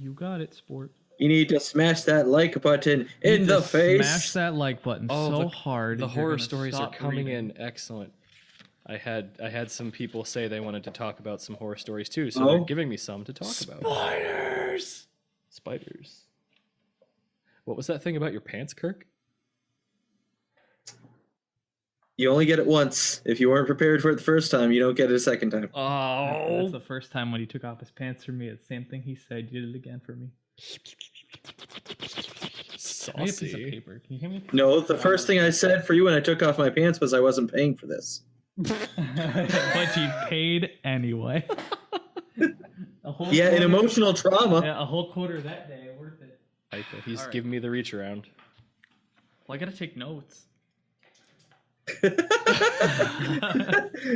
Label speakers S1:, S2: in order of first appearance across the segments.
S1: You got it, sport.
S2: You need to smash that like button in the face.
S1: Smash that like button so hard.
S3: The horror stories are coming in. Excellent. I had some people say they wanted to talk about some horror stories too, so they're giving me some to talk about. Spiders. What was that thing about your pants, Kirk?
S2: You only get it once. If you weren't prepared for it the first time, you don't get it a second time.
S1: Oh, that's the first time when he took off his pants for me. It's the same thing he said. You did it again for me.
S3: Saucy.
S1: Give me a piece of paper. Can you hand me a piece
S2: No, the first thing I said for you when I took off my pants was I wasn't paying for this.
S1: But you paid anyway.
S2: An emotional trauma.
S1: Yeah, a whole quarter that day, worth it.
S3: He's giving me the reach around.
S1: Well, I gotta take notes.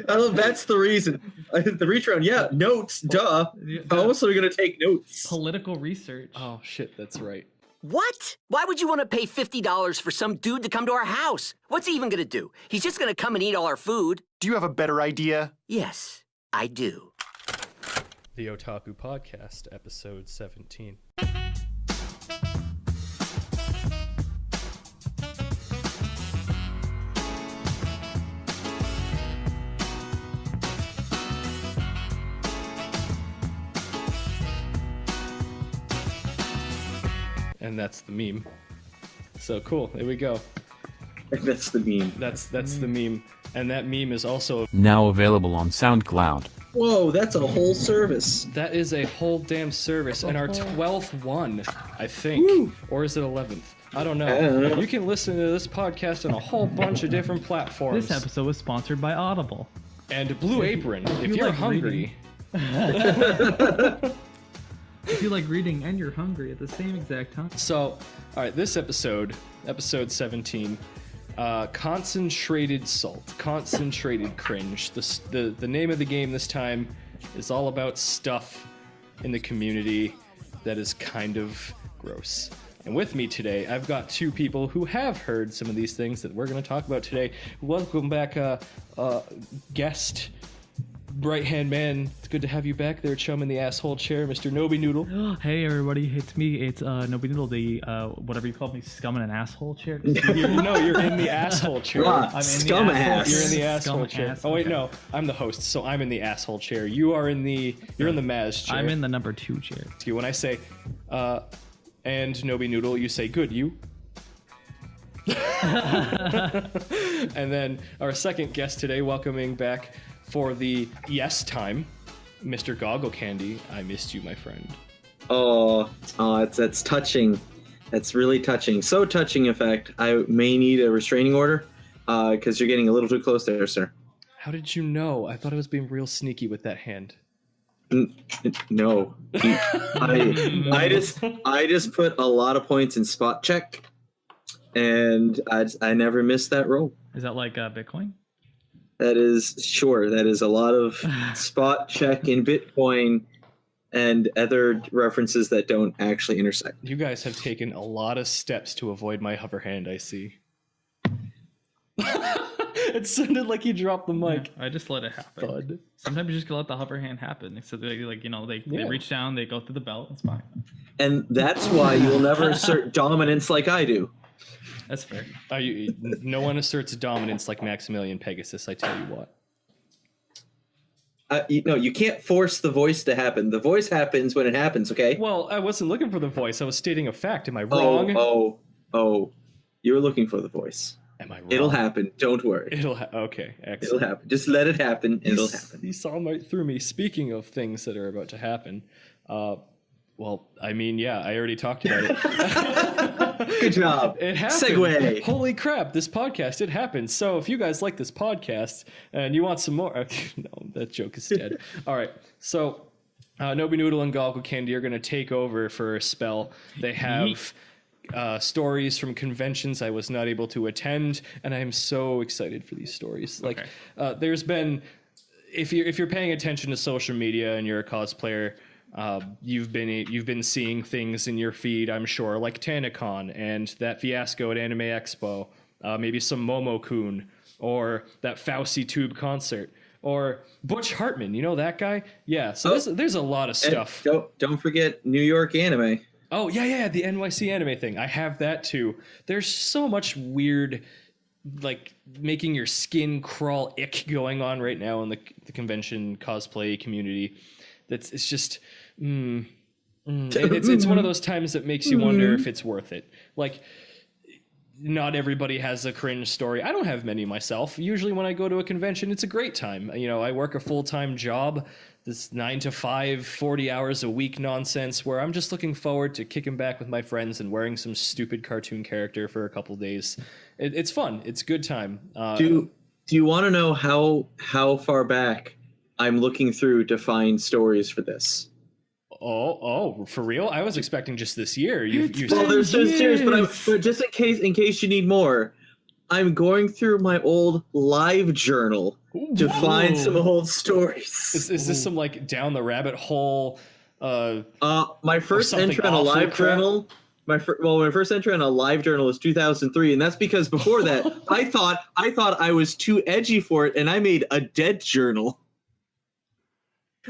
S2: Oh, that's the reason. The reach around, notes, duh. How else are we gonna take notes?
S1: Political research.
S3: Oh shit, that's right.
S4: What? Why would you want to pay $50 for some dude to come to our house? What's he even gonna do? He's just gonna come and eat all our food.
S5: Do you have a better idea?
S4: Yes, I do.
S3: The Otaku Podcast, episode 17. And that's the meme. So cool, there we go.
S2: That's the meme.
S3: That's the meme. And that meme is also
S6: now available on SoundCloud.
S2: Whoa, that's a whole service.
S3: That is a whole damn service, and our 12th one, I think. Woo. Or is it 11th? I don't know. You can listen to this podcast on a whole bunch of different platforms.
S1: This episode was sponsored by Audible.
S3: And Blue Apron, if you're hungry.
S1: If you like reading and you're hungry at the same exact time.
S3: So, alright, this episode 17, Concentrated Salt, Concentrated Cringe. The name of the game this time is all about stuff in the community that is kind of gross. And with me today, I've got two people who have heard some of these things that we're going to talk about today. Welcome back, guest, right-hand man. It's good to have you back there, chum in the asshole chair, Mr. Noby Noodle.
S1: Hey, everybody. It's me. It's Noby Noodle, the, whatever you call me, scum in an asshole chair.
S3: You're in the asshole chair.
S2: I'm in scum ass.
S3: You're in the asshole chair.
S1: Ass.
S3: Oh, wait,
S1: Okay.
S3: no. I'm the host, so I'm in the asshole chair. You're in the Maz chair.
S1: I'm in the number 2 chair.
S3: When I say, and Noby Noodle, you say, good, you. And then our second guest today, welcoming back for the yes time, Mr. GoggleCandy. I missed you, my friend.
S2: That's touching. That's really touching. So touching, in fact, I may need a restraining order because you're getting a little too close there, sir.
S3: How did you know? I thought I was being real sneaky with that hand.
S2: No. I just put a lot of points in spot check, and I never missed that roll.
S1: Is that like Bitcoin?
S2: That is a lot of spot check in Bitcoin and other references that don't actually intersect.
S3: You guys have taken a lot of steps to avoid my hover hand, I see. It sounded like he dropped the mic.
S1: Yeah, I just let it happen.
S3: Bud.
S1: Sometimes you just gotta let the hover hand happen. So they reach down, they go through the belt, it's fine.
S2: And that's why you will never assert dominance like I do.
S1: That's fair.
S3: No one asserts dominance like Maximilian Pegasus, I tell you what.
S2: You can't force the voice to happen. The voice happens when it happens, okay?
S3: Well, I wasn't looking for the voice. I was stating a fact. Am I wrong?
S2: Oh. You were looking for the voice.
S3: Am I wrong?
S2: It'll happen. Don't worry.
S3: Okay, excellent.
S2: It'll happen. Just let it happen. It'll happen.
S3: You saw right through me. Speaking of things that are about to happen, well, I mean, yeah, I already talked about it.
S2: Good job.
S3: It happened.
S2: Segue.
S3: Holy crap, this podcast, it happened. So if you guys like this podcast and you want some more... no, that joke is dead. All right, so Noby Noodle and GoggleCandy are going to take over for a spell. They have... stories from conventions I was not able to attend, and I am so excited for these stories. Like, there's been, if you're paying attention to social media and you're a cosplayer, you've been seeing things in your feed, I'm sure, like TanaCon and that fiasco at Anime Expo, maybe some Momo-kun or that Fauci Tube concert. Or Butch Hartman, you know that guy? Yeah. So there's a lot of stuff.
S2: Don't forget New York anime.
S3: Oh yeah, the NYC anime thing. I have that too. There's so much weird, like making your skin crawl ick going on right now in the convention cosplay community. It's just, it's one of those times that makes you wonder if it's worth it. Like, not everybody has a cringe story. I don't have many myself. Usually when I go to a convention, it's a great time. You know, I work a full-time job, this 9 to 5, 40 hours a week nonsense where I'm just looking forward to kicking back with my friends and wearing some stupid cartoon character for a couple days. It's fun. It's a good time.
S2: Do you want to know how far back I'm looking through to find stories for this?
S3: Oh, for real? I was expecting just this year.
S2: Well, there's years, but just in case you need more, I'm going through my old live journal to find some old stories.
S3: Is this some like down the rabbit hole?
S2: My first entry on a live journal. My first entry on a live journal was 2003, and that's because before that, I thought I was too edgy for it, and I made a dead journal.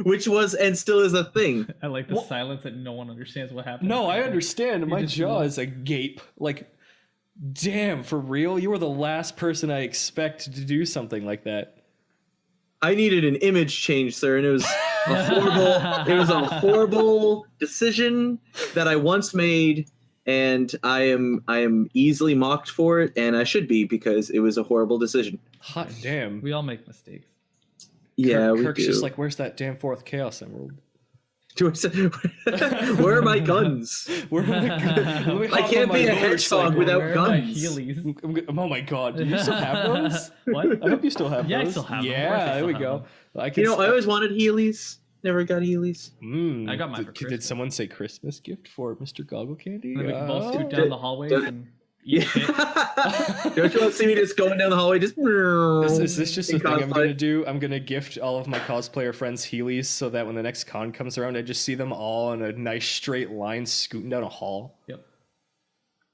S2: Which was and still is a thing.
S1: I like the silence that no one understands what happened.
S3: No, I understand. My jaw is agape. Like, damn, for real? You were the last person I expected to do something like that.
S2: I needed an image change, sir, and it was a horrible decision that I once made, and I am easily mocked for it, and I should be because it was a horrible decision.
S3: Hot damn.
S1: We all make mistakes.
S2: Yeah,
S3: Kirk's
S2: we do.
S3: just like, where's that damn fourth Chaos Emerald?
S2: Where are my guns? I can't be a hedgehog without guns.
S3: Oh my god, do you still have those?
S1: What?
S3: I hope you still have those.
S1: Yeah, I still have them.
S3: Yeah, there we go.
S2: I always wanted Heelys. Never got Heelys.
S1: I got mine for
S3: Did
S1: Christmas.
S3: someone say Christmas gift for Mr. GoggleCandy?
S1: And then we can both scoot down the hallways and
S2: Yeah.
S1: eat shit.
S2: Don't you want to see me just going down the hallway? Just
S3: Is this just a thing I'm
S2: cosplay?
S3: going to do? I'm going to gift all of my cosplayer friends Heelys so that when the next con comes around, I just see them all in a nice straight line scooting down a hall.
S1: Yep.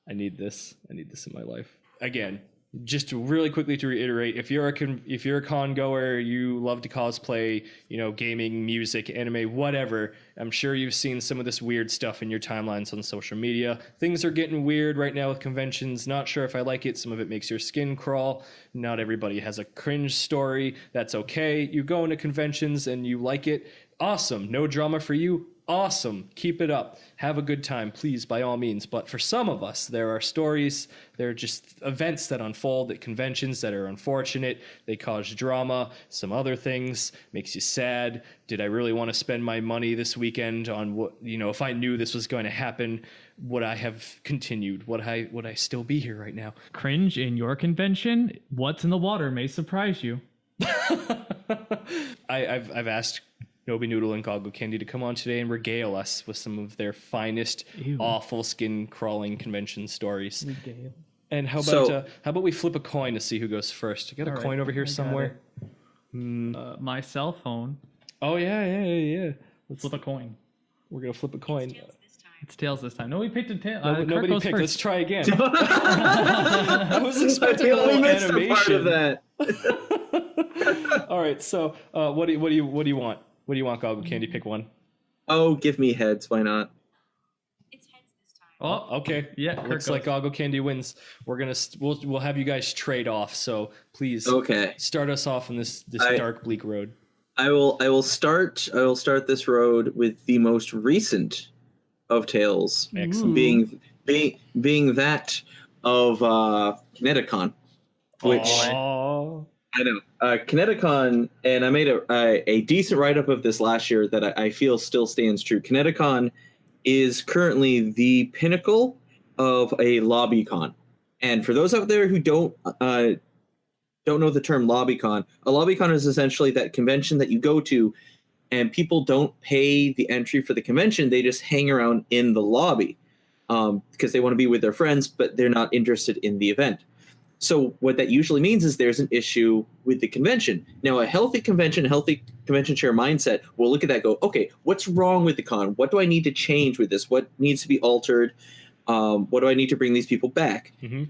S3: I need this. I need this in my life. Again, just really quickly to reiterate, if you're a con goer, you love to cosplay, you know, gaming, music, anime, whatever, I'm sure you've seen some of this weird stuff in your timelines on social media. Things are getting weird right now with conventions. Not sure if I like it. Some of it makes your skin crawl. Not everybody has a cringe story. That's okay. You go into conventions and you like it. Awesome. No drama for you. Awesome. Keep it up. Have a good time, please, by all means. But for some of us, there are stories, there are just events that unfold at conventions that are unfortunate. They cause drama, some other things, makes you sad. Did I really want to spend my money this weekend on what, you know, if I knew this was going to happen, would I have continued? Would I still be here right now?
S1: Cringe in your convention? What's in the water may surprise you.
S3: I've asked Nobi Noodle and GoggleCandy to come on today and regale us with some of their finest,
S1: Ew.
S3: awful skin crawling convention stories.
S1: Regale.
S3: And how about we flip a coin to see who goes first? You got a
S1: All
S3: coin
S1: right,
S3: over here
S1: I got
S3: somewhere?
S1: My cell phone.
S3: Oh yeah.
S1: Let's flip a coin.
S3: We're gonna flip a coin.
S1: It's tails this time. No, we picked a tail.
S3: Nobody
S1: goes
S3: picked.
S1: first.
S3: Let's try again. I was expecting a
S2: we
S3: little
S2: missed a part of
S3: animation.
S2: that.
S3: All right. So what do you want? What do you want, GoggleCandy? Pick one.
S2: Oh, give me heads. Why not?
S5: It's heads this time.
S1: Oh,
S3: Okay.
S1: Yeah,
S3: Looks
S1: Kirk
S3: like GoggleCandy wins. We're gonna we'll have you guys trade off. So please
S2: Okay.
S3: start us off on this dark, bleak road.
S2: I will start this road with the most recent of tales,
S3: Excellent.
S2: being that of Kineticon, which
S3: Oh.
S2: I know Kineticon, and I made a decent write up of this last year that I feel still stands true. Kineticon is currently the pinnacle of a lobbycon, and for those out there who don't know the term lobbycon, a lobbycon is essentially that convention that you go to and people don't pay the entry for the convention. They just hang around in the lobby because they want to be with their friends, but they're not interested in the event. So what that usually means is there's an issue with the convention. Now, a healthy convention chair mindset will look at that and go, okay, what's wrong with the con? What do I need to change with this? What needs to be altered? What do I need to bring these people back?
S3: Mm-hmm.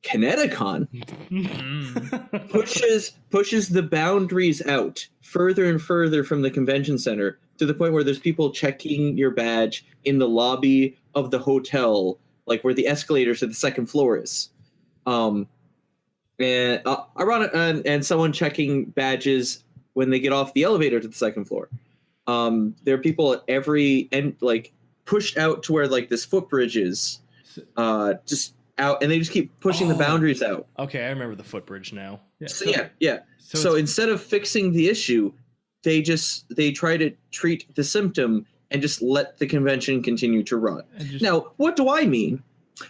S2: Kineticon
S1: Mm.
S2: pushes the boundaries out further and further from the convention center to the point where there's people checking your badge in the lobby of the hotel, like where the escalators to the second floor is. And someone checking badges when they get off the elevator to the second floor. There are people at every end, like pushed out to where like this footbridge is, just out, and they just keep pushing the boundaries out.
S3: Okay, I remember the footbridge now.
S1: Yeah.
S2: So instead of fixing the issue, they try to treat the symptom and just let the convention continue to rot. Now, what do I mean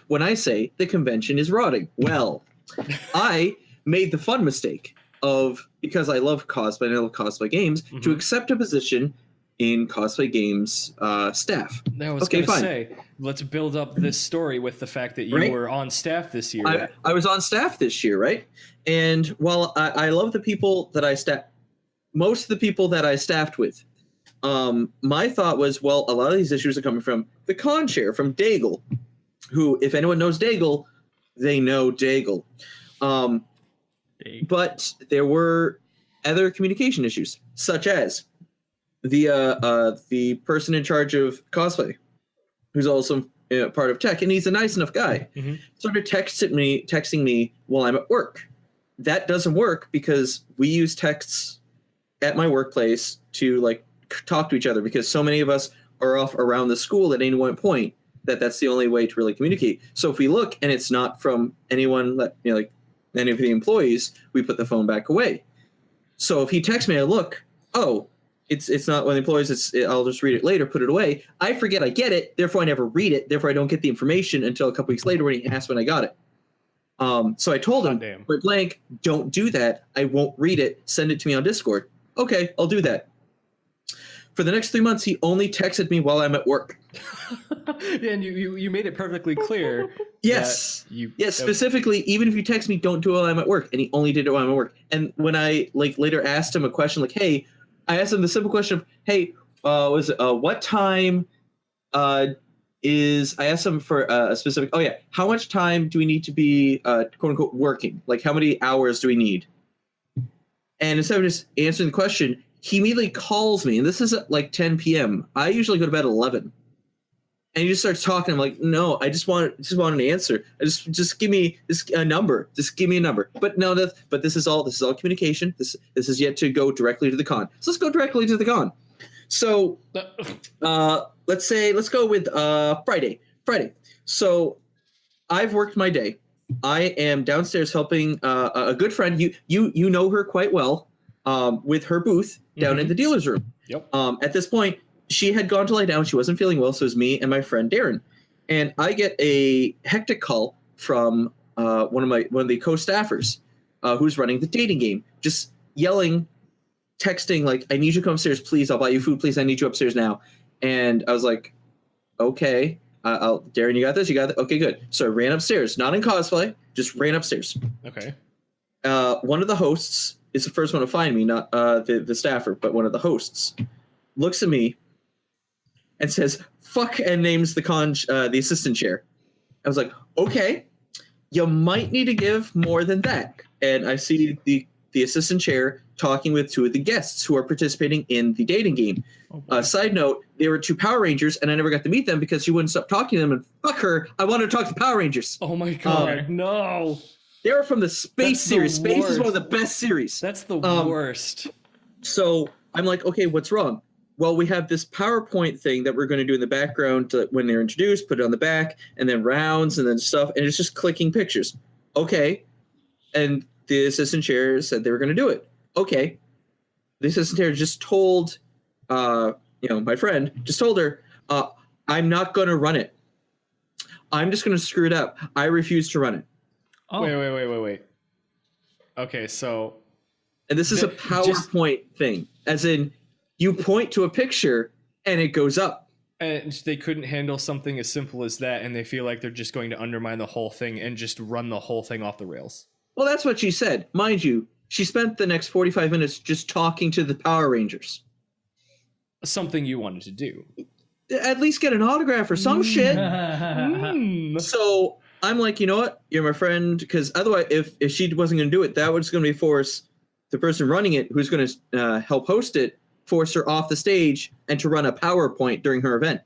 S2: when I say the convention is rotting? Well, I made the fun mistake of, because I love cosplay and I love cosplay games, to accept a position in cosplay games staff.
S3: I was going to say, let's build up this story with the fact that you were on staff this year.
S2: I was on staff this year, right? And while I love the people that I staff, most of the people that I staffed with, my thought was, well, a lot of these issues are coming from the con chair, from Daigle, who, if anyone knows Daigle, they know Daigle. But there were other communication issues, such as the person in charge of cosplay, who's also part of tech, and he's a nice enough guy, started texting me while I'm at work. That doesn't work because we use texts at my workplace to like talk to each other, because so many of us are off around the school at any one point that's the only way to really communicate. So if we look and it's not from anyone that, like any of the employees, we put the phone back away. So if he texts me, I look, oh, it's not one of the employees. I'll just read it later, put it away. I forget I get it, therefore I never read it. Therefore I don't get the information until a couple weeks later when he asked when I got it. So I told him, point blank, don't do that. I won't read it. Send it to me on Discord. Okay, I'll do that. For the next 3 months, he only texted me while I'm at work.
S3: And you made it perfectly clear.
S2: Yes. Yes, specifically, even if you text me, don't do it while I'm at work. And he only did it while I'm at work. And when I later asked him a question like, hey, I asked him the simple question of, hey, what time I asked him for a specific, how much time do we need to be, quote unquote, working? Like, how many hours do we need? And instead of just answering the question, he immediately calls me, and this is at like 10 p.m. I usually go to bed at 11. And he just starts talking. I'm like, no, I just want an answer. Just give me a number. Just give me a number. But no, but this is all communication. This is yet to go directly to the con. So let's go directly to the con. So let's go with Friday. So I've worked my day. I am downstairs helping a good friend. You know her quite well, with her booth down in the dealer's room.
S3: Yep.
S2: At this point, she had gone to lie down. She wasn't feeling well, so it was me and my friend Darren. And I get a hectic call from one of the co-staffers who's running the dating game, just yelling, texting like, "I need you to come upstairs, please. I'll buy you food, please. I need you upstairs now." And I was like, "Okay, Darren, you got this. You got that. Okay, good." So I ran upstairs, not in cosplay, just ran upstairs.
S3: Okay.
S2: One of the hosts is the first one to find me, not the staffer, but one of the hosts looks at me and says, "Fuck," and names the assistant chair. I was like, okay, you might need to give more than that. And I see the assistant chair talking with two of the guests who are participating in the dating game. Side note, they were two Power Rangers, and I never got to meet them because she wouldn't stop talking to them, and fuck her, I wanted to talk to Power Rangers.
S3: Oh my god, no.
S2: They were from the Space series.
S3: The
S2: Space is one of the best series.
S3: That's the worst.
S2: So I'm like, okay, what's wrong? Well, we have this PowerPoint thing that we're going to do in the background when they're introduced, put it on the back, and then rounds and then stuff, and it's just clicking pictures. Okay. And the assistant chair said they were going to do it. Okay. The assistant chair just told, my friend, just told her, I'm not going to run it. I'm just going to screw it up. I refuse to run it.
S3: Oh. Wait. Okay, so...
S2: And this is a PowerPoint thing, as in you point to a picture and it goes up.
S3: And they couldn't handle something as simple as that, and they feel like they're just going to undermine the whole thing and just run the whole thing off the rails.
S2: Well, that's what she said. Mind you, she spent the next 45 minutes just talking to the Power Rangers.
S3: Something you wanted to do.
S2: At least get an autograph or some shit. So I'm like, you know what? You're my friend, because otherwise, if she wasn't going to do it, that was going to be force the person running it, who's going to help host it, force her off the stage and to run a PowerPoint during her event.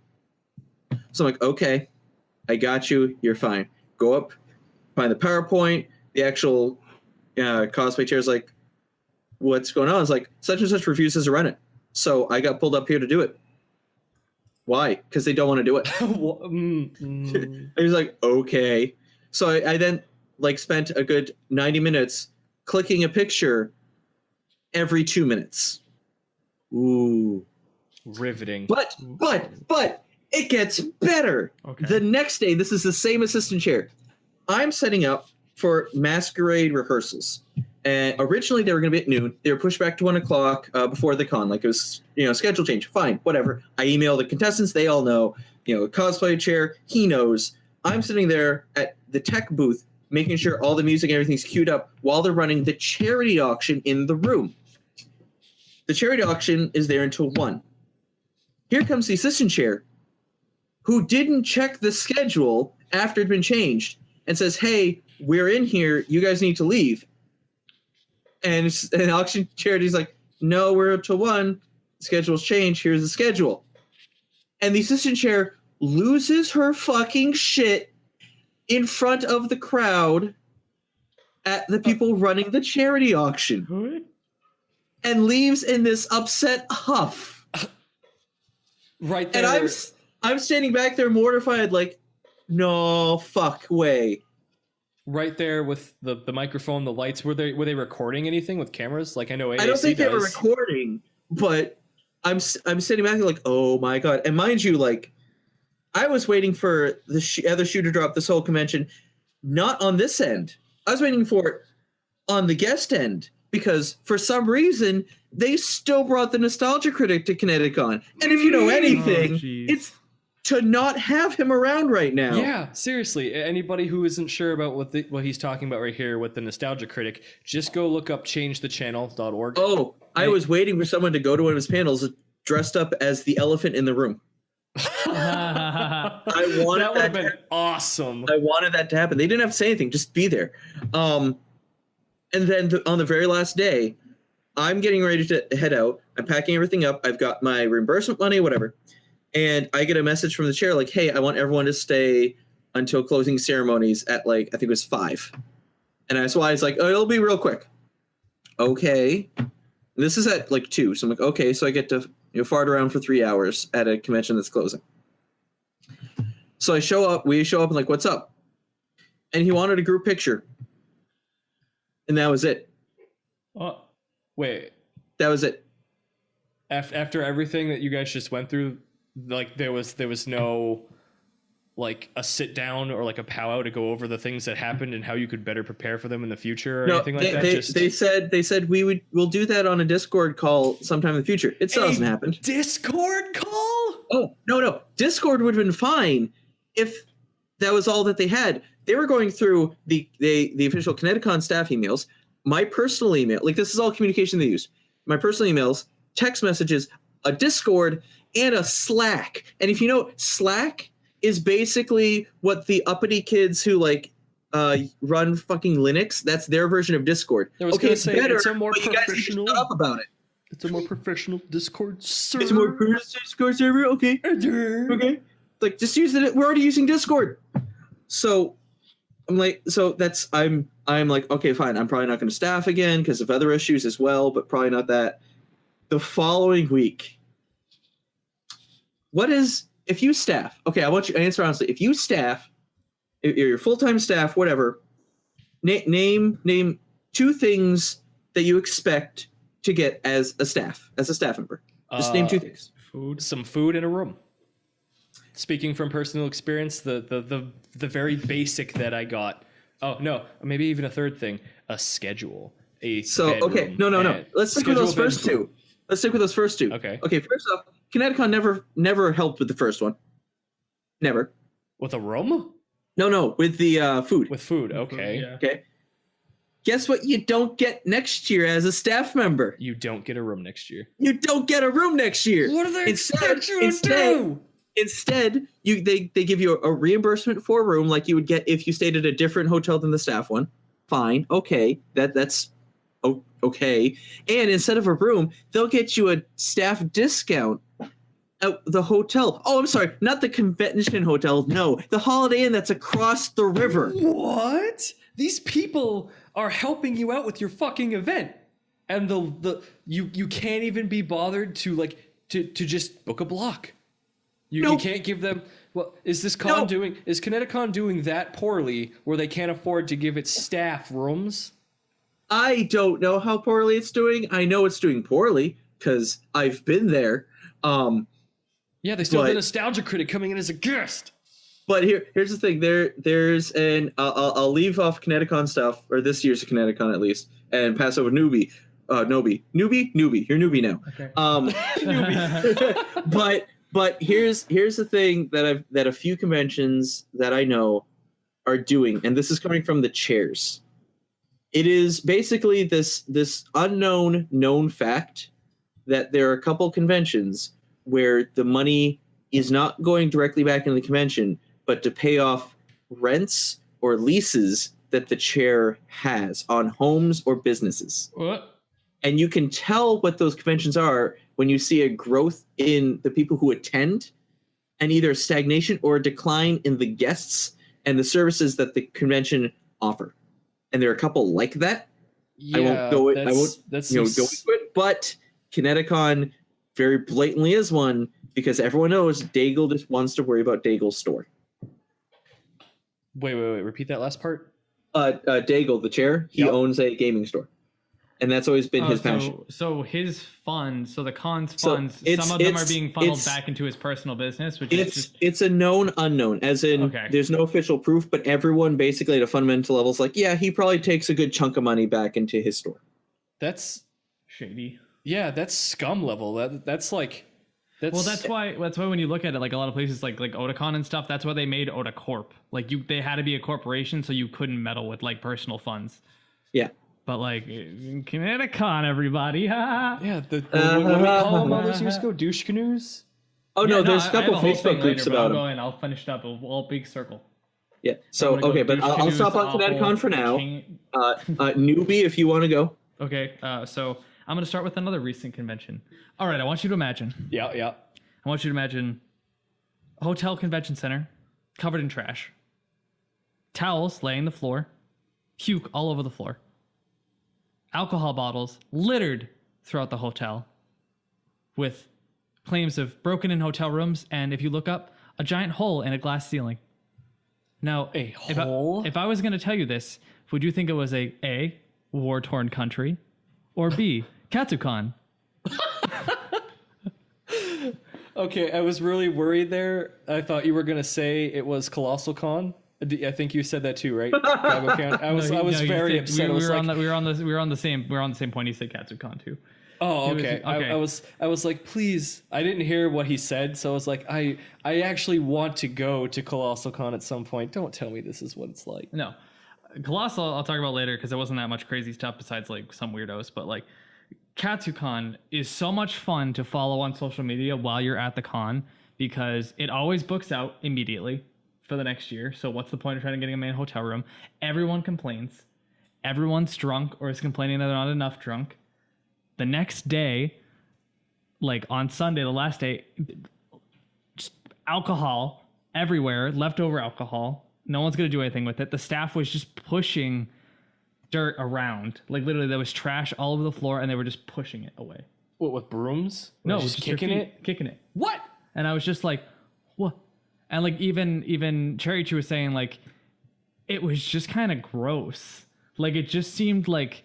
S2: So I'm like, okay, I got you. You're fine. Go up, find the PowerPoint. The actual cosplay chair is like, what's going on? It's like, such and such refuses to run it. So I got pulled up here to do it. Why? Because they don't want to do it. I was like, okay. So I then like spent a good 90 minutes clicking a picture every 2 minutes. Ooh.
S3: Riveting.
S2: But it gets better.
S1: Okay.
S2: The next day, this is the same assistant chair. I'm setting up for masquerade rehearsals. And originally they were going to be at noon. They were pushed back to 1 o'clock before the con. Like it was, schedule change. Fine, whatever. I email the contestants. They all know, cosplay chair. He knows. I'm sitting there at the tech booth, making sure all the music and everything's queued up while they're running the charity auction in the room. The charity auction is there until 1. Here comes the assistant chair, who didn't check the schedule after it had been changed, and says, hey, we're in here. You guys need to leave. And an auction charity's like, no, we're up to 1. The schedule's changed. Here's the schedule. And the assistant chair loses her fucking shit in front of the crowd at the people running the charity auction. And leaves in this upset huff.
S3: Right there.
S2: And I'm standing back there mortified like, no, fuck way.
S3: Right there with the microphone, the lights. Were they recording anything with cameras? Like I know AAC
S2: I don't think
S3: does.
S2: they were recording, but I'm sitting back there like, oh my god. And mind you, like, I was waiting for the other shoe to drop this whole convention, not on this end. I was waiting for it on the guest end because for some reason they still brought the Nostalgia Critic to Kineticon. And if you know anything, it's to not have him around right now.
S3: Yeah, seriously. Anybody who isn't sure about what he's talking about right here with the Nostalgia Critic, just go look up changethechannel.org.
S2: Oh, I was waiting for someone to go to one of his panels dressed up as the elephant in the room. I wanted
S3: that would have been awesome.
S2: I wanted that to happen. They didn't have to say anything, just be there. And then on the very last day, I'm getting ready to head out. I'm packing everything up. I've got my reimbursement money, whatever. And I get a message from the chair like, hey, I want everyone to stay until closing ceremonies at like, I think it was 5. And that's why it's like, oh, it'll be real quick. Okay. This is at like 2. So I'm like, okay, so I get to fart around for 3 hours at a convention that's closing. So we show up and like, what's up? And he wanted a group picture. And that was it.
S3: Oh, wait.
S2: That was it.
S3: After everything that you guys just went through, like there was no like a sit down or like a powwow to go over the things that happened and how you could better prepare for them in the future or anything like that.
S2: They said we'll do that on a Discord call sometime in the future. It still hasn't happened.
S3: Discord call?
S2: Oh, no. Discord would have been fine if that was all that they had. They were going through the official Kineticon staff emails, my personal email, like this is all communication they use. My personal emails, text messages, a Discord, and a Slack. And if you know, Slack is basically what the uppity kids who like run fucking Linux, that's their version of Discord.
S3: Okay, it's better, it's a more
S2: but you guys need to shut up about it.
S3: It's a more professional Discord server.
S2: It's a more professional Discord server? Okay. Okay. Like, just use it. We're already using Discord. So I'm like, I'm like, okay, fine. I'm probably not going to staff again because of other issues as well, but probably not that. The following week, if you staff, okay, I want you to answer honestly. If you staff, if you're full-time staff, whatever, name 2 things that you expect to get as a staff member. Just name 2 things.
S3: Some food in a room. Speaking from personal experience, the very basic that I got. Oh no, maybe even a 3rd thing: a schedule.
S2: Okay, no. Let's stick with those first 2. Okay. Okay. First off, Kineticon never helped with the first one. Never.
S3: With a room?
S2: No. With the food.
S3: With food. Okay.
S1: Yeah.
S2: Okay. Guess what? You don't get next year as a staff member.
S3: You don't get a room next year.
S2: You don't get a room next year.
S3: What do they expect you to do?
S2: Instead, they give you a reimbursement for a room like you would get if you stayed at a different hotel than the staff one. Fine, okay, that's okay. And instead of a room, they'll get you a staff discount at the hotel. Oh, I'm sorry, not the convention hotel. No, the Holiday Inn that's across the river.
S3: What? These people are helping you out with your fucking event, and you can't even be bothered to like to just book a block. You can't give them. Well, is Kineticon doing that poorly where they can't afford to give its staff rooms?
S2: I don't know how poorly it's doing. I know it's doing poorly because I've been there.
S3: Yeah, they still have the nostalgia critic coming in as a guest.
S2: But here's the thing. There's an I'll leave off Kineticon stuff, or this year's Kineticon at least, and pass over Newbie. Newbie. You're Newbie now.
S1: Okay.
S2: Newbie. But here's the thing that a few conventions that I know are doing, and this is coming from the chairs. It is basically this unknown known fact that there are a couple conventions where the money is not going directly back into the convention, but to pay off rents or leases that the chair has on homes or businesses.
S1: What?
S2: And you can tell what those conventions are when you see a growth in the people who attend and either a stagnation or a decline in the guests and the services that the convention offer. And there are a couple like that.
S3: Yeah,
S2: I won't go into it, but Kineticon very blatantly is one because everyone knows Daigle just wants to worry about Daigle's store.
S3: Wait. Repeat that last part.
S2: Daigle, the chair, he owns a gaming store. And that's always been his passion.
S1: So his funds, so the con's funds, some of them are being funneled back into his personal business, which
S2: it's a known unknown, as in there's no official proof, but everyone basically at a fundamental level is like, yeah, he probably takes a good chunk of money back into his store.
S3: That's
S1: shady.
S3: Yeah, that's scum level. That's why
S1: when you look at it, like a lot of places like Otakon and stuff, that's why they made Oda Corp. Like they had to be a corporation, so you couldn't meddle with like personal funds.
S2: Yeah.
S1: But like Kineticon, everybody.
S3: Yeah, what do we call them all those years ago? Douche canoes?
S2: Oh no, there's a couple Facebook groups about them.
S1: I'll finish it up. All big circle.
S2: Yeah. So okay, but I'll stop on Kineticon for now. Newbie, if you want to go.
S1: Okay. So I'm gonna start with another recent convention. All right. I want you to imagine.
S3: Yeah.
S1: I want you to imagine a hotel convention center covered in trash, towels laying the floor, puke all over the floor. Alcohol bottles littered throughout the hotel with claims of broken in hotel rooms, and if you look up, a giant hole in a glass ceiling. Now, if I was going to tell you this, would you think it was A, war-torn country, or B, Katsucon?
S3: Okay, I was really worried there. I thought you were going to say it was Colossal Con. I think you said that too, right? I was very upset.
S1: We were on the same point. He said Katsucon too.
S3: Oh, okay. I was like, please. I didn't hear what he said, so I was like, I actually want to go to Colossal Con at some point. Don't tell me this is what it's like.
S1: No, Colossal I'll talk about later because there wasn't that much crazy stuff besides like some weirdos. But like Katsucon is so much fun to follow on social media while you're at the con because it always books out immediately for the next year. So what's the point of trying to get a main hotel room? Everyone complains. Everyone's drunk or is complaining that they're not enough drunk. The next day, like on Sunday, the last day, just alcohol everywhere, leftover alcohol. No one's going to do anything with it. The staff was just pushing dirt around. Like literally there was trash all over the floor and they were just pushing it away.
S3: What, with brooms?
S1: No,
S3: just kicking it?
S1: Kicking it.
S3: What?
S1: And I was just like, what? And like even Cherry Chew was saying like it was just kind of gross. Like it just seemed like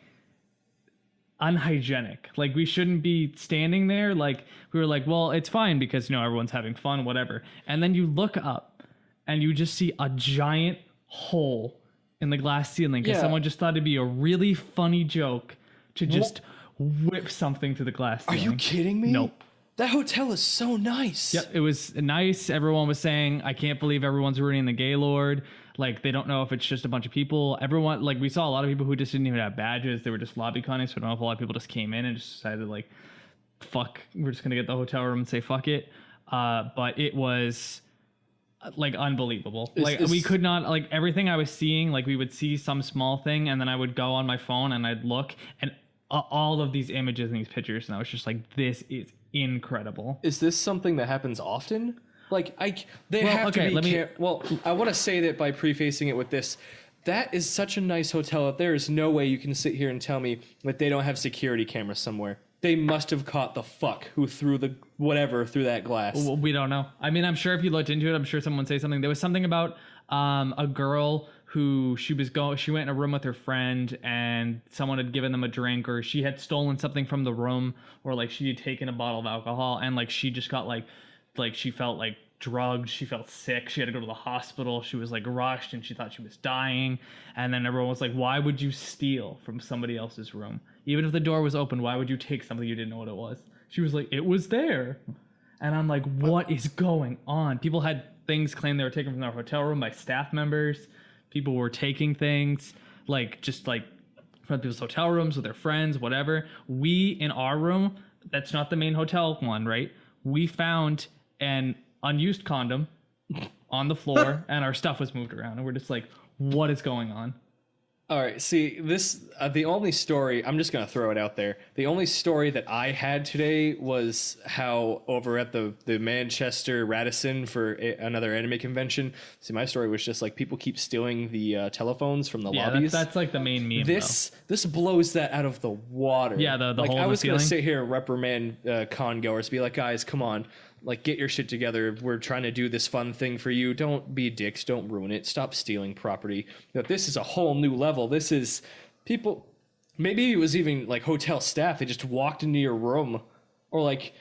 S1: unhygienic. Like we shouldn't be standing there. Like we were like, well, it's fine because everyone's having fun, whatever. And then you look up and you just see a giant hole in the glass ceiling because someone just thought it'd be a really funny joke to just whip something through the glass ceiling.
S3: Are you kidding me?
S1: Nope.
S3: That hotel is so nice.
S1: Yep, it was nice. Everyone was saying, I can't believe everyone's ruining the Gaylord. Like, they don't know if it's just a bunch of people. Everyone, like, we saw a lot of people who just didn't even have badges. They were just lobby conning, so I don't know if a lot of people just came in and just decided, like, fuck, we're just going to get the hotel room and say fuck it. but it was like unbelievable.
S3: Is-
S1: Like
S3: is-
S1: we could not, like everything I was seeing, like we would see some small thing and then I would go on my phone and I'd look and all of these images and these pictures, and I was just like, this is incredible.
S3: Is this something that happens often? Like, they
S1: Well,
S3: have
S1: okay,
S3: to
S1: let
S3: be.
S1: me-
S3: Well, I want to say that by prefacing it with this. That is such a nice hotel. There is no way you can sit here and tell me that they don't have security cameras somewhere. They must have caught the fuck who threw the whatever through that glass.
S1: Well, we don't know. I mean, I'm sure if you looked into it, I'm sure someone would say something. There was something about a girl who she went in a room with her friend and someone had given them a drink, or she had stolen something from the room, or like she had taken a bottle of alcohol and like she just got like she felt like drugged, she felt sick, she had to go to the hospital, she was like rushed and she thought she was dying, and then everyone was like, why would you steal from somebody else's room? Even if the door was open, why would you take something you didn't know what it was? She was like, it was there. And I'm like, what is going on? People had things claimed they were taken from their hotel room by staff members. People were taking things like just like from people's hotel rooms with their friends, whatever. We in our room, that's not the main hotel one, right? We found an unused condom on the floor and our stuff was moved around, and we're just like, what is going on?
S3: All right, see, this, the only story, I'm just going to throw it out there. The only story that I had today was how over at the Manchester Radisson for another anime convention, see, my story was just like people keep stealing the telephones from the
S1: Yeah,
S3: lobbies.
S1: that's like the main meme.
S3: This blows that out of the water.
S1: Yeah, the
S3: like,
S1: hole in
S3: I
S1: the
S3: was gonna
S1: ceiling.
S3: sit here and reprimand con goers, be like, guys, come on, like get your shit together. We're trying to do this fun thing for you. Don't be dicks. Don't ruin it. Stop stealing property. But this is a whole new level. This is people. Maybe it was even like hotel staff. They just walked into your room, or like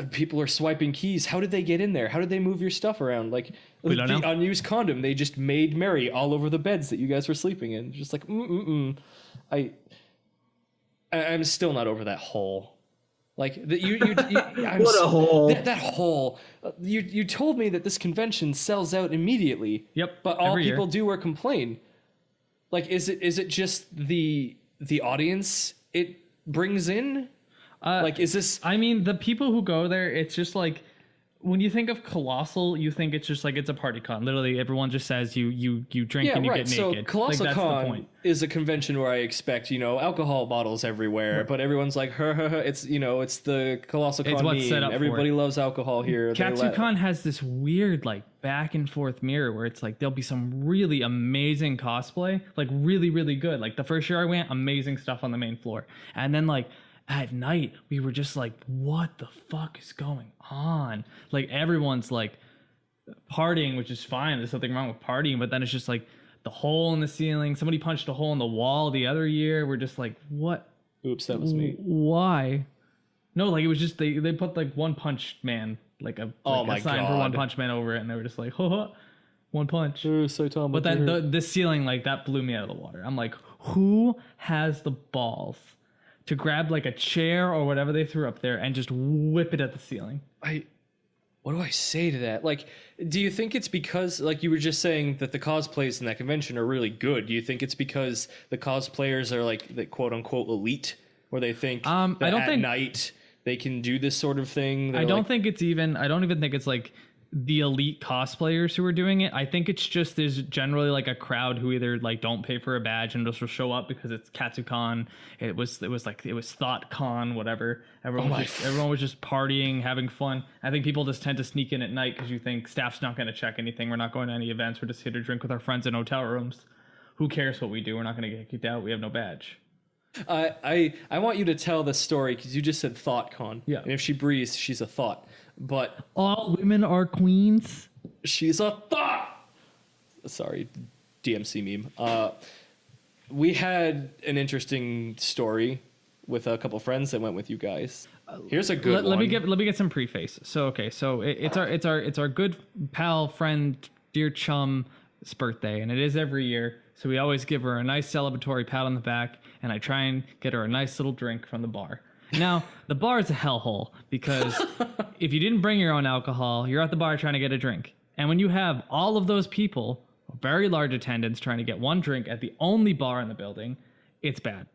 S3: people are swiping keys. How did they get in there? How did they move your stuff around? Like
S1: We don't
S3: the
S1: know.
S3: unused condom. They just made merry all over the beds that you guys were sleeping in. Just like I'm still not over that hole. Like
S2: What a hole.
S3: That hole. You told me that this convention sells out immediately.
S1: Yep,
S3: But all
S1: every year.
S3: people do are complain. Like, is it just the audience it brings in? Like, is this?
S1: I mean, the people who go there, it's just like, when you think of Colossal, you think it's just like it's a party con. Literally, everyone just says you drink and you get
S3: So
S1: naked.
S3: Colossal
S1: like, that's
S3: Con
S1: the point.
S3: is a convention where I expect alcohol bottles everywhere, but everyone's like, it's it's the Colossal Con
S1: It's what's
S3: meme.
S1: set up for
S3: Everybody loves alcohol here. They let-
S1: KatsuCon has this weird like back and forth mirror where it's like there'll be some really amazing cosplay, like really, really good. Like the first year I went, amazing stuff on the main floor. And then like at night, we were just like, what the fuck is going on? Like everyone's like partying, which is fine. There's nothing wrong with partying, but then it's just like the hole in the ceiling. Somebody punched a hole in the wall the other year. We're just like, what?
S3: Oops, that was me.
S1: Why? No, like it was just they put like One Punch Man, like a
S3: my
S1: sign for One
S3: God.
S1: Punch Man over it, and they were just like, ha, One Punch.
S3: Saitama,
S1: But then the ceiling, like that blew me out of the water. I'm like, who has the balls to grab like a chair or whatever they threw up there and just whip it at the ceiling?
S3: What do I say to that? Like, do you think it's because, like you were just saying, that the cosplays in that convention are really good? Do you think it's because the cosplayers are like the quote unquote elite, where they think that
S1: I don't
S3: at
S1: think-
S3: night they can do this sort of thing?
S1: I don't think it's even. I don't even think it's like the elite cosplayers who are doing it. I think it's just there's generally like a crowd who either like don't pay for a badge and just will show up because it's KatsuCon. It was ThoughtCon, whatever. Everyone was just partying, having fun. I think people just tend to sneak in at night because you think staff's not going to check anything. We're not going to any events. We're just here to drink with our friends in hotel rooms. Who cares what we do? We're not going to get kicked out. We have no badge.
S3: I want you to tell the story because you just said ThoughtCon.
S1: Yeah.
S3: And if she breathes, she's a thought. But
S1: All women are queens.
S3: she's a thought. Sorry, DMC meme. We had an interesting story with a couple friends that went with you guys. Here's a good one.
S1: Let me get some preface. So okay, so it's our good pal, friend, dear chum's birthday, and it is every year. So we always give her a nice celebratory pat on the back, and I try and get her a nice little drink from the bar. Now, the bar is a hellhole because if you didn't bring your own alcohol, you're at the bar trying to get a drink. And when you have all of those people, very large attendance, trying to get one drink at the only bar in the building, it's bad.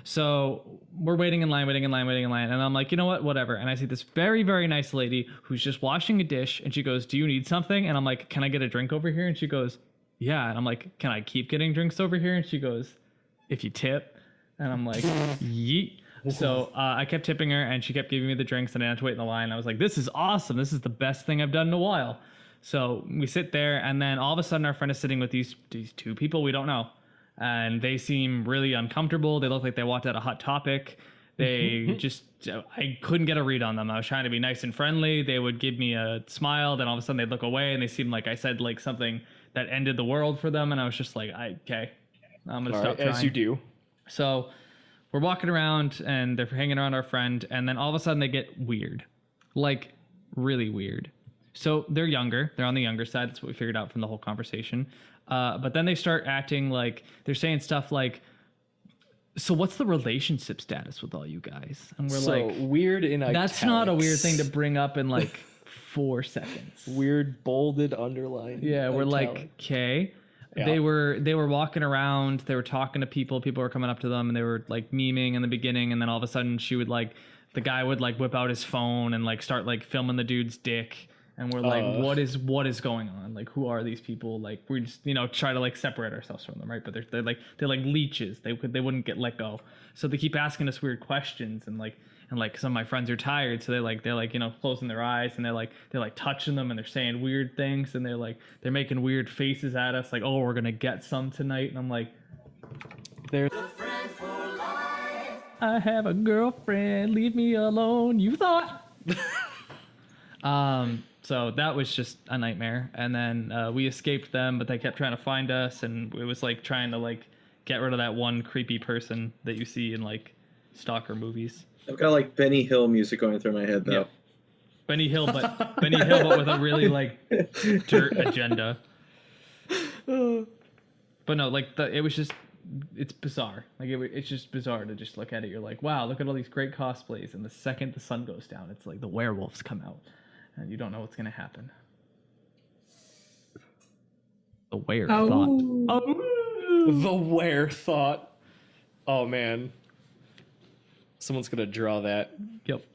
S1: So we're waiting in line, and I'm like, you know what, whatever. And I see this very, very nice lady who's just washing a dish, and she goes, do you need something? And I'm like, can I get a drink over here? And she goes, yeah. And I'm like, can I keep getting drinks over here? And she goes, if you tip. And I'm like, yeet. So I kept tipping her, and she kept giving me the drinks, and I had to wait in the line. I was like, this is awesome. This is the best thing I've done in a while. So we sit there, and then all of a sudden our friend is sitting with these two people we don't know. And they seem really uncomfortable. They look like they walked out of Hot Topic. They just, I couldn't get a read on them. I was trying to be nice and friendly. They would give me a smile. Then all of a sudden they'd look away, and they seemed like I said like something that ended the world for them. And I was just like, okay, I'm going to stop trying.
S3: As you do.
S1: So we're walking around, and they're hanging around our friend. And then all of a sudden they get weird, like really weird. So they're younger. They're on the younger side. That's what we figured out from the whole conversation. But then they start acting like they're saying stuff like, so what's the relationship status with all you guys? And we're
S3: So
S1: like,
S3: weird in italics.
S1: that's not a weird thing to bring up in like 4 seconds.
S3: Weird bolded underline.
S1: Yeah, we're like,
S3: italic.
S1: okay.
S3: Yeah.
S1: They were walking around, they were talking to people were coming up to them, and they were like memeing in the beginning, and then all of a sudden she would like, the guy would like whip out his phone and like start like filming the dude's dick. And we're like, what is going on? Like, who are these people? Like, we just, try to like separate ourselves from them, right? But they're like leeches. They wouldn't get let go. So they keep asking us weird questions, and some of my friends are tired, so they're like closing their eyes, and they're like touching them, and they're saying weird things, and they're making weird faces at us, like, oh, we're gonna get some tonight, and I'm like, there's a friend for life. I have a girlfriend. Leave me alone. You thought. So that was just a nightmare. And then we escaped them, but they kept trying to find us, and it was like trying to like get rid of that one creepy person that you see in like stalker movies.
S2: I've got like Benny Hill music going through my head though.
S1: Yep. Benny Hill, but with a really like dirt agenda. But no, like it's bizarre. Like it's just bizarre to just look at it. You're like, wow, look at all these great cosplays, and the second the sun goes down, it's like the werewolves come out. And you don't know what's going to happen. The were thought. Oh.
S3: The were thought. Oh, man. Someone's going to draw that.
S1: Yep.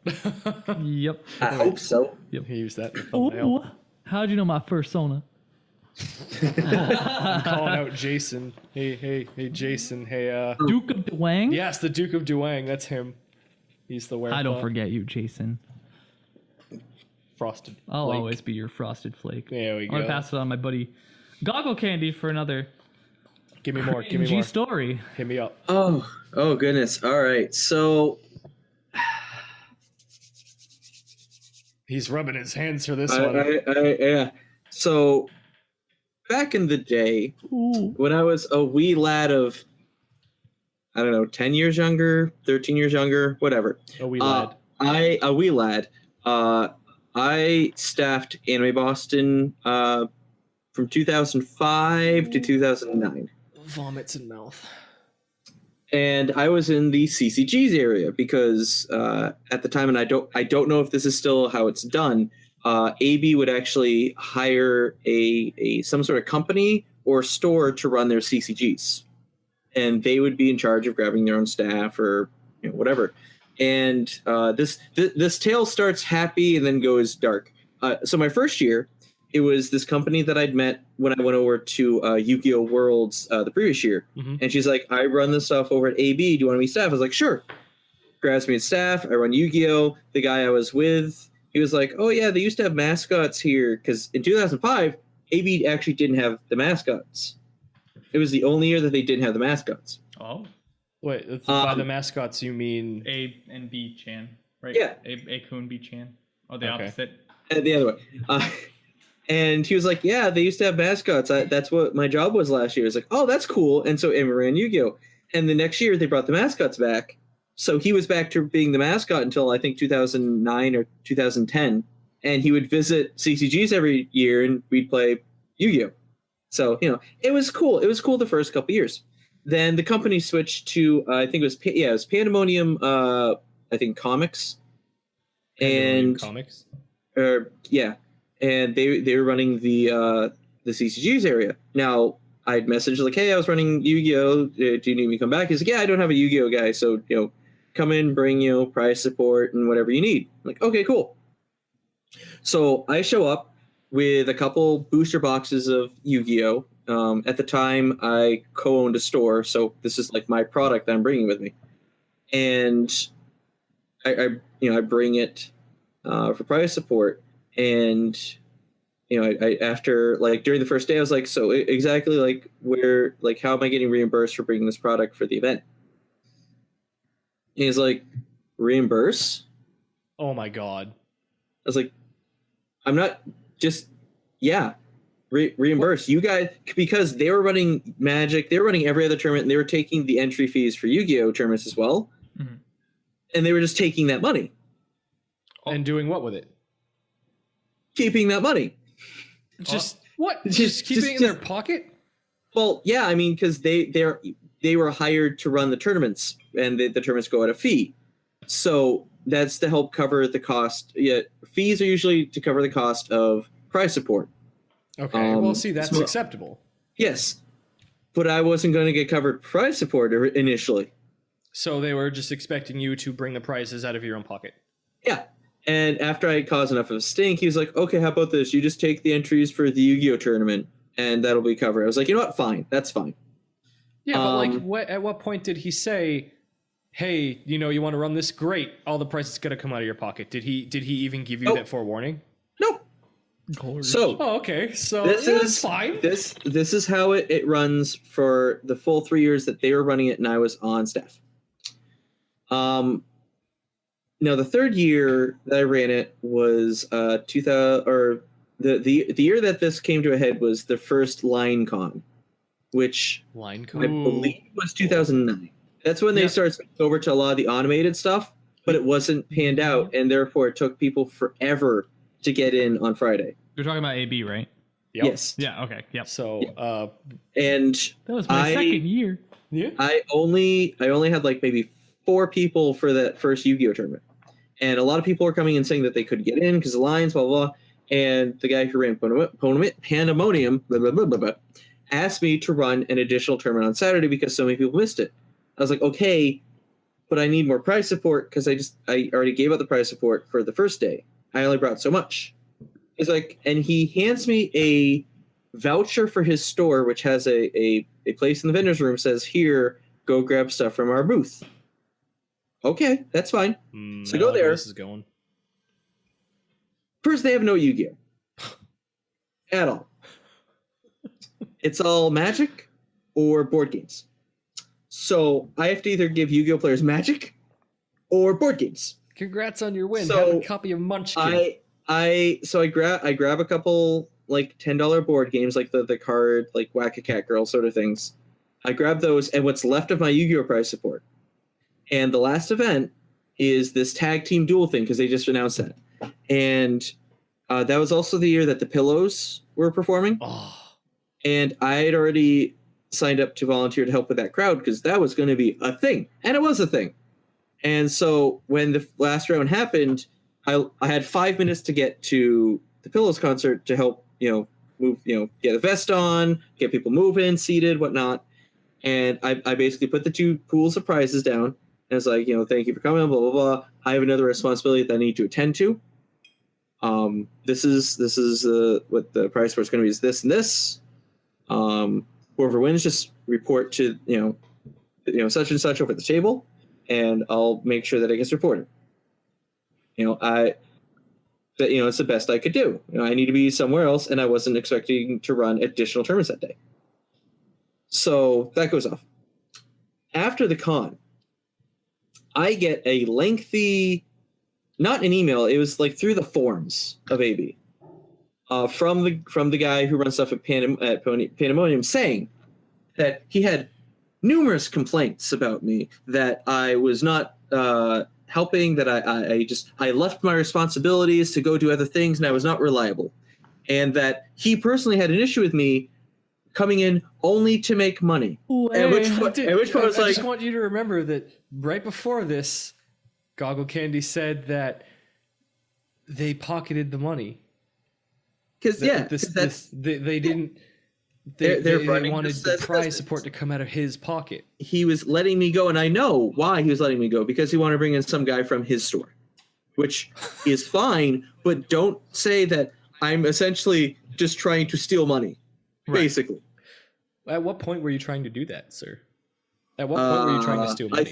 S1: Yep.
S2: I hope so.
S1: Yep.
S3: Use that in the thumbnail.
S1: How'd you know my persona?
S3: I'm calling out Jason. Hey, Jason. Hey,
S1: Duke of Duang?
S3: Yes, the Duke of Duang. That's him. He's the were
S1: I don't
S3: thought.
S1: forget you, Jason.
S3: Frosted
S1: I'll
S3: Flake.
S1: always be your frosted flake.
S3: There we
S1: I'm going
S3: go.
S1: to pass it on my buddy GoggleCandy for another
S3: Give me more. Give me
S1: cringy
S3: more.
S1: story.
S3: Hit me up.
S2: Oh goodness. All right. So
S3: He's rubbing his hands for this one.
S2: yeah. So back in the day,
S1: Ooh.
S2: when I was a wee lad of, I don't know, 10 years younger, 13 years younger, whatever.
S3: A wee lad.
S2: A wee lad. I staffed Anime Boston from 2005 to 2009.
S3: Vomits in mouth.
S2: And I was in the CCG's area because at the time, and I don't know if this is still how it's done, AB would actually hire a some sort of company or store to run their CCGs. And they would be in charge of grabbing their own staff or whatever. And this tale starts happy and then goes dark. So my first year, it was this company that I'd met when I went over to Yu-Gi-Oh! Worlds the previous year.
S3: Mm-hmm.
S2: And she's like, I run this stuff over at AB. Do you want to be staff? I was like, sure. Grabs me as staff. I run Yu-Gi-Oh! The guy I was with, he was like, oh, yeah, they used to have mascots here. Because in 2005, AB actually didn't have the mascots. It was the only year that they didn't have the mascots.
S1: Oh.
S3: Wait, by the mascots, you mean...
S1: A and B Chan, right?
S2: Yeah.
S1: A Kun B Chan. Oh, the
S3: Okay.
S1: opposite.
S2: The other way. And he was like, yeah, they used to have mascots. That's what my job was last year. I was like, oh, that's cool. And so Emma ran Yu-Gi-Oh! And the next year, they brought the mascots back. So he was back to being the mascot until, I think, 2009 or 2010. And he would visit CCGs every year, and we'd play Yu-Gi-Oh! So, it was cool. It was cool the first couple years. Then the company switched to, I think it was Pandemonium, I think, Comics. And
S3: Comics?
S2: yeah. And they were running the CCGs area. Now, I'd message like, hey, I was running Yu-Gi-Oh! Do you need me to come back? He's like, yeah, I don't have a Yu-Gi-Oh! Guy, so come in, bring prize support and whatever you need. I'm like, okay, cool. So I show up with a couple booster boxes of Yu-Gi-Oh! At the time, I co-owned a store, so this is like my product that I'm bringing with me, and I bring it for prize support, and I after like during the first day, I was like, so exactly like where like how am I getting reimbursed for bringing this product for the event? And he's like, reimburse?
S3: Oh my god.
S2: I was like, I'm not just reimburse you guys, because they were running Magic, they were running every other tournament, and they were taking the entry fees for Yu-Gi-Oh! Tournaments as well, and they were just taking that money
S3: and doing what with it?
S2: Keeping that money.
S3: Just what? Just keeping it in their pocket?
S2: Well, yeah, I mean, because they were hired to run the tournaments, and the tournaments go at a fee, so that's to help cover the cost. Yeah, fees are usually to cover the cost of prize support.
S3: Okay, well, see, that's acceptable.
S2: Yes, but I wasn't going to get covered prize support initially.
S3: So they were just expecting you to bring the prizes out of your own pocket.
S2: Yeah. And after I caused enough of a stink, he was like, okay, how about this? You just take the entries for the Yu-Gi-Oh! Tournament, and that'll be covered. I was like, you know what? Fine. That's fine.
S3: Yeah, but like, at what point did he say, hey, you want to run this? Great. All the prices got to come out of your pocket. Did he even give you that forewarning?
S2: Nope. So,
S3: okay. So
S2: this is
S3: fine.
S2: This is how it runs for the full 3 years that they were running it and I was on staff. Now the third year that I ran it was 2000, or the year that this came to a head was the first Line Con, which I believe was 2009. That's when they started switching over to a lot of the automated stuff, but it wasn't panned out, and therefore it took people forever to get in on Friday.
S1: You're talking about AB, right?
S3: Yep.
S2: Yes.
S1: Yeah. Okay. Yep.
S3: So,
S2: and
S1: that was my second year.
S3: Yeah.
S2: I only had like maybe 4 people for that first Yu-Gi-Oh! Tournament. And a lot of people were coming and saying that they could get in because the lines, blah, blah, blah. And the guy who ran Pandemonium, blah, blah, blah, blah, blah, asked me to run an additional tournament on Saturday because so many people missed it. I was like, okay, but I need more prize support because I already gave out the prize support for the first day. I only brought so much. He's like, and he hands me a voucher for his store, which has a place in the vendor's room, says, here, go grab stuff from our booth. Okay, that's fine. So go there.
S3: This is going.
S2: First, they have no Yu-Gi-Oh! At all. It's all Magic or board games. So I have to either give Yu-Gi-Oh! Players Magic or board games.
S3: Congrats on your win.
S2: So
S3: have a copy of Munchkin.
S2: I grab a couple like $10 board games, like the card, like Whack-A-Cat Girl sort of things. I grab those and what's left of my Yu-Gi-Oh! Prize support. And the last event is this tag team duel thing because they just announced that. And that was also the year that the Pillows were performing.
S3: Oh.
S2: And I had already signed up to volunteer to help with that crowd because that was going to be a thing. And it was a thing. And so when the last round happened, I had 5 minutes to get to the Pillows concert to help, move, get a vest on, get people moving, seated, whatnot. And I basically put the 2 pools of prizes down. And it's like, thank you for coming, blah, blah, blah. I have another responsibility that I need to attend to. This is what the prize support is going to be, is this and this. Whoever wins, just report to, such and such over at the table, and I'll make sure that it gets reported. It's the best I could do. I need to be somewhere else, and I wasn't expecting to run additional tournaments that day. So that goes off. After the con, I get a lengthy, not an email, it was like through the forums of AB, from the guy who runs stuff at Pandemonium, saying that he had numerous complaints about me, that I was not helping, that I left my responsibilities to go do other things, and I was not reliable, and that he personally had an issue with me coming in only to make money. At which point I was like, I
S3: just want you to remember that right before this, GoggleCandy said that they pocketed the money.
S2: Because
S3: they didn't. They
S2: running
S3: wanted
S2: this
S3: the
S2: as
S3: prize
S2: business.
S3: support to come out of his pocket.
S2: He was letting me go, and I know why he was letting me go, because he wanted to bring in some guy from his store, which is fine, but don't say that I'm essentially just trying to steal money, basically.
S3: At what point were you trying to do that, sir? At what point were you trying to steal money?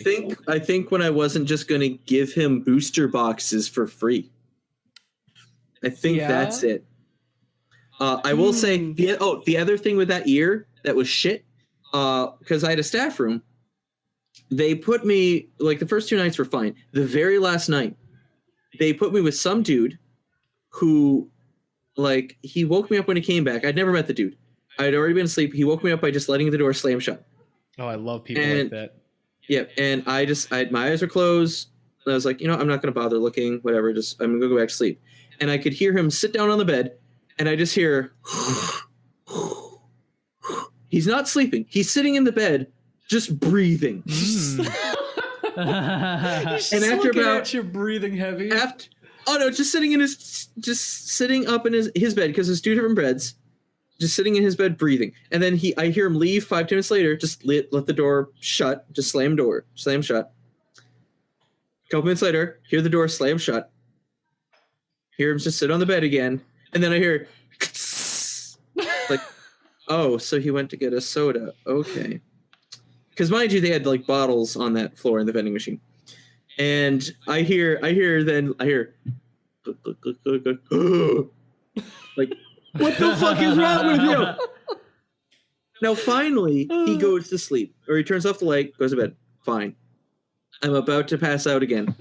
S2: I think when I wasn't just going to give him booster boxes for free. I think that's it. I will say the other thing with that year that was shit, because I had a staff room. They put me, like, the first 2 nights were fine. The very last night, they put me with some dude who, like, he woke me up when he came back. I'd never met the dude. I'd already been asleep. He woke me up by just letting the door slam shut.
S3: Oh, I love people like that.
S2: Yeah, and my eyes were closed. And I was like, I'm not going to bother looking, whatever. Just, I'm going to go back to sleep. And I could hear him sit down on the bed, and I just hear, he's not sleeping. He's sitting in the bed, just breathing.
S3: He's
S2: And after about
S3: you breathing heavy.
S2: Just sitting up in his bed, because there's 2 different beds. Just sitting in his bed breathing. And then I hear him leave 5 minutes later, just let the door shut, just slam shut. A couple minutes later, hear the door slam shut. Hear him just sit on the bed again. And then I hear, like, oh, so he went to get a soda. Okay. Because mind you, they had, like, bottles on that floor in the vending machine. And I hear, like, what the fuck is wrong with you? Now, finally, he goes to sleep. Or he turns off the light, goes to bed. Fine. I'm about to pass out again.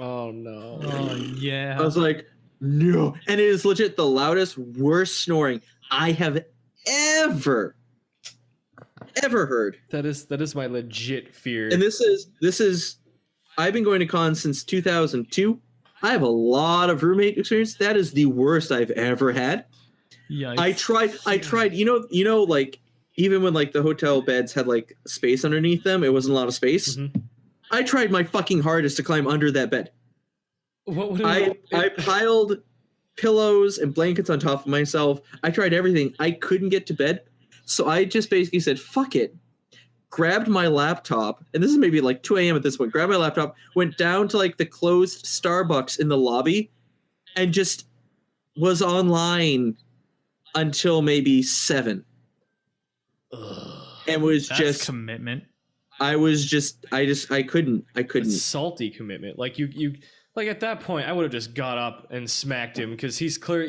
S3: Oh, no.
S1: Oh, yeah.
S2: I was like, no. And it is legit the loudest, worst snoring I have ever heard.
S3: That is my legit fear.
S2: And this is I've been going to cons since 2002. I have a lot of roommate experience. That is the worst I've ever had.
S1: Yikes.
S2: I tried, like, even when, like, the hotel beds had, like, space underneath them, it wasn't a lot of space.
S3: Mm-hmm.
S2: I tried my fucking hardest to climb under that bed. I piled pillows and blankets on top of myself. I tried everything. I couldn't get to bed. So I just basically said, fuck it. Grabbed my laptop, and this is maybe like 2 a.m. at this point, grabbed my laptop, went down to, like, the closed Starbucks in the lobby, and just was online until maybe 7. And was
S1: That's
S2: just
S1: commitment.
S2: I couldn't.
S3: That's salty commitment. Like you like at that point, I would have just got up and smacked him because he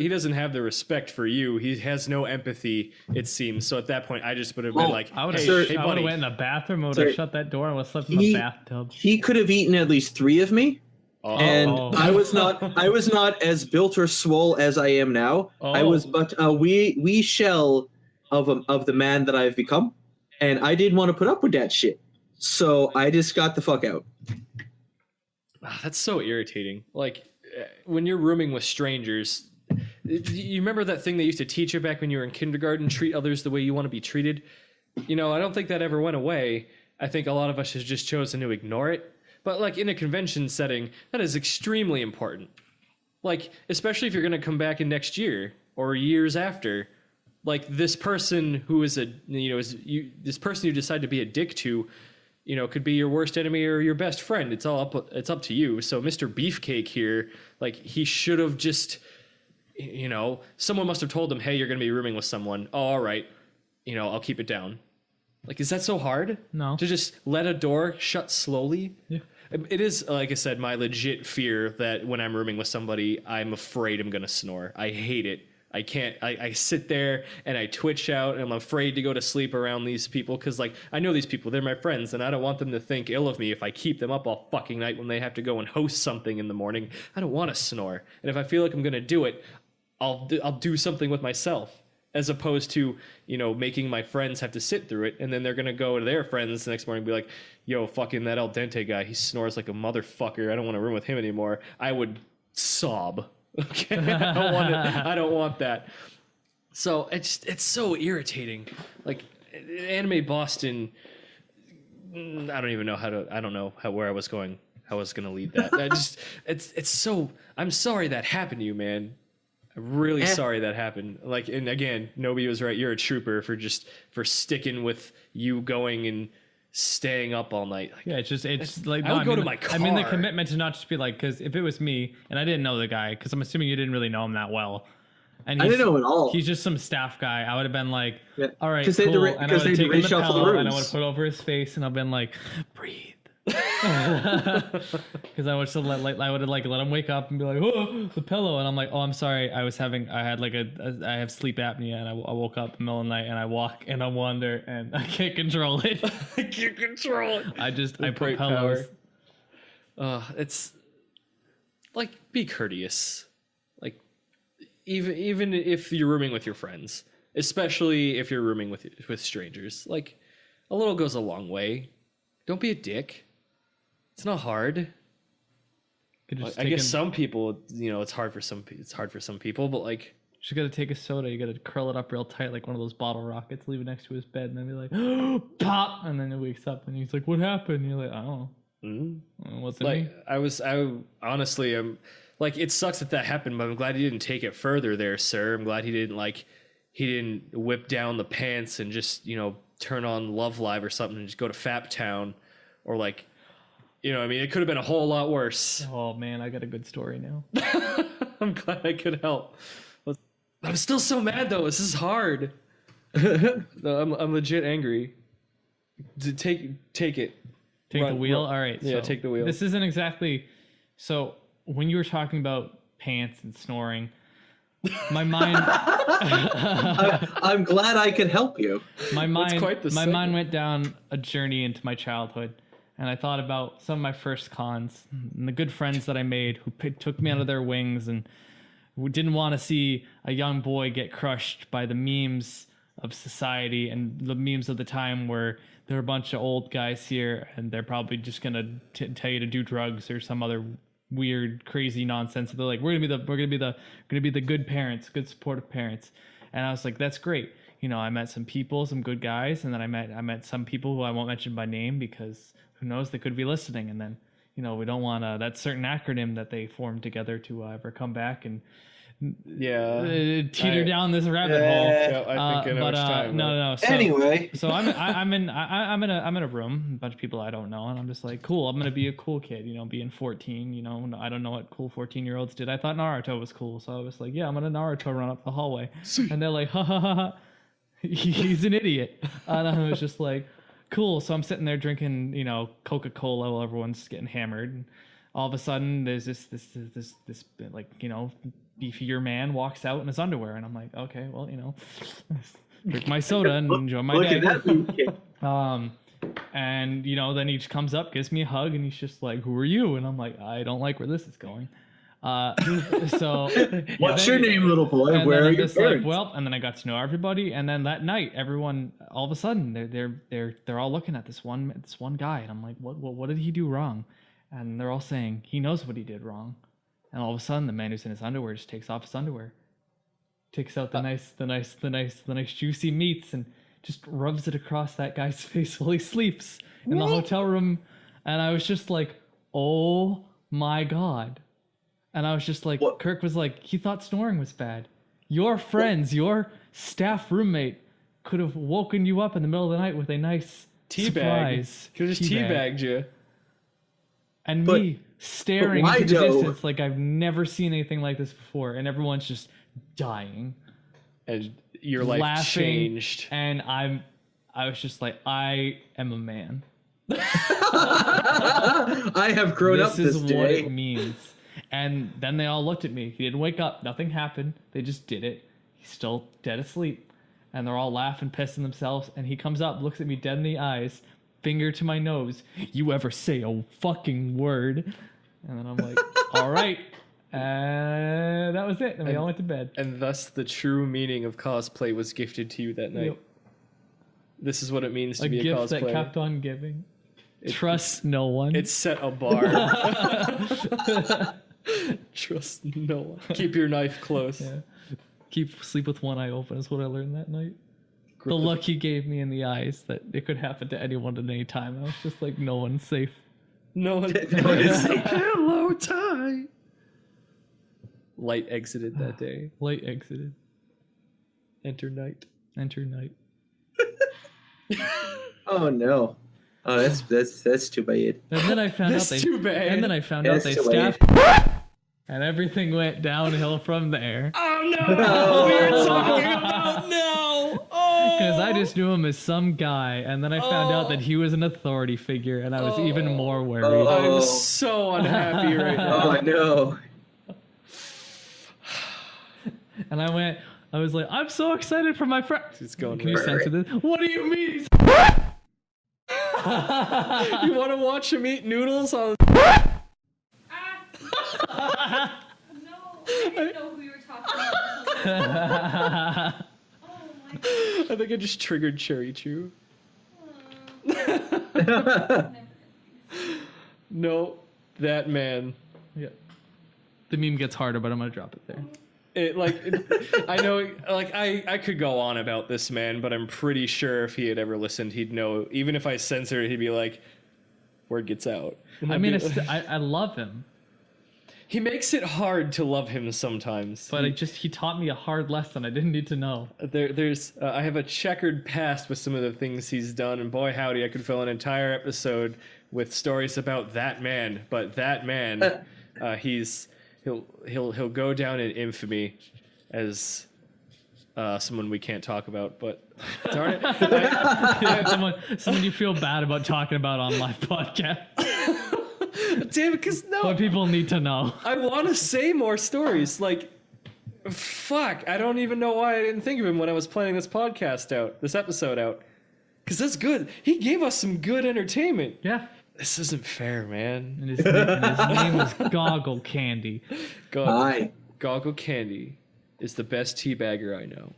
S3: doesn't have the respect for you. He has no empathy, it seems. So at that point, I just would have been like,
S1: I would have
S3: hey,
S1: I would
S3: buddy.
S1: have went in the bathroom. I would have shut that door and would have slept in the bathtub.
S2: He could have eaten at least 3 of me.
S3: Oh.
S2: And I was not as built or swole as I am now. I was but a wee shell of the man that I've become, and I didn't want to put up with that shit. So I just got the fuck out.
S3: That's so irritating. Like when you're rooming with strangers, you remember that thing they used to teach you back when you were in kindergarten? Treat others the way you want to be treated. I don't think that ever went away. I think a lot of us have just chosen to ignore it. But like in a convention setting, that is extremely important. Like, especially if you're going to come back in next year or years after, like this person who is this person you decide to be a dick to, could be your worst enemy or your best friend. It's up to you. So Mr. Beefcake here, like he should have just, someone must have told him, hey, you're going to be rooming with someone. Oh, all right. I'll keep it down. Like, is that so hard?
S1: No.
S3: To just let a door shut slowly?
S1: Yeah.
S3: It is, like I said, my legit fear that when I'm rooming with somebody, I'm afraid I'm going to snore. I hate it. I can't, I sit there and I twitch out and I'm afraid to go to sleep around these people because, like, I know these people, they're my friends, and I don't want them to think ill of me if I keep them up all fucking night when they have to go and host something in the morning. I don't want to snore. And if I feel like I'm going to do it, I'll do something with myself. As opposed to, making my friends have to sit through it, and then they're going to go to their friends the next morning and be like, yo, fucking that Dente guy, he snores like a motherfucker. I don't want to room with him anymore. I would sob. Okay? I don't want that. So it's so irritating. Like, Anime Boston, I don't know where I was going, how I was going to lead that. It's so, I'm sorry that happened to you, man. I'm really sorry that happened. Like, and again, Nobi was right. You're a trooper for sticking with you going and staying up all night. Like,
S1: Yeah, it's like
S3: I would go to
S1: mean,
S3: my car.
S1: I mean, the commitment to not just be like, because if it was me and I didn't know the guy, because I'm assuming you didn't really know him that well, and
S2: I didn't know him at all.
S1: He's just some staff guy. I would have been like,
S2: Yeah.
S1: all right,
S2: 'Cause they had to
S1: cool.
S2: re-
S1: And I
S2: 'cause
S1: would have
S2: they had to
S1: taken the
S2: reshuffle the
S1: pillow and I
S2: rooms.
S1: would have put it over his face and I've been like, breathe. Because I would just I would have like let him wake up and be like, oh, the pillow, and I'm like, oh, I'm sorry, I have sleep apnea, and I woke up in the middle of the night and I walk and I wander and I can't control it.
S3: I can't control it.
S1: I put
S3: great
S1: pillows.
S3: It's like, be courteous. Like, even if you're rooming with your friends, especially if you're rooming with strangers, like, a little goes a long way. Don't be a dick. It's not hard. I guess some people, it's hard for some people, but like,
S1: you just gotta take a soda, you gotta curl it up real tight like one of those bottle rockets, leave it next to his bed, and then be like, oh, pop, and then he wakes up and he's like, what happened? And you're like, I don't know. What's it
S3: like
S1: mean?
S3: honestly, I'm like, it sucks that happened, but I'm glad he didn't take it further there, sir. I'm glad he didn't whip down the pants and just, turn on Love Live or something and just go to Fap Town, or like, I mean, it could have been a whole lot worse.
S1: Oh man, I got a good story now.
S3: I'm glad I could help. I'm still so mad though. This is hard. No, I'm legit angry. Take it.
S1: Take the wheel. All right.
S3: Yeah,
S1: so
S3: take the wheel.
S1: This isn't exactly. So when you were talking about pants and snoring, my mind.
S2: I'm glad I could help you.
S1: My mind.
S3: quite the
S1: My
S3: segment.
S1: mind went down a journey into my childhood, and I thought about some of my first cons and the good friends that I made who took me under their wings and who didn't want to see a young boy get crushed by the memes of society and the memes of the time where there are a bunch of old guys here and they're probably just gonna tell you to do drugs or some other weird crazy nonsense. They're like, we're gonna be the good parents, good supportive parents. And I was like, that's great. I met some people, some good guys, and then I met some people who I won't mention by name because who knows, they could be listening. And then, we don't want that certain acronym that they formed together to ever come back and teeter down this rabbit hole.
S3: Yeah, I think I know which time.
S1: No. So,
S2: Anyway,
S1: so I'm in a room, a bunch of people I don't know, and I'm just like, cool. I'm gonna be a cool kid, being 14. I don't know what cool 14-year-olds did. I thought Naruto was cool, so I was like, yeah, I'm gonna Naruto run up the hallway, and they're like, ha ha ha ha, he's an idiot, and I was just like, cool. So I'm sitting there drinking, Coca-Cola while everyone's getting hammered. And all of a sudden, there's this like, beefier man walks out in his underwear, and I'm like, okay, well, drink my soda and enjoy my day.
S2: Look at that.
S1: And then he just comes up, gives me a hug, and he's just like, who are you? And I'm like, I don't like where this is going. So
S2: What's your name, little boy?
S1: and
S2: Where
S1: then
S2: are
S1: I'm
S2: your
S1: just like,
S2: parents?
S1: well, and then I got to know everybody, and then that night, everyone, all of a sudden, they're all looking at this one guy, and I'm like, what did he do wrong? And they're all saying he knows what he did wrong, and all of a sudden, the man who's in his underwear just takes off his underwear, takes out the nice juicy meats, and just rubs it across that guy's face while he sleeps in the hotel room, and I was just like, oh my god. And I was just like,
S2: What?
S1: Kirk was like, he thought snoring was bad. Your friends, your staff roommate could have woken you up in the middle of the night with a nice surprise.
S3: Could have just teabagged you.
S1: And
S2: But-
S1: me staring
S2: why,
S1: into the
S2: Joe?
S1: distance like I've never seen anything like this before. And everyone's just dying,
S3: And your life
S1: laughing.
S3: changed.
S1: And I was just like, I am a man.
S2: I have grown up
S1: This
S2: this
S1: is what
S2: day.
S1: it means. And then they all looked at me. He didn't wake up. Nothing happened. They just did it. He's still dead asleep. And they're all laughing, pissing themselves. And he comes up, looks at me dead in the eyes, finger to my nose. You ever say a fucking word? And then I'm like, all right. And that was it. And we all went to bed.
S3: And thus the true meaning of cosplay was gifted to you that night.
S1: Yep.
S3: This is what it means to
S1: A
S3: be a
S1: gift that
S3: cosplayer.
S1: kept on giving. Trust no one.
S3: It set a bar. Trust no one. Keep your knife close.
S1: Yeah. Sleep with one eye open is what I learned that night. The look he gave me in the eyes that it could happen to anyone at any time. I was just like, no one's safe.
S3: No one.
S2: No one is safe.
S3: Hello, Ty. Light exited that day.
S1: Light exited.
S3: Enter night.
S1: Enter night.
S2: Oh no. Oh, that's too bad.
S1: And then I found out
S3: That's
S1: they.
S3: too bad.
S1: And then I found out
S2: That's
S1: they
S2: too
S1: stabbed. And everything went downhill from there.
S3: Oh no! We were talking about no. Oh.
S1: Because I just knew him as some guy, and then I found out that he was an authority figure, and I was even more worried.
S2: Oh.
S3: I'm so unhappy right now.
S2: Oh no.
S1: And I was like, I'm so excited for my friend.
S3: It's going
S1: Can you
S3: right.
S1: censor this? What do you mean?
S3: You want to watch him eat noodles on?
S5: No, I didn't know who you were talking about. Oh my god.
S3: I think I just triggered Cherry Chew. No, that man.
S1: Yeah. The meme gets harder, but I'm gonna drop it there.
S3: I know, like, I could go on about this man, but I'm pretty sure if he had ever listened, he'd know. Even if I censor it, he'd be like, word gets out. And
S1: I
S3: I'd
S1: mean,
S3: be-
S1: I love him,
S3: he makes it hard to love him sometimes.
S1: but he taught me a hard lesson I didn't need to know.
S3: There's I have a checkered past with some of the things he's done, and boy howdy, I could fill an entire episode with stories about that man. But that man, he'll go down in infamy as someone we can't talk about. But darn it,
S1: Someone you feel bad about talking about on live podcast.
S3: damn it, because no,
S1: What people need to know.
S3: I want to say more stories. Like, fuck, I don't even know why I didn't think of him when I was planning this episode out. Because that's good. He gave us some good entertainment.
S1: Yeah.
S3: This isn't fair, man.
S1: And his name was GoggleCandy.
S2: Hi.
S3: GoggleCandy is the best teabagger I know.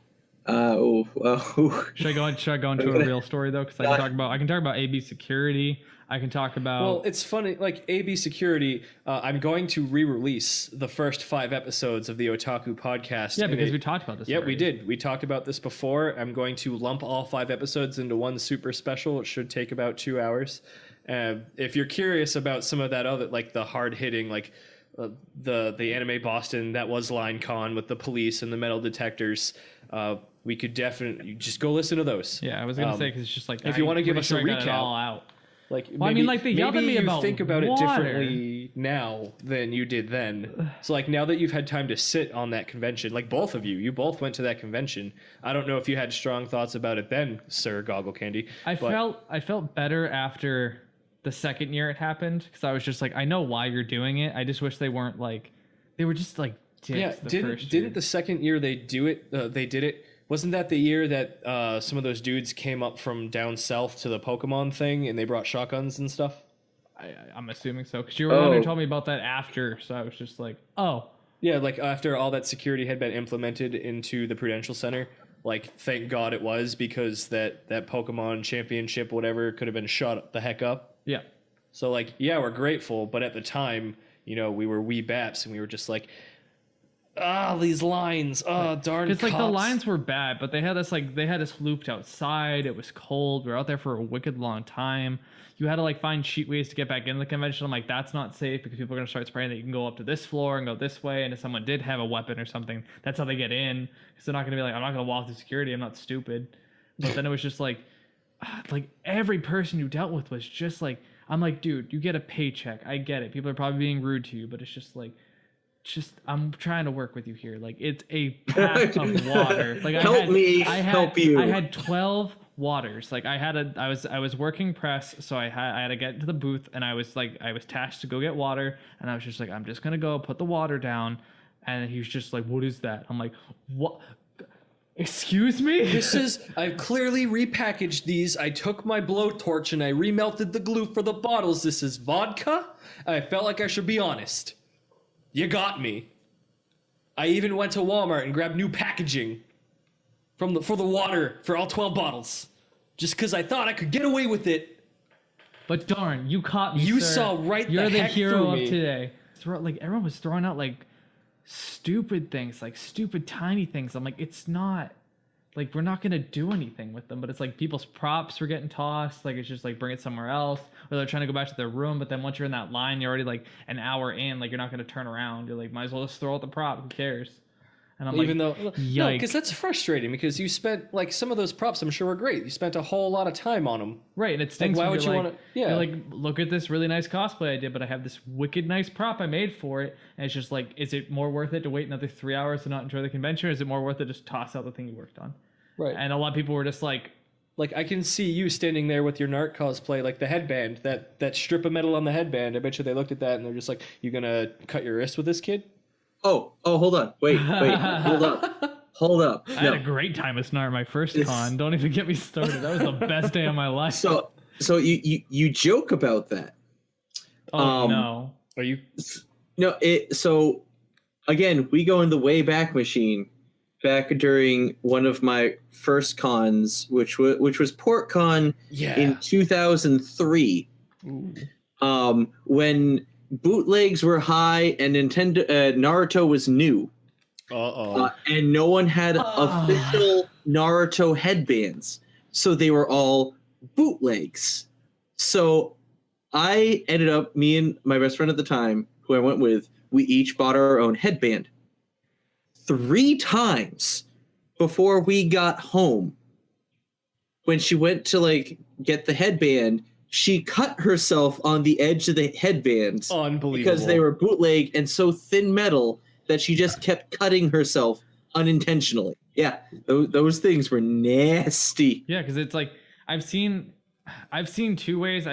S1: Should I go into a real story though? Because I can talk about AB security. I can talk about.
S3: Well, it's funny, like AB Security, I'm going to re-release the first 5 episodes of the Otaku podcast.
S1: Yeah, because we talked about this.
S3: Yeah,
S1: already.
S3: we did. We talked about this before. I'm going to lump all 5 episodes into one super special. It should take about 2 hours. If you're curious about some of that other, like the hard-hitting, like the anime Boston, that was Line Con with the police and the metal detectors, we could definitely just go listen to those.
S1: Yeah, I was gonna say because it's just like
S3: if you want to give us a
S1: I got it
S3: recap,
S1: all out.
S3: like
S1: Well, I mean, like, they yelled at me
S3: maybe you
S1: about
S3: think about
S1: water.
S3: it differently now than you did then. So like now that you've had time to sit on that convention, like both of you both went to that convention. I don't know if you had strong thoughts about it then, Sir GoggleCandy.
S1: I felt better after the second year it happened because I was just like, I know why you're doing it. I just wish they weren't like, they were just like dicks.
S3: Yeah,
S1: First year.
S3: didn't the second year they did it? Wasn't that the year that some of those dudes came up from down south to the Pokemon thing and they brought shotguns and stuff?
S1: I'm assuming so because you were the one who told me about that after, so I was just like, oh.
S3: Yeah, like after all that security had been implemented into the Prudential Center, like thank God it was, because that Pokemon championship, whatever, could have been shot the heck up.
S1: Yeah.
S3: So like, yeah, we're grateful, but at the time, you know, we were wee baps and we were just like, these lines, darn.
S1: Because like the
S3: cops.
S1: lines were bad, but they had us looped outside. It was cold. We were out there for a wicked long time. You had to like find cheat ways to get back in the convention. I'm like, that's not safe because people are gonna start spraying that you can go up to this floor and go this way. And if someone did have a weapon or something, that's how they get in. Because they're not gonna be like, I'm not gonna walk through security. I'm not stupid. But then it was just like every person you dealt with was just like, I'm like, dude, you get a paycheck. I get it. People are probably being rude to you, but it's just like. I'm trying to work with you here. Like it's a pack of water. Like
S2: help you.
S1: I had 12 waters. Like I was working press, so I had to get to the booth, and I was tasked to go get water, and I was just like, I'm just gonna go put the water down, and he was just like, what is that? I'm like, what? Excuse me?
S3: I've clearly repackaged these. I took my blowtorch and I remelted the glue for the bottles. This is vodka. I felt like I should be honest. You got me. I even went to Walmart and grabbed new packaging for the water for all 12 bottles. Just because I thought I could get away with it.
S1: But darn, you caught me,
S3: You
S1: sir.
S3: saw right
S1: You're the
S3: heck
S1: hero
S3: through
S1: of
S3: me.
S1: today. Like everyone was throwing out like stupid things, like stupid tiny things. I'm like, it's not like we're not gonna do anything with them. But it's like people's props were getting tossed. Like it's just like bring it somewhere else, or they're trying to go back to their room. But then once you're in that line, you're already like an hour in. Like you're not gonna turn around. You're like, might as well just throw out the prop. Who cares? And I'm
S3: Even
S1: like,
S3: though, no,
S1: yikes.
S3: because that's frustrating. Because you spent like some of those props, I'm sure were great. You spent a whole lot of time on them.
S1: Right, and it stinks.
S3: Why
S1: when
S3: would
S1: you're
S3: you
S1: like,
S3: want to? Yeah,
S1: you're like, look at this really nice cosplay I did, but I have this wicked nice prop I made for it, and it's just like, is it more worth it to wait another 3 hours to not enjoy the convention, or is it more worth it to just toss out the thing you worked on?
S3: right.
S1: And a lot of people were just like,
S3: I can see you standing there with your Narc cosplay, like the headband, that strip of metal on the headband. I bet you they looked at that and they're just like, "You gonna cut your wrist with this kid?"
S2: Oh, hold on. Wait, hold up.
S1: I had a great time at Snart my first con. Don't even get me started. That was the best day of my life.
S2: So you joke about that.
S1: No.
S3: Are you?
S2: No, so again, we go in the way back machine, back during one of my first cons, which was PortCon in 2003.
S3: Ooh.
S2: When bootlegs were high and Naruto was new. And no one had official Naruto headbands, so they were all bootlegs. So I ended up, me and my best friend at the time, who I went with, we each bought our own headband. 3 times before we got home, when she went to like get the headband, she cut herself on the edge of the headbands.
S3: Unbelievable.
S2: Because they were bootleg and so thin metal that she just kept cutting herself unintentionally. Yeah, those things were nasty.
S1: Yeah, because it's like I've seen 2 ways.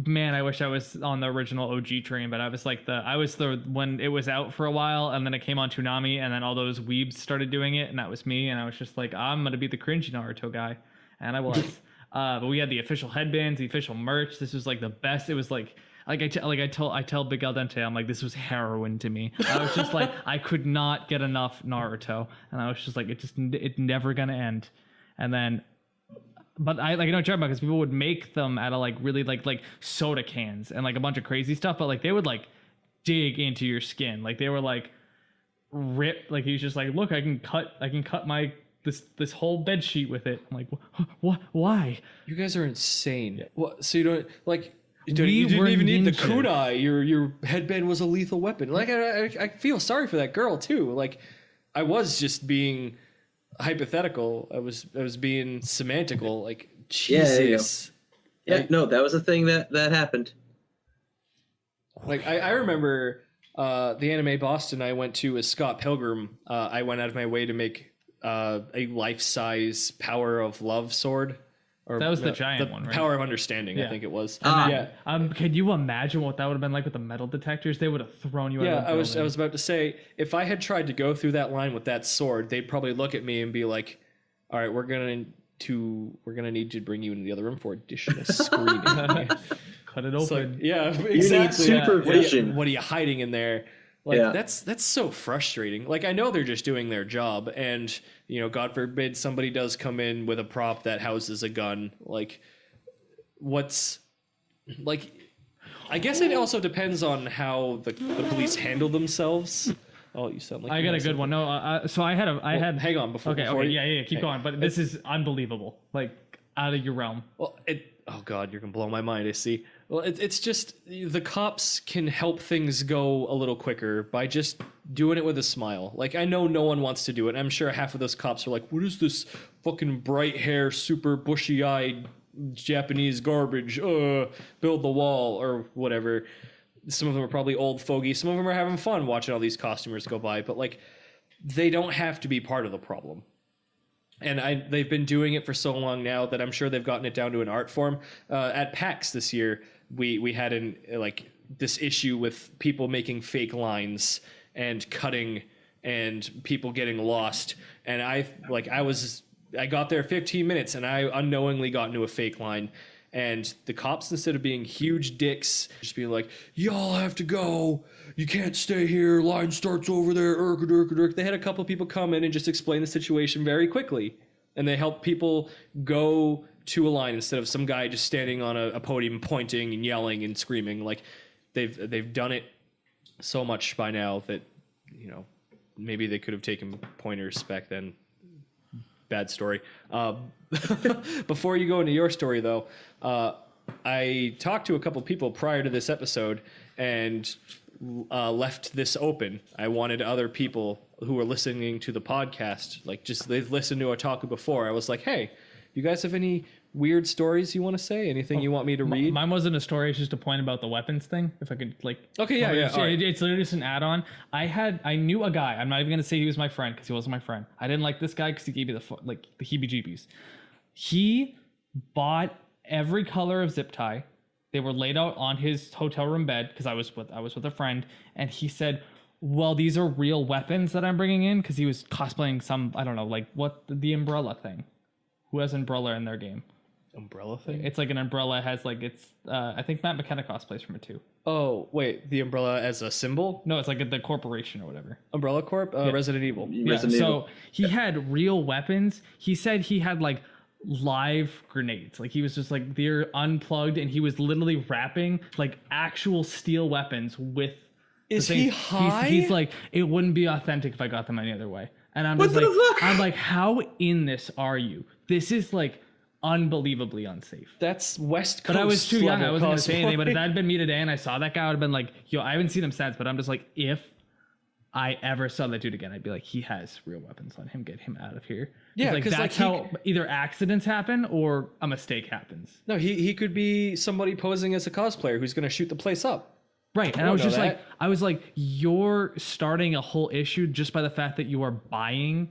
S1: Man, I wish I was on the original OG train, but I was the when it was out for a while, and then it came on Toonami, and then all those weebs started doing it, and that was me, and I was just like, I'm gonna be the cringy Naruto guy, and I was. But we had the official headbands, the official merch. This was like the best. It was like I tell Big Al Dente, I'm like, this was heroin to me. I was just like, I could not get enough Naruto, and I was just like, it's never gonna end. And then, but I know what you're talking about, because people would make them out of like really like soda cans and like a bunch of crazy stuff, but like they would like dig into your skin, like they were like rip. Like he's just like, look, I can cut my this whole bed sheet with it. I'm like, what? Why?
S3: You guys are insane. What? So you don't like? You
S1: We
S3: didn't
S1: were
S3: even need the
S1: ninjas.
S3: kunai. Your headband was a lethal weapon. Like I feel sorry for that girl too. Like I was just being hypothetical. I was being semantical. Like Jesus.
S2: Yeah,
S3: Like,
S2: no, that was a thing that happened.
S3: Like I remember the anime Boston I went to as Scott Pilgrim. I went out of my way to make a life-size Power of Love sword. Or
S1: That was the giant one, right?
S3: Power of Understanding, I
S1: Yeah.
S3: think it was.
S2: Ah.
S3: Yeah.
S1: Can you imagine what that would have been like with the metal detectors? They would have thrown you out
S3: Yeah,
S1: of the
S3: I was
S1: building.
S3: about to say, if I had tried to go through that line with that sword, they'd probably look at me and be like, "All right, we're gonna need to bring you into the other room for additional screening."
S1: Cut it
S3: It's like,
S1: open.
S3: yeah,
S2: You
S3: exactly.
S2: need supervision.
S3: What are you hiding in there? Like
S2: Yeah.
S3: that's so frustrating. Like I know they're just doing their job, and God forbid somebody does come in with a prop that houses a gun. Like, what's like? I guess it also depends on how the police handle themselves. Oh, you sound like
S1: I got a good one. No, so I had.
S3: Hang on before.
S1: Okay,
S3: before
S1: okay,
S3: you-
S1: yeah, keep
S3: okay.
S1: going. But this is unbelievable, like out of your realm.
S3: Well, oh God, you're gonna blow my mind. I see. Well, it's just the cops can help things go a little quicker by just doing it with a smile. Like I know no one wants to do it. I'm sure half of those cops are like, "What is this fucking bright hair, super bushy-eyed Japanese garbage? Build the wall or whatever." Some of them are probably old fogey. Some of them are having fun watching all these costumers go by. But like, they don't have to be part of the problem. And they've been doing it for so long now that I'm sure they've gotten it down to an art form. At PAX this year, we had this issue with people making fake lines and cutting and people getting lost. And I got there 15 minutes and I unknowingly got into a fake line. And the cops, instead of being huge dicks, just being like, "Y'all have to go. You can't stay here. Line starts over there." They had a couple people come in and just explain the situation very quickly. And they helped people go to a line instead of some guy just standing on a podium pointing and yelling and screaming. Like they've done it so much by now that, maybe they could have taken pointers back then. Bad story. Before you go into your story, though, I talked to a couple people prior to this episode and left this open. I wanted other people who were listening to the podcast, like just they've listened to Otaku before. I was like, hey, you guys have any weird stories you want to say? Anything you want me to read?
S1: Mine wasn't a story. It's just a point about the weapons thing. If I could, like,
S3: Okay, yeah.
S1: It's,
S3: All right.
S1: it's literally just an add-on. I knew a guy. I'm not even gonna say he was my friend because he wasn't my friend. I didn't like this guy because he gave me the heebie-jeebies. He bought every color of zip tie. They were laid out on his hotel room bed because I was with a friend, and he said, well, these are real weapons that I'm bringing in, because he was cosplaying some, I don't know, like what the umbrella thing. Who has umbrella in their game?
S3: Umbrella thing?
S1: It's like an umbrella has like I think Matt McKenna cosplays from it too.
S3: Oh, wait, the umbrella as a symbol?
S1: No, it's like the corporation or whatever.
S3: Umbrella Corp? Resident Evil.
S1: Yeah, so he had real weapons. He said he had like live grenades. Like he was just like, they're unplugged, and he was literally wrapping like actual steel weapons with.
S3: Is he high?
S1: He's like, it wouldn't be authentic if I got them any other way. And I'm just like, I'm like, how in this are you? This is like unbelievably unsafe.
S3: That's West Coast.
S1: But I was too young. I wasn't gonna
S3: cosplay.
S1: say anything. But if that had been me today and I saw that guy, I would have been like, yo, I haven't seen him since. But I'm just like, if I ever saw that dude again, I'd be like, he has real weapons on him. Get him out of here.
S3: Yeah,
S1: like
S3: 'cause,
S1: that's
S3: like,
S1: how either accidents happen or a mistake happens.
S3: No, he could be somebody posing as a cosplayer who's going to shoot the place up.
S1: Right, and
S3: I
S1: I was
S3: know
S1: just
S3: that.
S1: like, I was like, you're starting a whole issue just by the fact that you are buying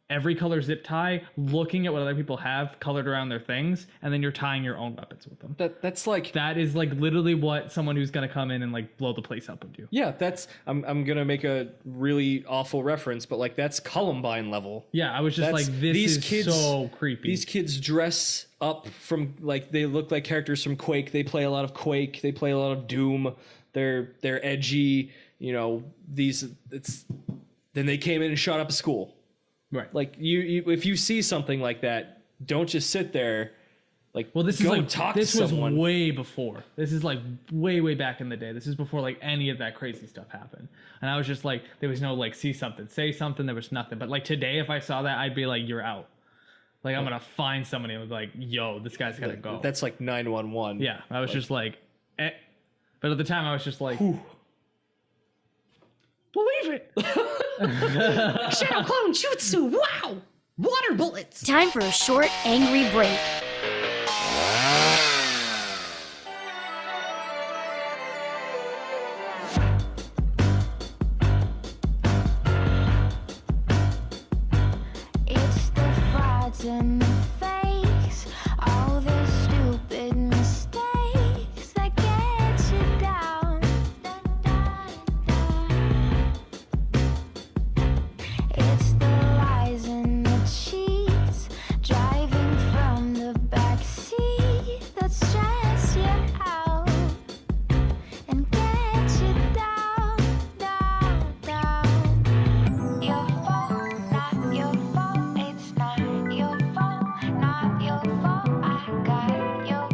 S1: every color zip tie, looking at what other people have colored around their things, and then you're tying your own weapons with them.
S3: That's like
S1: That is like literally what someone who's gonna come in and like blow the place up would do.
S3: yeah. That's I'm gonna make a really awful reference, but like that's Columbine level.
S1: Yeah, I was just
S3: That's-
S1: like, this
S3: these
S1: is
S3: kids-
S1: so creepy.
S3: These kids dress up from like they look like characters from Quake. They play a lot of Quake. They play a lot of Doom. They're edgy. You know Then they came in and shot up a school.
S1: right.
S3: Like you if you see something like that, don't just sit there. Like
S1: Well, this
S3: go
S1: is like
S3: talk
S1: this
S3: to
S1: was
S3: someone.
S1: way before. This is like way back in the day. This is before like any of that crazy stuff happened. And I was just like, there was no like see something, say something. There was nothing. But like today, if I saw that, I'd be like, you're out. Like I'm gonna find somebody and be like, yo, this guy's gotta go.
S3: That's like 911.
S1: Yeah, I was just like, eh. But at the time, I was just like,
S3: Whew.
S1: believe it.
S7: Shadow Clone Jutsu, wow! Water bullets!
S8: Time for a short, angry break. It's the frauds and the fakes, all the stupid mistakes that get you down. It's the lies and the cheats, driving from the back seat that stress you out and get you down, down, down. Your fault, not your fault. It's not your fault, not your fault. I got your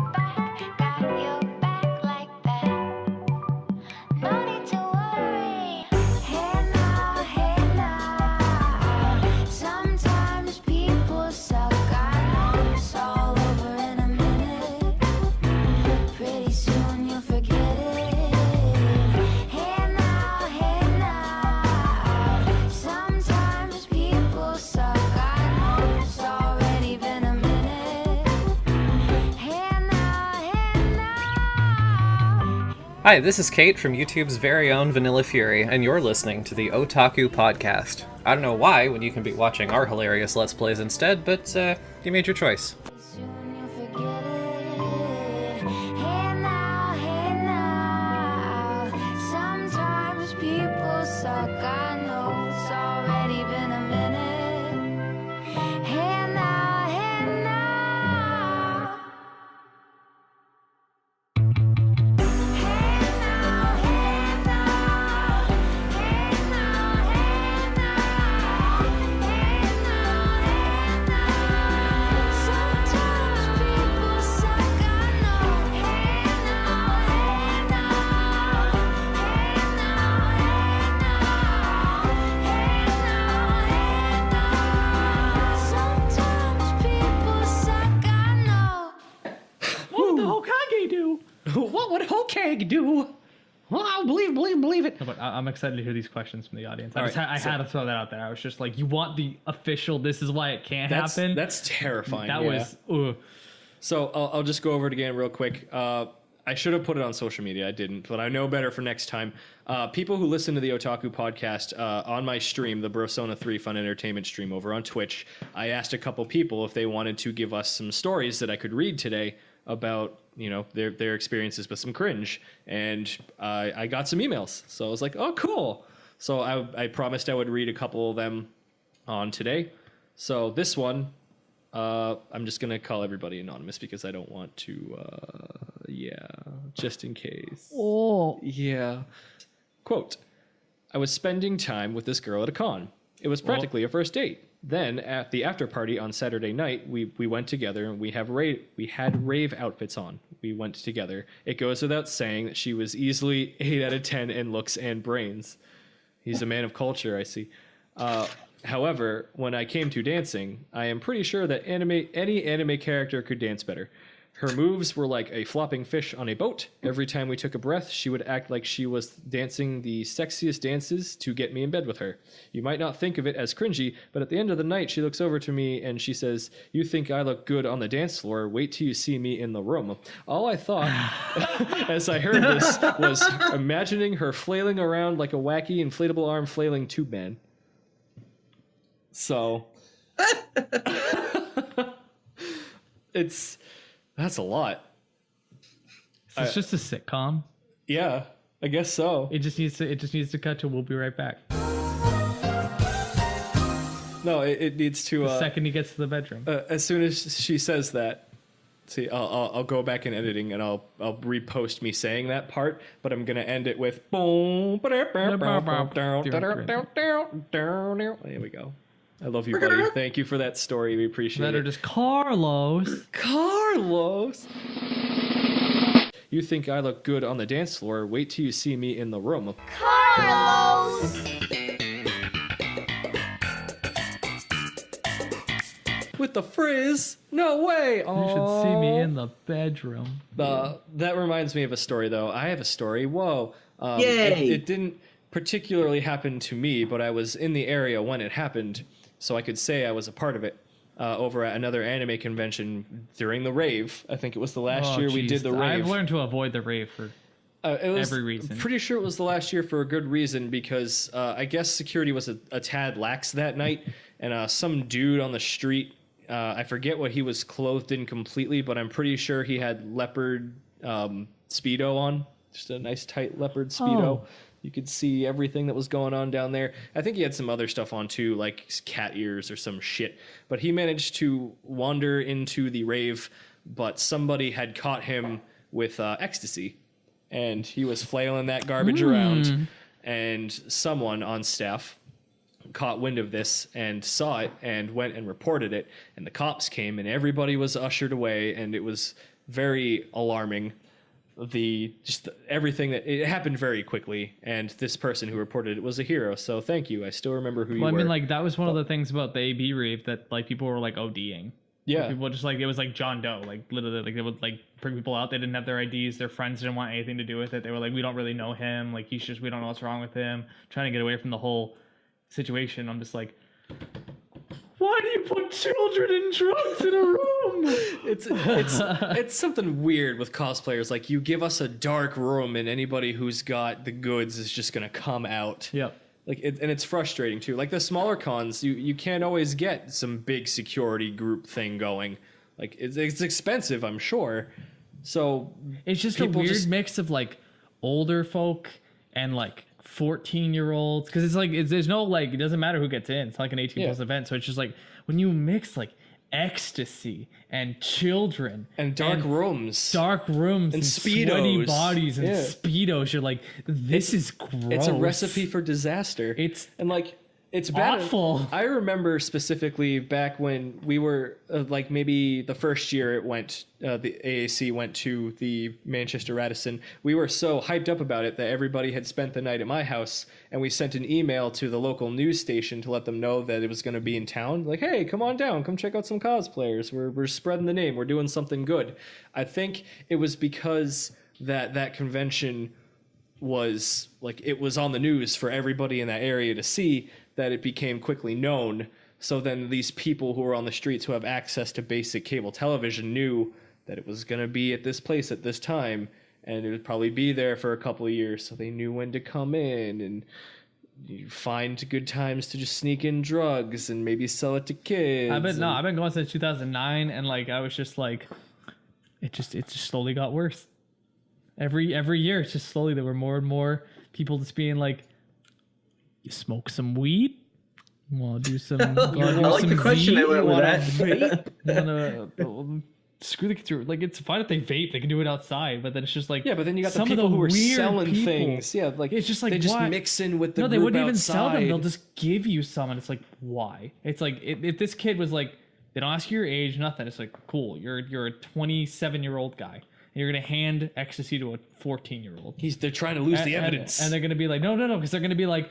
S8: back like that. No need to worry. Hey now, sometimes people suck. I know it's all over in a minute. Pretty soon you'll forget it. Hey now, sometimes people suck. I know it's already been a minute. Hey now.
S9: Hi, this is Kate from YouTube's very own Vanilla Fury, and you're listening to the Otaku Podcast. I don't know why, when you can be watching our hilarious Let's Plays instead, but you made your choice.
S8: Soon you'll forget it. Hey now, sometimes people suck. I know it's already been a minute. Hey now. Sometimes
S7: what would Hokage do? Well, I'll believe it.
S1: No, but I'm excited to hear these questions from the audience. I
S3: Alright,
S1: had to throw that out there. I was just like, you want the official, this is why it can't happen?
S3: That's terrifying.
S1: That
S3: yeah.
S1: was,
S3: So I'll just go over it again real quick. I should have put it on social media. I didn't, but I know better for next time. People who listen to the Otaku podcast on my stream, the Brosona 3 Fun Entertainment stream over on Twitch, I asked a couple people if they wanted to give us some stories that I could read today about, you know, their experiences with some cringe. And I got some emails. So I was like, oh, cool. So I promised I would read a couple of them on today. So this one, I'm just going to call everybody anonymous because I don't want to, just in case.
S1: oh.
S3: Yeah. Quote, I was spending time with this girl at a con. It was practically a first date. Then at the after party on Saturday night, we went together and we had rave outfits on. We went together. It goes without saying that she was easily 8 out of 10 in looks and brains. He's a man of culture, I see. However, when I came to dancing, I am pretty sure that any anime character could dance better. Her moves were like a flopping fish on a boat. Every time we took a breath, she would act like she was dancing the sexiest dances to get me in bed with her. You might not think of it as cringy, but at the end of the night, she looks over to me and she says, "You think I look good on the dance floor? Wait till you see me in the room." All I thought as I heard this was imagining her flailing around like a wacky inflatable arm flailing tube man. So that's a lot.
S1: It's just a sitcom.
S3: Yeah, I guess so.
S1: It just needs to cut to "We'll be right back."
S3: No, it needs to.
S1: The second he gets to the bedroom.
S3: As soon as she says that, see, I'll go back in editing and I'll repost me saying that part, but I'm gonna end it with boom. There we go. I love you, buddy. Thank you for that story. We appreciate
S1: That
S3: it.
S1: are just Carlos.
S3: Carlos. You think I look good on the dance floor? Wait till you see me in the room.
S8: Carlos!
S3: With the frizz? No way!
S1: You should see me in the bedroom.
S3: That reminds me of a story, though. I have a story. Whoa.
S2: Yay!
S3: It didn't particularly happen to me, but I was in the area when it happened, so I could say I was a part of it. Over at another anime convention during the rave. I think it was the last year we did the rave.
S1: I've learned to avoid the rave for every reason.
S3: Pretty sure it was the last year for a good reason because I guess security was a tad lax that night, and some dude on the street, I forget what he was clothed in completely, but I'm pretty sure he had leopard Speedo on, just a nice tight leopard Speedo.
S1: Oh.
S3: You could see everything that was going on down there. I think he had some other stuff on too, like cat ears or some shit. But he managed to wander into the rave, but somebody had caught him with ecstasy. And he was flailing that garbage around. And someone on staff caught wind of this and saw it and went and reported it. And the cops came and everybody was ushered away. And it was very alarming. Everything that it happened very quickly, and this person who reported it was a hero. So thank you. I still remember who you were.
S1: I mean, like that was one of the things about the AB rave that like people were like ODing.
S3: Yeah,
S1: like, people just like it was like John Doe, like literally, like they would like bring people out. They didn't have their IDs. Their friends didn't want anything to do with it. They were like, we don't really know him. Like he's just we don't know what's wrong with him. Trying to get away from the whole situation. I'm just like, why do you put children and drugs in a room?
S3: It's something weird with cosplayers. Like you give us a dark room, and anybody who's got the goods is just gonna come out.
S1: Yep.
S3: Like and it's frustrating too. Like the smaller cons, you can't always get some big security group thing going. Like it's expensive, I'm sure. So
S1: it's just a weird mix of like older folk and like 14-year-olds, because it's like there's no like it doesn't matter who gets in. It's like an 18 plus event, so it's just like when you mix like ecstasy and children
S3: and dark rooms
S1: and
S3: speedos,
S1: sweaty bodies and speedos, you're like, this is gross.
S3: It's a recipe for disaster. It's
S1: awful.
S3: I remember specifically back when we were like maybe the first year it went, the AAC went to the Manchester Radisson. We were so hyped up about it that everybody had spent the night at my house, and we sent an email to the local news station to let them know that it was going to be in town. Like, hey, come on down, come check out some cosplayers. We're spreading the name. We're doing something good. I think it was because that convention was like, it was on the news for everybody in that area to see, that it became quickly known. So then these people who were on the streets who have access to basic cable television knew that it was going to be at this place at this time, and it would probably be there for a couple of years, so they knew when to come in, and you find good times to just sneak in drugs and maybe sell it to kids.
S1: I've been going since 2009, and like I was just like, it just slowly got worse. Every year, it's just slowly there were more and more people just being like, "You smoke some weed? Want to do some?"
S2: I like the question I went with that.
S1: Vape? Screw the kids. Like, it's fine if they vape; they can do it outside. But then it's just like,
S3: yeah, but then you got the
S1: some
S3: people
S1: of the
S3: who are
S1: weird
S3: selling
S1: people,
S3: things. Yeah, like
S1: it's just like,
S3: they just
S1: why?
S3: mix in with the
S1: no, they
S3: group
S1: wouldn't even
S3: outside.
S1: sell them. They'll just give you some, and it's like, why? It's like if this kid was like, they don't ask you your age, nothing. It's like, cool, you're a 27-year-old guy, and you're gonna hand ecstasy to a 14-year-old.
S3: They're trying to lose the evidence,
S1: and they're gonna be like, no, because they're gonna be like,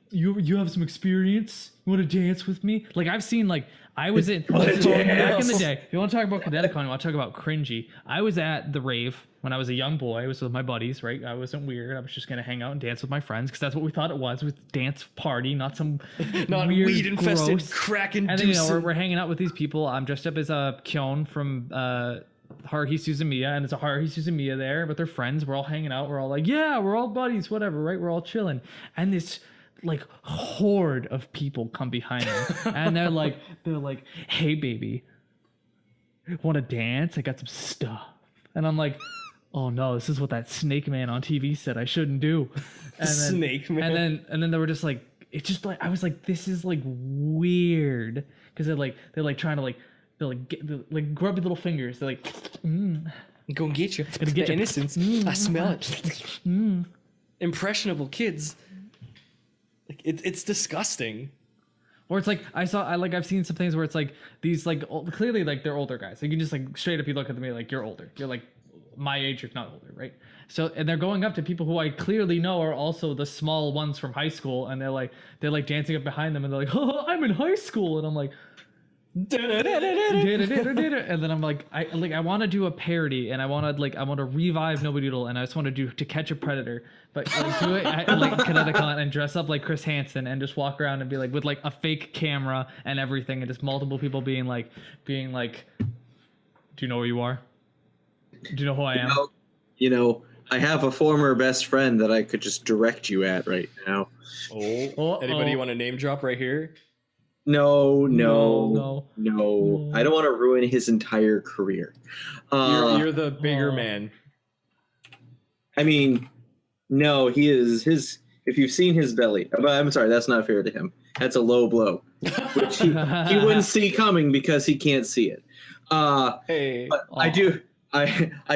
S1: you have some experience. You want to dance with me? Like, I've seen, like, I was in back in the day. If you want to talk about ConnectiCon, you want to talk about cringy. I was at the rave when I was a young boy. I was with my buddies, right? I wasn't weird. I was just gonna hang out and dance with my friends because that's what we thought it was, with dance party, not some
S3: not
S1: weird,
S3: weed infested
S1: gross.
S3: crack
S1: And
S3: inducing.
S1: then we're hanging out with these people. I'm dressed up as a Kyon from Haruhi Suzumiya, and it's a Haruhi Suzumiya there, but they're friends. We're all hanging out. We're all like, yeah, we're all buddies, whatever, right? We're all chilling. And this like horde of people come behind them, and they're like, hey baby, want to dance? I got some stuff. And I'm like, oh no, this is what that snake man on TV said I shouldn't do. And then,
S3: Snake man.
S1: And then they were just like, it's just like, I was like, this is like weird, because they're like trying to like grab your little fingers. They're like,
S3: Go and get you.
S1: gonna get
S3: The
S1: you.
S3: innocence. I smell it. Impressionable kids. Like it's disgusting.
S1: Or it's like I've seen some things where it's like these like clearly like they're older guys. Like, you just like straight up you look at them, you're like, you're older. You're like my age, if not older, right? So, and they're going up to people who I clearly know are also the small ones from high school, and they're like dancing up behind them, and they're like, oh, I'm in high school, and I'm like, and then I'm like, I want to do a parody, and I want to revive Nobody Doodle, and I just want to do To Catch a Predator, but like do it at like ConnectiCon and dress up like Chris Hansen and just walk around and be like with like a fake camera and everything, and just multiple people being like, do you know where you are? Do you know who I am?
S2: You know, I have a former best friend that I could just direct you at right now.
S3: Anybody want to name drop right here?
S2: No. I don't want to ruin his entire career.
S3: You're the bigger man.
S2: I mean, no, he is his. If you've seen his belly, but I'm sorry, that's not fair to him. That's a low blow, which he wouldn't see coming because he can't see it.
S3: Hey,
S2: but I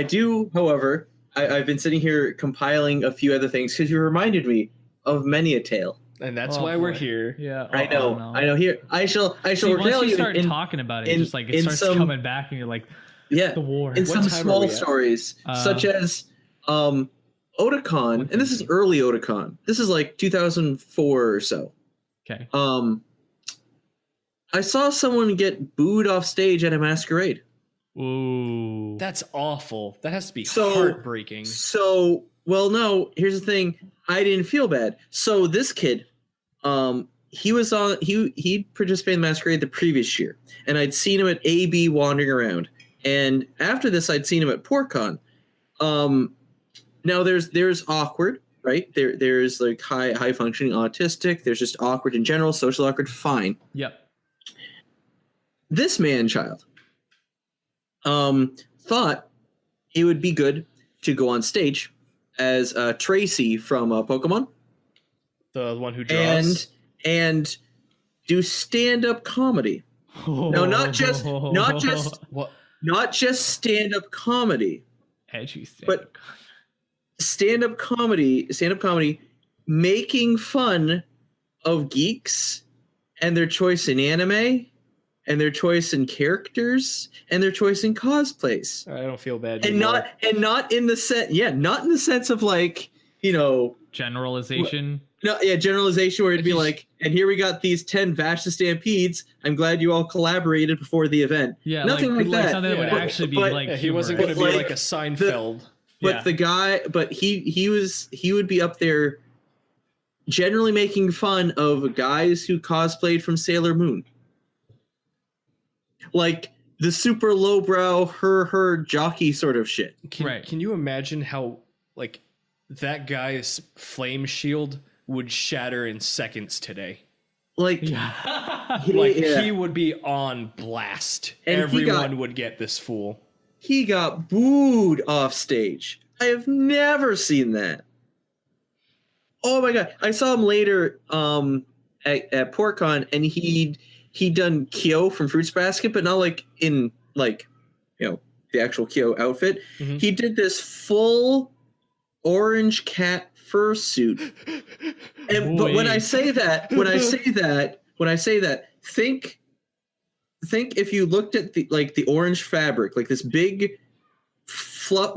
S2: do. However, I've been sitting here compiling a few other things because you reminded me of many a tale.
S3: And that's why we're here.
S1: Yeah,
S2: I know. Here, I shall
S1: See,
S2: regale
S1: once you
S2: you.
S1: start talking about it, it's just like it starts coming back, and you're like,
S2: yeah,
S1: the war.
S2: In some small stories, such as Otakon, and this is early Otakon. This is like 2004 or so.
S1: Okay.
S2: I saw someone get booed off stage at a masquerade.
S1: Ooh,
S3: that's awful. That has to be heartbreaking.
S2: So, well, no. Here's the thing. I didn't feel bad. So this kid, he participated in the masquerade the previous year, and I'd seen him at AB wandering around. And after this, I'd seen him at PortCon. Now there's awkward, right? There's like high functioning autistic. There's just awkward in general, social awkward. Fine.
S1: Yep.
S2: This man-child thought it would be good to go on stage as Tracy from Pokemon,
S3: the one who draws,
S2: and do stand-up comedy. No, not just stand-up comedy,
S1: edgy stand-up,
S2: but stand-up comedy, making fun of geeks and their choice in anime, and their choice in characters, and their choice in cosplays.
S3: I don't feel bad.
S2: And not in the sense of like, you know,
S1: generalization.
S2: No, yeah, generalization where it'd be like, and here we got these 10 Vashta Stampedes. I'm glad you all collaborated before the event.
S1: Yeah,
S2: nothing like that.
S1: Something that would actually be like.
S3: He wasn't going to be like a Seinfeld.
S2: But the guy, but he would be up there generally making fun of guys who cosplayed from Sailor Moon. Like the super lowbrow her jockey sort of shit.
S3: Can you imagine how like that guy's flame shield would shatter in seconds today?
S2: Like,
S3: he would be on blast. And everyone would get this fool.
S2: He got booed off stage. I have never seen that. Oh my god! I saw him later at PortCon, and he'd done Kyo from Fruits Basket, but not like in like the actual Kyo outfit. Mm-hmm. He did this full orange cat fursuit. And but when I say that, think if you looked at the orange fabric, like this big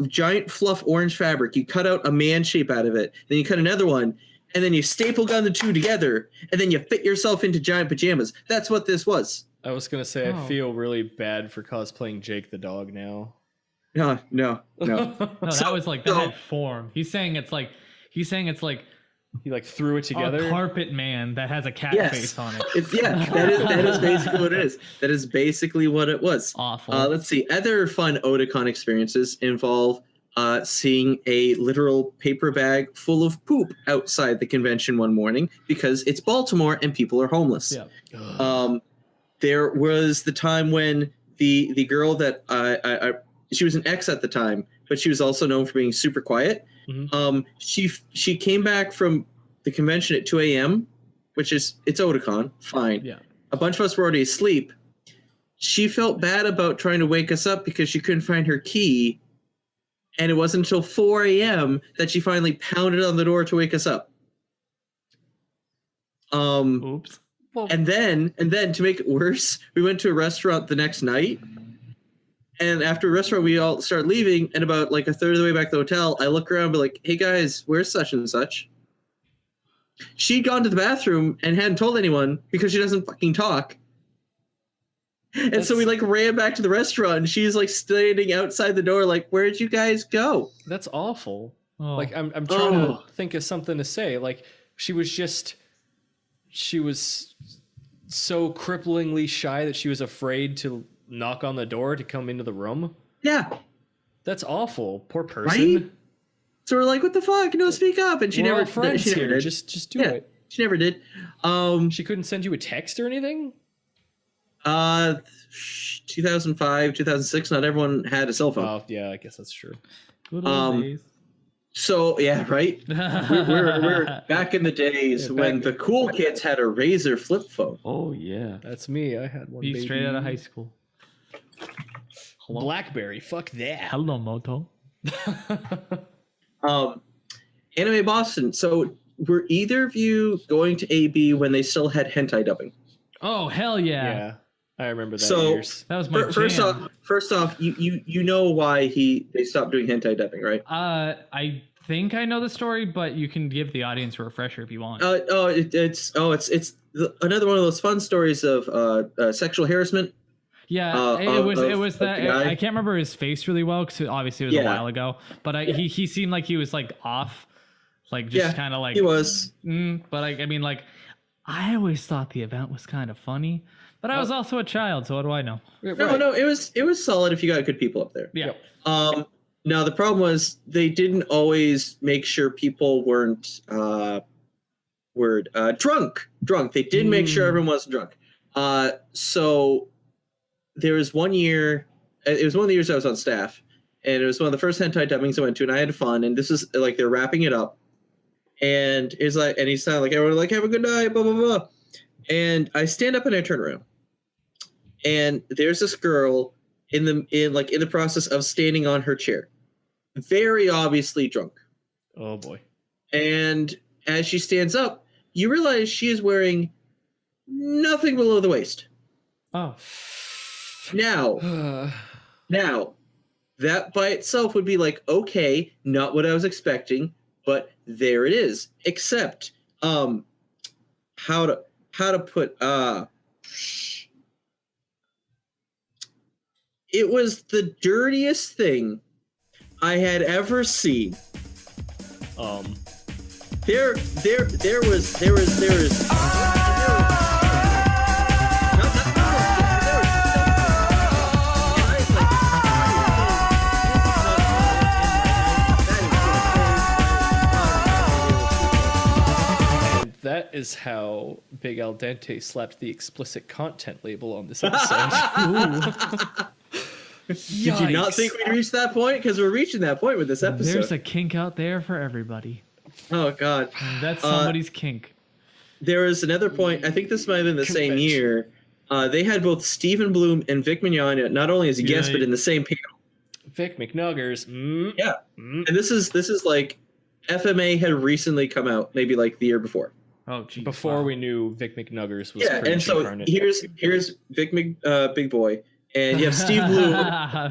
S2: giant fluff orange fabric, you cut out a man shape out of it, then you cut another one, and then you staple gun the two together, and then you fit yourself into giant pajamas. That's what this was.
S3: I was gonna say I feel really bad for cosplaying Jake the dog now.
S2: No.
S1: No, that was like that had form. He's saying it's like he
S3: like threw it together.
S1: A carpet man that has a cat face on it.
S2: That is basically what it is. That is basically what it was.
S1: Awful.
S2: Let's see. Other fun Otakon experiences involve seeing a literal paper bag full of poop outside the convention one morning because it's Baltimore and people are homeless. Yeah. There was the time when the girl that she was an ex at the time, but she was also known for being super quiet. Mm-hmm. She came back from the convention at 2 a.m., which is it's Otakon, fine.
S1: Yeah.
S2: A bunch of us were already asleep. She felt bad about trying to wake us up because she couldn't find her key, and it wasn't until 4 a.m. that she finally pounded on the door to wake us up.
S1: Oops.
S2: And then to make it worse, we went to a restaurant the next night. And after a restaurant, we all started leaving. And about like a third of the way back to the hotel, I look around and be like, hey, guys, where's such and such? She'd gone to the bathroom and hadn't told anyone because she doesn't fucking talk. And so we like ran back to the restaurant. And she's like standing outside the door like, where'd you guys go?
S3: That's awful. Oh. Like I'm trying to think of something to say. Like she was so cripplingly shy that she was afraid to knock on the door to come into the room.
S2: Yeah.
S3: That's awful. Poor person.
S2: Right? So we're like, what the fuck? No, speak up. And she never
S3: did. Just do it.
S2: She never did.
S3: She couldn't send you a text or anything?
S2: 2005, 2006, not everyone had a cell phone.
S3: Oh, yeah, I guess that's true.
S1: Good old days.
S2: So, yeah, right? we're back in the days when the cool kids had a Razor flip phone.
S1: Oh, yeah.
S3: That's me. I had one.
S1: Be straight out of high school.
S3: Hello? BlackBerry. Fuck that.
S1: Hello, Moto.
S2: Anime Boston. So, were either of you going to AB when they still had hentai dubbing?
S1: Oh, hell yeah.
S3: Yeah. I remember that.
S2: So,
S3: years.
S1: That was my
S2: jam. First off, you know why they stopped doing hentai dubbing, right?
S1: I think I know the story, but you can give the audience a refresher if you want.
S2: It's another one of those fun stories of sexual harassment.
S1: Yeah, it was that I can't remember his face really well because obviously it was a while ago. But he seemed like he was like off, like just kind of like
S2: he was.
S1: But I mean, like I always thought the event was kind of funny. But I was also a child, so what do I know?
S2: No, it was solid if you got good people up there.
S1: Yeah.
S2: Now the problem was they didn't always make sure people weren't drunk. They did make sure everyone wasn't drunk. So there was one year. It was one of the years I was on staff, and it was one of the first hentai dubbings I went to, and I had fun. And this is like they're wrapping it up, and he's sounded like everyone like have a good night, blah blah blah. And I stand up and I turn around. And there's this girl in the process of standing on her chair, very obviously drunk.
S3: Oh boy! And
S2: as she stands up, you realize she is wearing nothing below the waist.
S3: Oh,
S2: now, that by itself would be like, okay, not what I was expecting, but there it is. Except, how to put it was the dirtiest thing I had ever seen. There was.
S3: That is how Big Al Dente slapped the explicit content label on this episode.
S2: Did you not think we'd reach that point? Because we're reaching that point with this episode.
S1: There's a kink out there for everybody.
S2: Oh, God.
S1: That's somebody's kink.
S2: There was another point. I think this might have been the same year. They had both Stephen Bloom and Vic Mignogna, not only as a guest, but in the same panel.
S3: Vic McNuggers.
S2: Yeah. And this is like FMA had recently come out, maybe like the year before.
S1: Oh, geez.
S3: Before we knew Vic McNuggers was
S2: and
S3: Cringe
S2: so
S3: incarnate.
S2: here's Vic Big Boy, and you have Steve Bloom.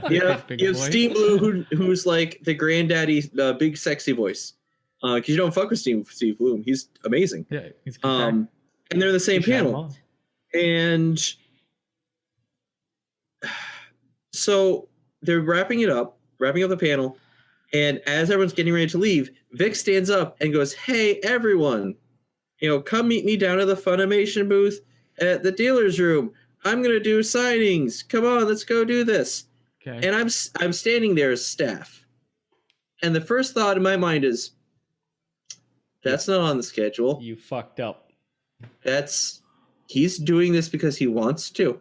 S2: you have Steve Bloom, who's like the granddaddy, big sexy voice. Because you don't fuck with Steve Bloom, he's amazing.
S1: Yeah, he's
S2: and they're in the same panel, and so they're wrapping up the panel, and as everyone's getting ready to leave, Vic stands up and goes, "Hey, everyone. Come meet me down at the Funimation booth at the dealer's room. I'm going to do signings. Come on, let's go do this."
S1: Okay.
S2: And I'm standing there as staff. And the first thought in my mind is, that's not on the schedule.
S3: You fucked up.
S2: He's doing this because he wants to.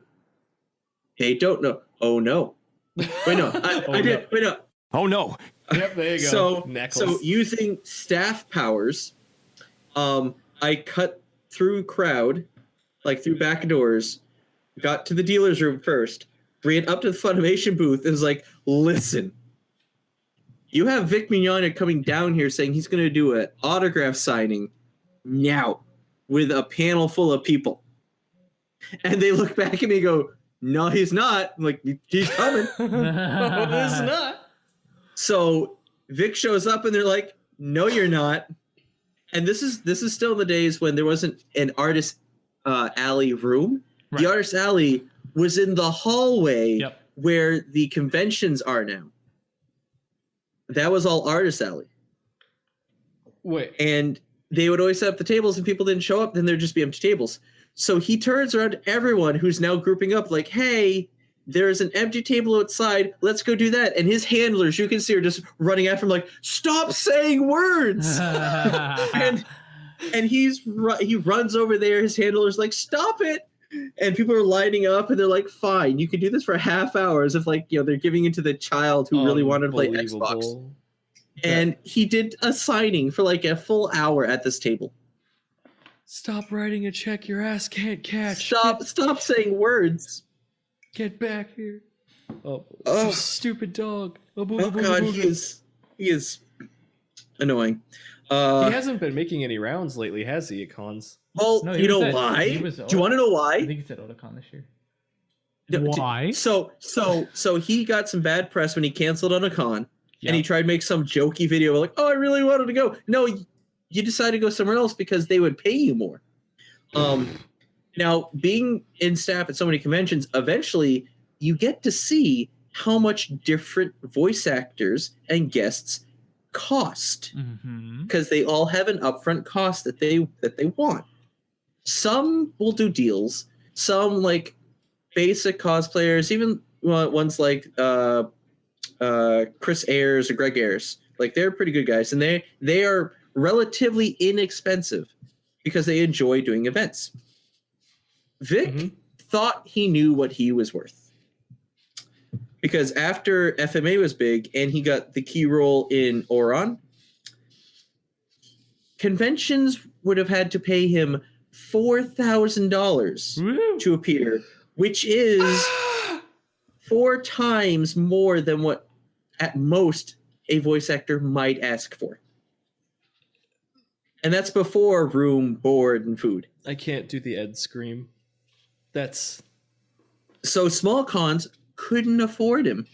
S2: They don't know. Oh, no. Wait, no. I did. Wait, no.
S6: Oh no.
S3: Yep, there you go.
S2: So using staff powers, I cut through crowd, like through back doors, got to the dealer's room first, ran up to the Funimation booth, and was like, "Listen, you have Vic Mignogna coming down here saying he's going to do an autograph signing now with a panel full of people." And they look back at me and go, "No, he's not." I'm like, "He's coming."
S3: No, he's not.
S2: So Vic shows up and they're like, "No, you're not." And this is still in the days when there wasn't an artist alley room. Right. The artist alley was in the hallway where the conventions are now. That was all artist alley.
S3: Wait.
S2: And they would always set up the tables and people didn't show up, then there'd just be empty tables. So he turns around to everyone who's now grouping up like, "Hey, there's an empty table outside. Let's go do that." And his handlers, you can see, are just running after him like, "Stop saying words." and he runs over there. His handler's like, "Stop it." And people are lining up and they're like, "Fine, you can do this for a half hour," as if they're giving into the child who really wanted to play Xbox. And he did a signing for like a full hour at this table.
S3: Stop writing a check your ass can't catch.
S2: Stop saying words.
S3: Get back here. Oh, stupid dog.
S2: Oh God, he is annoying.
S3: He hasn't been making any rounds lately, has he, at cons?
S2: Well, no, you know why? Do you want to know why?
S1: I think he's at Otakon this year. Why?
S2: So he got some bad press when he canceled on a con, and he tried to make some jokey video like, "Oh, I really wanted to go." No, you decided to go somewhere else because they would pay you more. Now, being in staff at so many conventions, eventually you get to see how much different voice actors and guests cost, because they all have an upfront cost that they want. Some will do deals. Some, like basic cosplayers, even ones like Chris Ayers or Greg Ayers, like they're pretty good guys, and they are relatively inexpensive because they enjoy doing events. Vic thought he knew what he was worth, because after FMA was big and he got the key role in Oron, conventions would have had to pay him $4,000 to appear, which is 4 times more than what at most a voice actor might ask for. And that's before room, board, and food.
S3: I can't do the Ed scream. That's...
S2: So small cons couldn't afford him.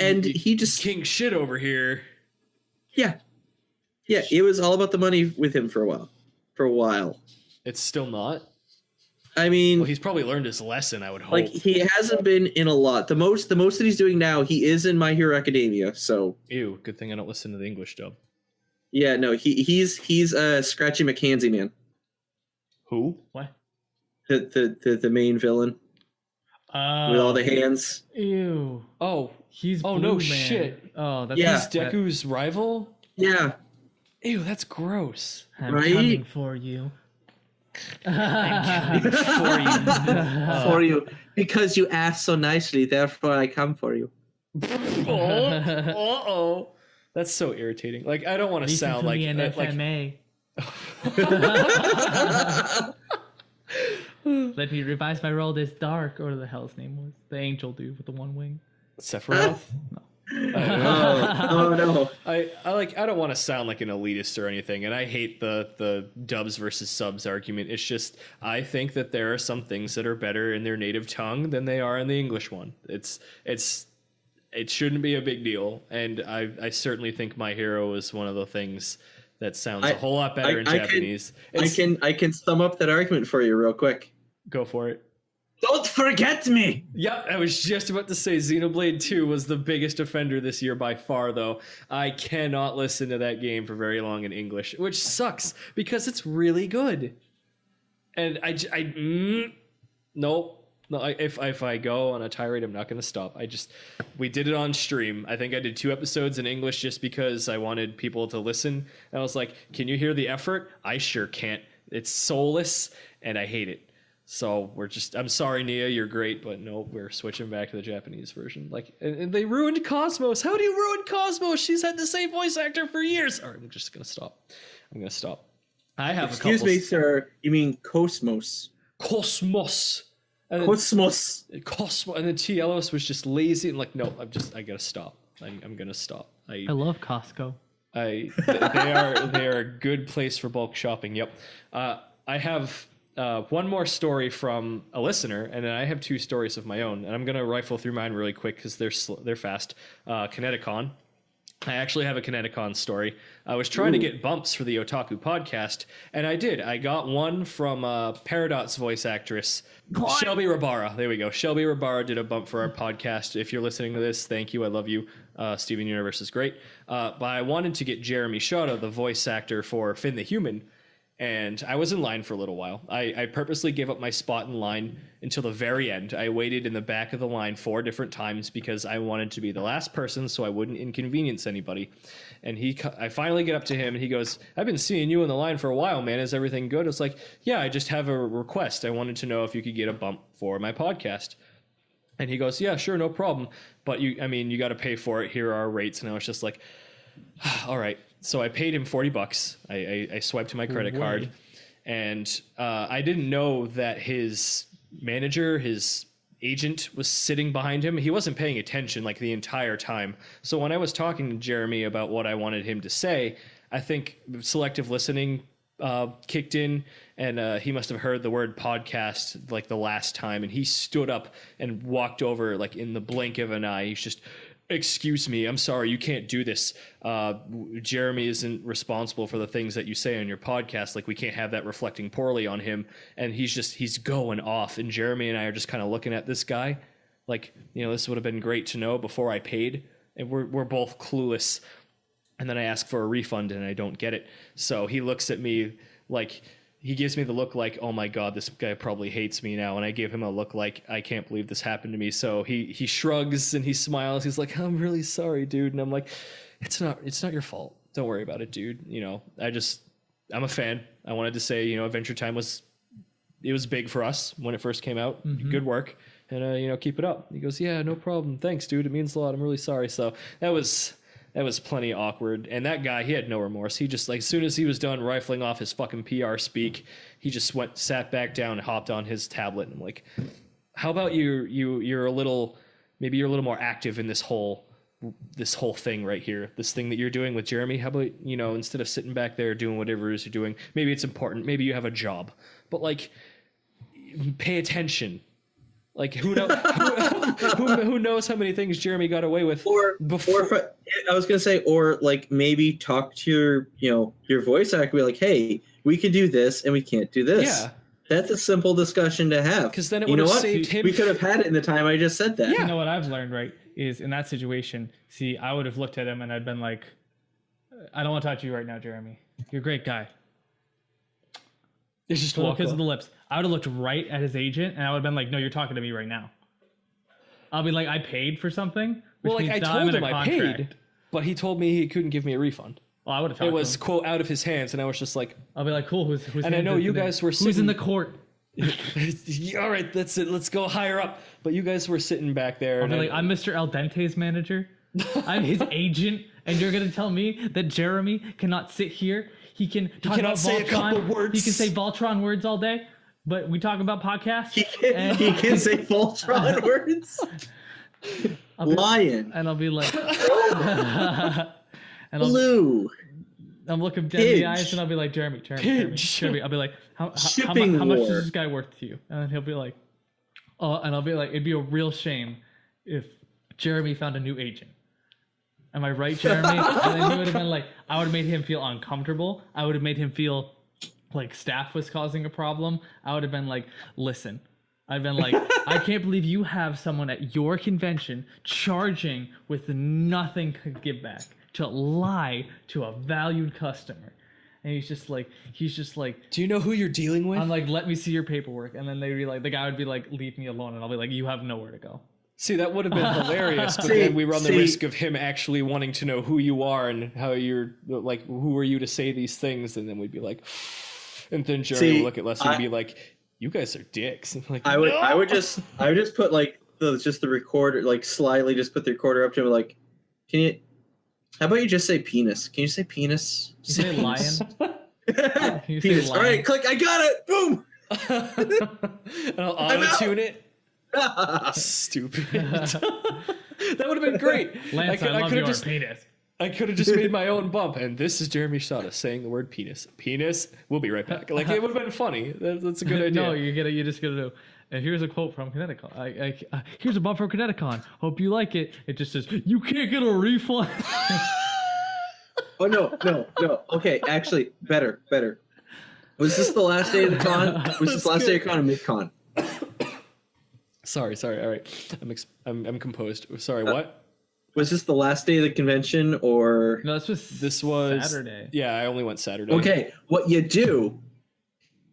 S2: And he just...
S3: King shit over here.
S2: Yeah. Yeah, it was all about the money with him for a while.
S3: It's still not?
S2: I mean,
S3: Well, he's probably learned his lesson, I would hope.
S2: like he hasn't been in a lot. The most that he's doing now, he is in My Hero Academia. So
S3: Ew, good thing I don't listen to the English dub.
S2: yeah, no, he's Scratchy McKenzie man,
S3: Who?
S1: What?
S2: the main villain with all the hands.
S1: Ew.
S3: Oh,
S1: He's
S3: Oh,
S1: Blue
S3: no
S1: Man.
S3: shit.
S1: Oh, that's
S2: Yeah.
S3: he's Deku's rival?
S2: Yeah,
S3: Ew, that's gross.
S1: I'm
S2: Right?
S1: coming for you.
S3: I'm coming for you.
S2: for you because you asked so nicely. Therefore, I come for you.
S3: Uh-oh. That's so irritating. Like, I don't want to
S1: Listen
S3: sound
S1: to
S3: like...
S1: me in
S3: like
S1: FMA. Let me revise my role as Dark, or the hell's name was. The angel dude with the one wing.
S3: Sephiroth?
S2: Oh no.
S3: I don't want to sound like an elitist or anything, and I hate the dubs versus subs argument. It's just I think that there are some things that are better in their native tongue than they are in the English one. It shouldn't be a big deal, and I certainly think My Hero is one of the things that sounds a whole lot better in Japanese.
S2: I can sum up that argument for you real quick.
S3: Go for it.
S2: Don't forget me.
S3: Yep, I was just about to say Xenoblade 2 was the biggest offender this year by far, though. I cannot listen to that game for very long in English, which sucks because it's really good. And nope. No, if I go on a tirade, I'm not going to stop. We did it on stream. I think I did 2 episodes in English just because I wanted people to listen. And I was like, can you hear the effort? I sure can't. It's soulless, and I hate it. So I'm sorry, Nia, you're great, but no, we're switching back to the Japanese version. Like, and they ruined Cosmos. How do you ruin Cosmos? She's had the same voice actor for years. All right, I'm just going to stop. I have
S2: Excuse me, sir. You mean Cosmos?
S3: Cosmos. And
S2: Cosmos.
S3: Cosmos. And then T. Ellis was just lazy and like, no, I got to stop. I'm going to stop.
S1: I love Costco.
S3: They are a good place for bulk shopping. Yep. I have one more story from a listener, and then I have 2 stories of my own. And I'm gonna rifle through mine really quick because they're fast. Kineticon. I actually have a Kineticon story. I was trying to get bumps for the Otaku podcast, and I did. I got one from Peridot's voice actress, Shelby Rabara. There we go. Shelby Rabara did a bump for our podcast. If you're listening to this, thank you. I love you. Steven Universe is great. But I wanted to get Jeremy Shota, the voice actor for Finn the Human, and I was in line for a little while. I purposely gave up my spot in line until the very end. I waited in the back of the line 4 different times because I wanted to be the last person so I wouldn't inconvenience anybody. And I finally get up to him and he goes, I've been seeing you in the line for a while, man. Is everything good? It's like, yeah, I just have a request. I wanted to know if you could get a bump for my podcast. And he goes, yeah, sure, no problem. But you got to pay for it. Here are our rates. And I was just like, all right. So I paid him $40. I swiped my credit card, and I didn't know that his manager, his agent, was sitting behind him. He wasn't paying attention like the entire time. So when I was talking to Jeremy about what I wanted him to say, I think selective listening kicked in, and he must have heard the word podcast like the last time, and he stood up and walked over like in the blink of an eye. He's just, excuse me, I'm sorry, you can't do this. Jeremy isn't responsible for the things that you say on your podcast. Like, we can't have that reflecting poorly on him. And he's going off. And Jeremy and I are just kind of looking at this guy like, this would have been great to know before I paid. And we're both clueless. And then I ask for a refund and I don't get it. So he looks at me like, he gives me the look like, oh my God, this guy probably hates me now. And I give him a look like, I can't believe this happened to me. So he shrugs and he smiles. He's like, I'm really sorry, dude. And I'm like, it's not your fault. Don't worry about it, dude. I'm a fan. I wanted to say, Adventure Time was big for us when it first came out. Mm-hmm. Good work. And, keep it up. He goes, yeah, no problem. Thanks, dude. It means a lot. I'm really sorry. So that was plenty awkward. And that guy, he had no remorse. He just, like, as soon as he was done rifling off his fucking PR speak, he just sat back down and hopped on his tablet. And I'm like, how about you're a little more active in this whole thing right here, this thing that you're doing with Jeremy. How about, instead of sitting back there doing whatever it is you're doing, maybe it's important. Maybe you have a job, but like, pay attention. Like, who knows how many things Jeremy got away with before?
S2: I was gonna say, or like maybe talk to your voice actor, be like, hey, we can do this and we can't do this.
S3: Yeah,
S2: That's a simple discussion to have.
S3: Because then it
S2: you
S3: would
S2: know
S3: have
S2: what?
S3: saved him.
S2: We could have had it in the time I just said that.
S1: You know what I've learned, right? Is in that situation, see, I would have looked at him and I'd been like, I don't want to talk to you right now, Jeremy. You're a great guy.
S3: It's just
S1: Little
S3: walk
S1: kiss of
S3: off.
S1: the lips. I would have looked right at his agent and I would have been like, no, you're talking to me right now. I'll be like, I paid for something. Which
S3: Well, like
S1: means
S3: I
S1: now I'm
S3: told
S1: in
S3: him
S1: a
S3: I
S1: contract.
S3: paid, but he told me he couldn't give me a refund.
S1: Well, I would have talked
S3: It was
S1: to him.
S3: quote out of his hands, and I was just like,
S1: I'll be like, cool. Who's
S3: and I know you guys were
S1: Who's in
S3: sitting-
S1: the court?
S3: all right, that's it. Let's go higher up. But you guys were sitting back there.
S1: I'll
S3: And
S1: be like, I'm Mr. El Dente's manager. I'm his agent, and you're gonna tell me that Jeremy cannot sit here. He can talk
S3: cannot
S1: about
S3: say a couple
S1: Voltron.
S3: words.
S1: He can say Voltron words all day, but we talk about podcasts.
S2: He can say Voltron words. Lion.
S1: And I'll be like, and
S2: Blue.
S1: I'm looking dead in the
S2: Pidge.
S1: eyes, and I'll be like, Jeremy.
S3: Pidge.
S1: I'll be like, how
S2: Shipping
S1: much
S2: war.
S1: is this guy worth to you? And then he'll be like, oh, and I'll be like, it'd be a real shame if Jeremy found a new agent. Am I right, Jeremy? And then he would have been like, I would have made him feel uncomfortable. I would have made him feel like staff was causing a problem. I would have been like, listen. I've been like, I can't believe you have someone at your convention charging with nothing to give back to lie to a valued customer. And he's just like,
S3: do you know who you're dealing with?
S1: I'm like, let me see your paperwork. And then they'd be like, the guy would be like, leave me alone. And I'll be like, you have nowhere to go.
S3: See, that would have been hilarious, but
S2: See-
S3: then we run the
S2: see-
S3: risk of him actually wanting to know who you are and how you're, like, who are you to say these things? And then we'd be like, and then Jeremy
S2: See,
S3: would look at Leslie and be like, you guys are dicks. And I'm like,
S2: I would
S3: "No!"
S2: just put like the recorder, like slyly just put the recorder up to him, like, how about you just say penis? Can you say penis?
S1: You say lion? Can you say
S2: Penis. All
S1: lion?
S2: right, click. I got it. Boom.
S3: And I'll auto-tune it. Stupid. That would have been great.
S1: Lance, I love
S3: could've
S1: your penis.
S3: I could have just made my own bump, and this is Jeremy Shada saying the word penis. Penis. We'll be right back. Like, it would have been funny. That's a good idea.
S1: No, you just gotta do. And here's a quote from Kineticon. Here's a bump from Kineticon. Hope you like it. It just says, you can't get a refund.
S2: Oh no. Okay, actually, better. Was this the last day of the con? Was this the last day of con or mid-con?
S3: Sorry. All right, I'm composed. Sorry, what?
S2: Was this the last day of the convention or?
S1: No,
S3: This was
S1: Saturday.
S3: Yeah, I only went Saturday.
S2: Okay, what you do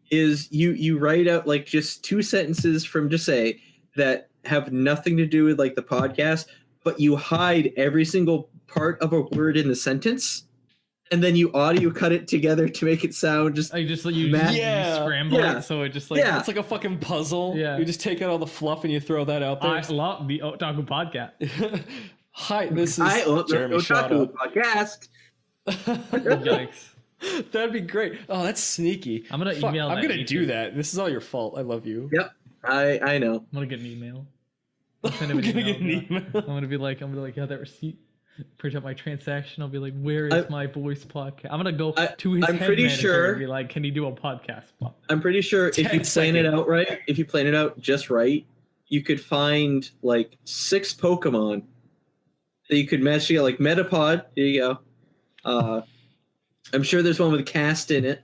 S2: is you write out like just 2 sentences from just say that have nothing to do with like the podcast, but you hide every single part of a word in the sentence, and then you audio cut it together to make it sound just.
S1: You just you
S3: Yeah.
S1: scramble
S2: Yeah.
S1: it, so it just like
S2: Yeah.
S3: It's like a fucking puzzle.
S1: Yeah.
S3: You just take out all the fluff and you throw that out there.
S1: I love the Otaku podcast.
S3: Hi, this is
S2: the
S3: Jeremy
S2: Otaku
S3: Shada.
S2: podcast.
S1: Yikes.
S3: That'd be great. Oh, that's sneaky.
S1: I'm gonna
S3: Fuck,
S1: email
S3: I'm
S1: that
S3: gonna
S1: to
S3: do
S1: you.
S3: that. This is all your fault. I love you.
S2: Yep, I know.
S1: I'm gonna get an email. I'll send
S3: I'm
S1: him an
S3: gonna get an
S1: email.
S3: email.
S1: I'm gonna be like, have that receipt. Print out my transaction. I'll be like, where is my voice podcast? I'm gonna go to his
S2: I'm
S1: head
S2: pretty
S1: manager
S2: sure-
S1: and be like, can he do a podcast?
S2: I'm pretty sure if
S3: 10
S2: you plan it
S3: seconds.
S2: out right, if you plan it out just right, you could find like 6 Pokemon that you could match together, like Metapod. There you go. I'm sure there's one with cast in it.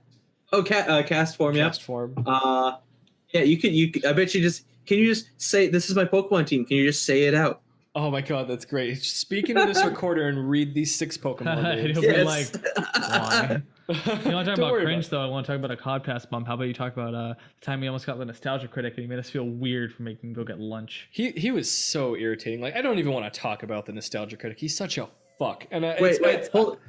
S2: Oh, cast form, yeah.
S3: Cast form.
S2: Yeah, you could. I bet you just. Can you just say this is my Pokemon team? Can you just say it out?
S3: Oh my god, that's great. Speak into this recorder and read these 6 Pokemon
S1: And
S3: names.
S1: he'll be like, why? You want to talk
S3: Don't
S1: about
S3: worry
S1: cringe
S3: about
S1: though? I want to talk about a podcast bump. How about you talk about the time we almost got the nostalgia critic and he made us feel weird for making him go get lunch.
S3: He was so irritating. Like, I don't even want to talk about the nostalgia critic. He's such a fuck. And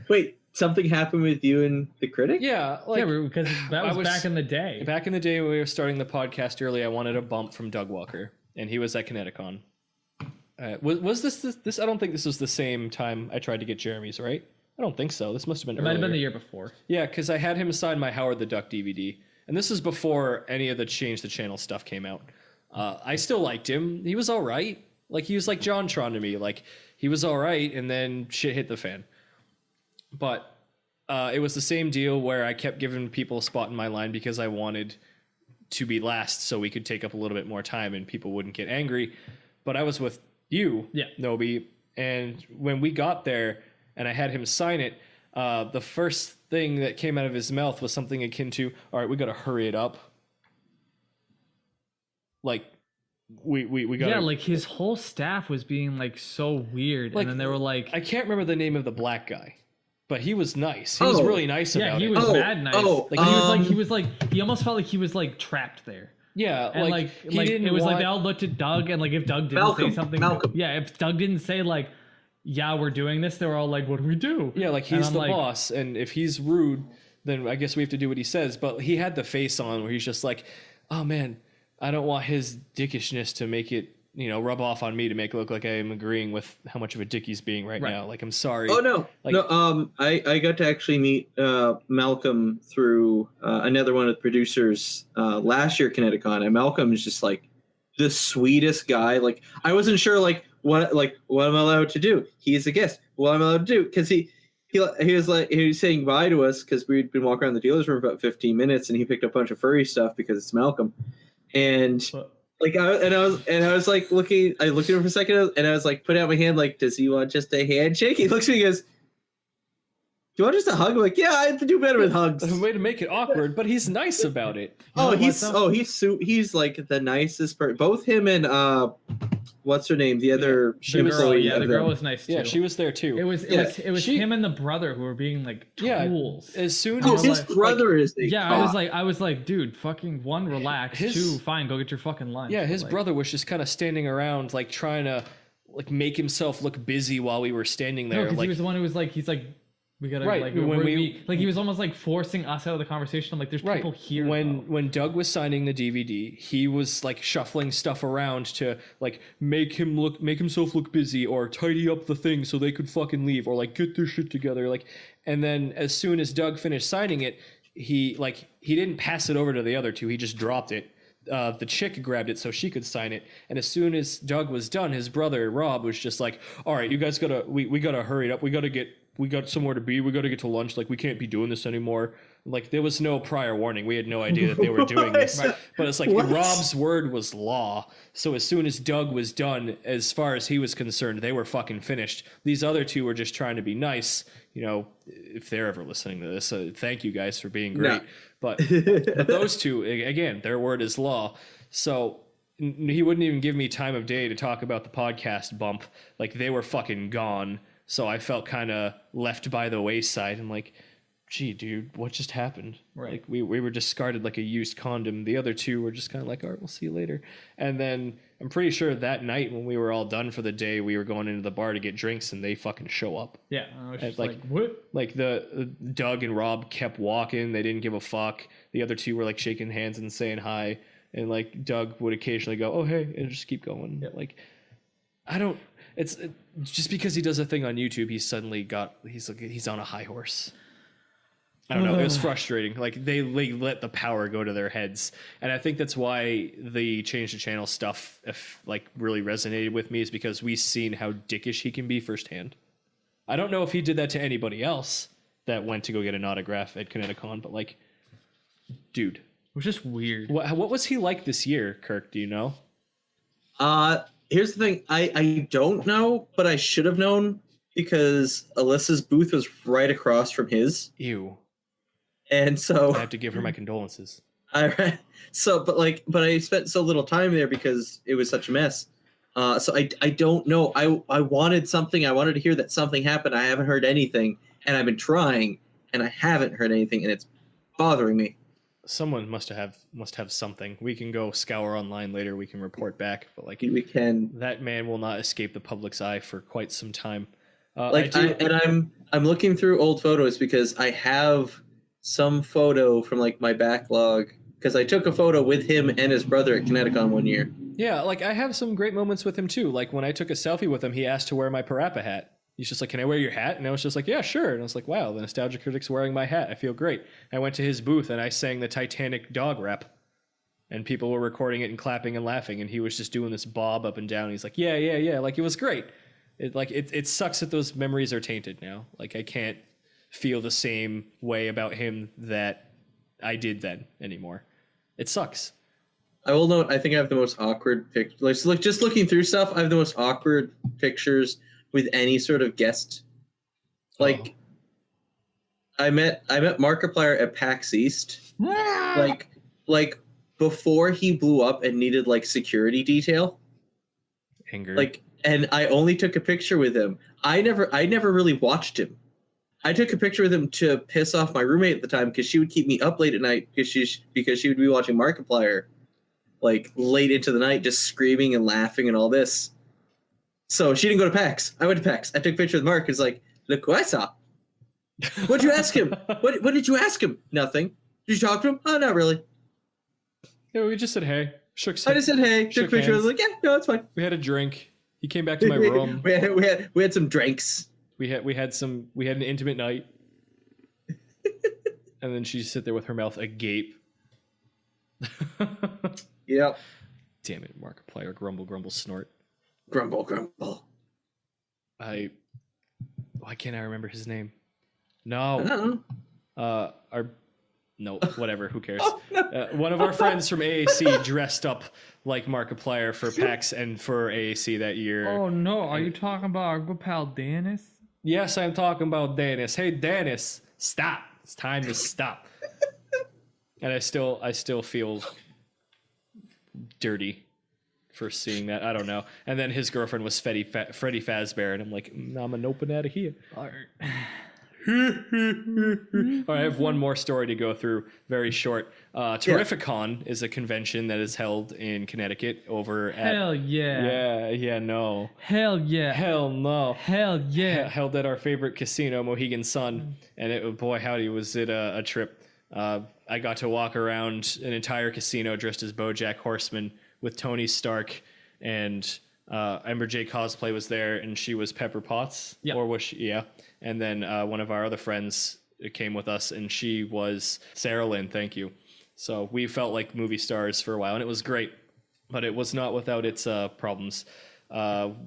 S2: Wait. Something happened with you and the critic?
S3: yeah, like
S1: Yeah, because that
S3: I
S1: was
S3: was-
S1: back in the day.
S3: back in the day when we were starting the podcast early, I wanted a bump from Doug Walker, and he was at Kineticon. Was this? I don't think this was the same time I tried to get Jeremy's, right? I don't think so. This must have been
S1: It might have been the
S3: earlier.
S1: year before.
S3: Yeah, because I had him sign my Howard the Duck DVD, and this is before any of the Change the Channel stuff came out. I still liked him. He was all right. Like, he was like JonTron to me. Like, he was all right, and then shit hit the fan. But it was the same deal where I kept giving people a spot in my line because I wanted to be last so we could take up a little bit more time and people wouldn't get angry. But I was with you,
S1: Yeah.
S3: Nobi, and when we got there and I had him sign it, the first thing that came out of his mouth was something akin to, all right, we got to hurry it up. like we got
S1: Yeah, like his whole staff was being like so weird,
S3: Like,
S1: and then they were like,
S3: I can't remember the name of the black guy, but he was nice. He was really nice
S1: yeah,
S3: about
S1: he
S3: it.
S1: was mad nice.
S3: like,
S1: he was like he almost felt like he was like trapped there.
S3: Yeah,
S1: And like
S3: didn't
S1: it was like
S3: want-
S1: they all looked at Doug, and like if Doug didn't say something, yeah, if Doug didn't say like, yeah, we're doing this, they were all like, what do we do?
S3: Yeah, like
S1: And
S3: he's
S1: I'm
S3: the
S1: like,
S3: boss, and if he's rude, then I guess we have to do what he says. But he had the face on where he's just like, oh man, I don't want his dickishness to make it, rub off on me to make it look like I am agreeing with how much of a dick he's being right now. Like, I'm sorry.
S2: Oh no,
S3: Like,
S2: no. I got to actually meet Malcolm through another one of the producers last year at Kineticon, and Malcolm is just like the sweetest guy. Like, I wasn't sure what am I allowed to do? He's a guest. What am I allowed to do? Because he was saying bye to us because we'd been walking around the dealer's room for about 15 minutes, and he picked up a bunch of furry stuff because it's Malcolm, and. I was like looking. I looked at him for a second, and I was like, put out my hand, like, does he want just a handshake? He looks at me, and goes, "Do you want just a hug?" I'm like, yeah, I do better with hugs.
S3: A way to make it awkward, but he's nice about it.
S2: He's like the nicest person. Both him and what's her name? The other
S1: the girl was nice too.
S3: Yeah, she was there too.
S1: It was him and the brother who were being like tools.
S3: As soon
S2: Oh,
S3: as
S2: his brother is the cop.
S1: I was like, dude, fucking one, relax. Two, fine, go get your fucking lunch.
S3: Yeah, his
S1: Like,
S3: brother was just kind of standing around, like trying to like make himself look busy while we were standing there.
S1: No, because
S3: like,
S1: he was the one who was like, he's like, we gotta like
S3: when
S1: he was almost like forcing us out of the conversation. I'm like, there's people here.
S3: When Doug was signing the DVD, he was like shuffling stuff around to like make himself look busy or tidy up the thing so they could fucking leave or like get their shit together. Like, and then as soon as Doug finished signing it, he didn't pass it over to the other two. He just dropped it. The chick grabbed it so she could sign it, and as soon as Doug was done, his brother Rob was just like, all right, you guys we gotta hurry it up, we got somewhere to be, we gotta get to lunch, like we can't be doing this anymore. Like, there was no prior warning, we had no idea that they were doing this. But it's like Rob's word was law, so as soon as Doug was done, as far as he was concerned, they were fucking finished. These other two were just trying to be nice, if they're ever listening to this, thank you guys for being great. But those two, again, their word is law. So he wouldn't even give me time of day to talk about the podcast bump. Like, they were fucking gone. So I felt kind of left by the wayside. I'm like, gee, dude, what just happened?
S1: Right.
S3: Like, we were discarded like a used condom. The other two were just kind of like, all right, we'll see you later. And then I'm pretty sure that night when we were all done for the day, we were going into the bar to get drinks, and they fucking show up.
S1: Yeah, I was just
S3: like
S1: what?
S3: Like the Doug and Rob kept walking. They didn't give a fuck. The other two were like shaking hands and saying hi. And like Doug would occasionally go, "Oh hey," and just keep going. Yeah. Like, I don't. It's just because he does a thing on YouTube, he's on a high horse. I don't know. It was frustrating. Like, they let the power go to their heads, and I think that's why the change the channel stuff, really resonated with me, is because we've seen how dickish he can be firsthand. I don't know if he did that to anybody else that went to go get an autograph at Kineticon, but like, dude,
S1: it was just weird.
S3: What was he like this year, Kirk? Do you know?
S2: Here's the thing. I don't know, but I should have known because Alyssa's booth was right across from his.
S3: Ew.
S2: And so
S3: I have to give her my condolences.
S2: But I spent so little time there because it was such a mess. So I don't know. I wanted something. I wanted to hear that something happened. I haven't heard anything, and I've been trying, and I haven't heard anything, and it's bothering me.
S3: Someone must have something. We can go scour online later. We can report back, but like,
S2: we can.
S3: That man will not escape the public's eye for quite some time.
S2: I'm looking through old photos because I have some photo from like my backlog because I took a photo with him and his brother at Kineticon one year.
S3: Yeah, like I have some great moments with him too. Like when I took a selfie with him, he asked to wear my Parappa hat. He's just like, "Can I wear your hat?" And I was just like, "Yeah, sure." And I was like, "Wow, the Nostalgia Critic's wearing my hat. I feel great." I went to his booth and I sang the Titanic dog rap. And people were recording it and clapping and laughing, and he was just doing this bob up and down. He's like, "Yeah, yeah, yeah." Like, it was great. It sucks that those memories are tainted now. Like, I can't feel the same way about him that I did then anymore. It sucks.
S2: I will note, I think I have the most awkward pictures. Like, just looking through stuff, I have the most awkward pictures with any sort of guest. Like, I met Markiplier at PAX East. like before he blew up and needed like security detail.
S3: Anger.
S2: Like, and I only took a picture with him. I never really watched him. I took a picture with him to piss off my roommate at the time because she would keep me up late at night because she would be watching Markiplier like late into the night, just screaming and laughing and all this. So she didn't go to PAX. I went to PAX. I took a picture with Mark. It's like, look who I saw. What'd you ask him? What did you ask him? Nothing. Did you talk to him? Oh, not really.
S3: Yeah, we just said hey. Shook.
S2: I just said hey. Took a picture. I was like, yeah, no, it's fine.
S3: We had a drink. He came back to my room.
S2: we had some drinks.
S3: We had an intimate night. And then she just sit there with her mouth agape.
S2: Yep.
S3: Damn it, Markiplier, grumble, grumble, snort.
S2: Grumble, grumble.
S3: Why can't I remember his name? No. No, whatever. Who cares? One of our friends from AAC dressed up like Markiplier for PAX and for AAC that year.
S1: Oh no, are you talking about our good pal Dennis?
S3: Yes, I'm talking about Dennis. Hey, Dennis, stop! It's time to stop. And I still feel dirty for seeing that. I don't know. And then his girlfriend was Freddy Fazbear, and I'm like, I'm gonna open out of here. All right. I have one more story to go through, very short. Terrificon is a convention that is held in Connecticut over at...
S1: Hell yeah.
S3: Yeah, no.
S1: Hell yeah.
S3: Hell no.
S1: Hell yeah.
S3: Held at our favorite casino, Mohegan Sun, and boy howdy was it a trip. I got to walk around an entire casino dressed as BoJack Horseman with Tony Stark, and Ember J cosplay was there, and she was Pepper Potts.
S1: Yep.
S3: Or was she? Yeah. And then one of our other friends came with us, and she was Sarah Lynn. Thank you. So we felt like movie stars for a while, and it was great, but it was not without its problems.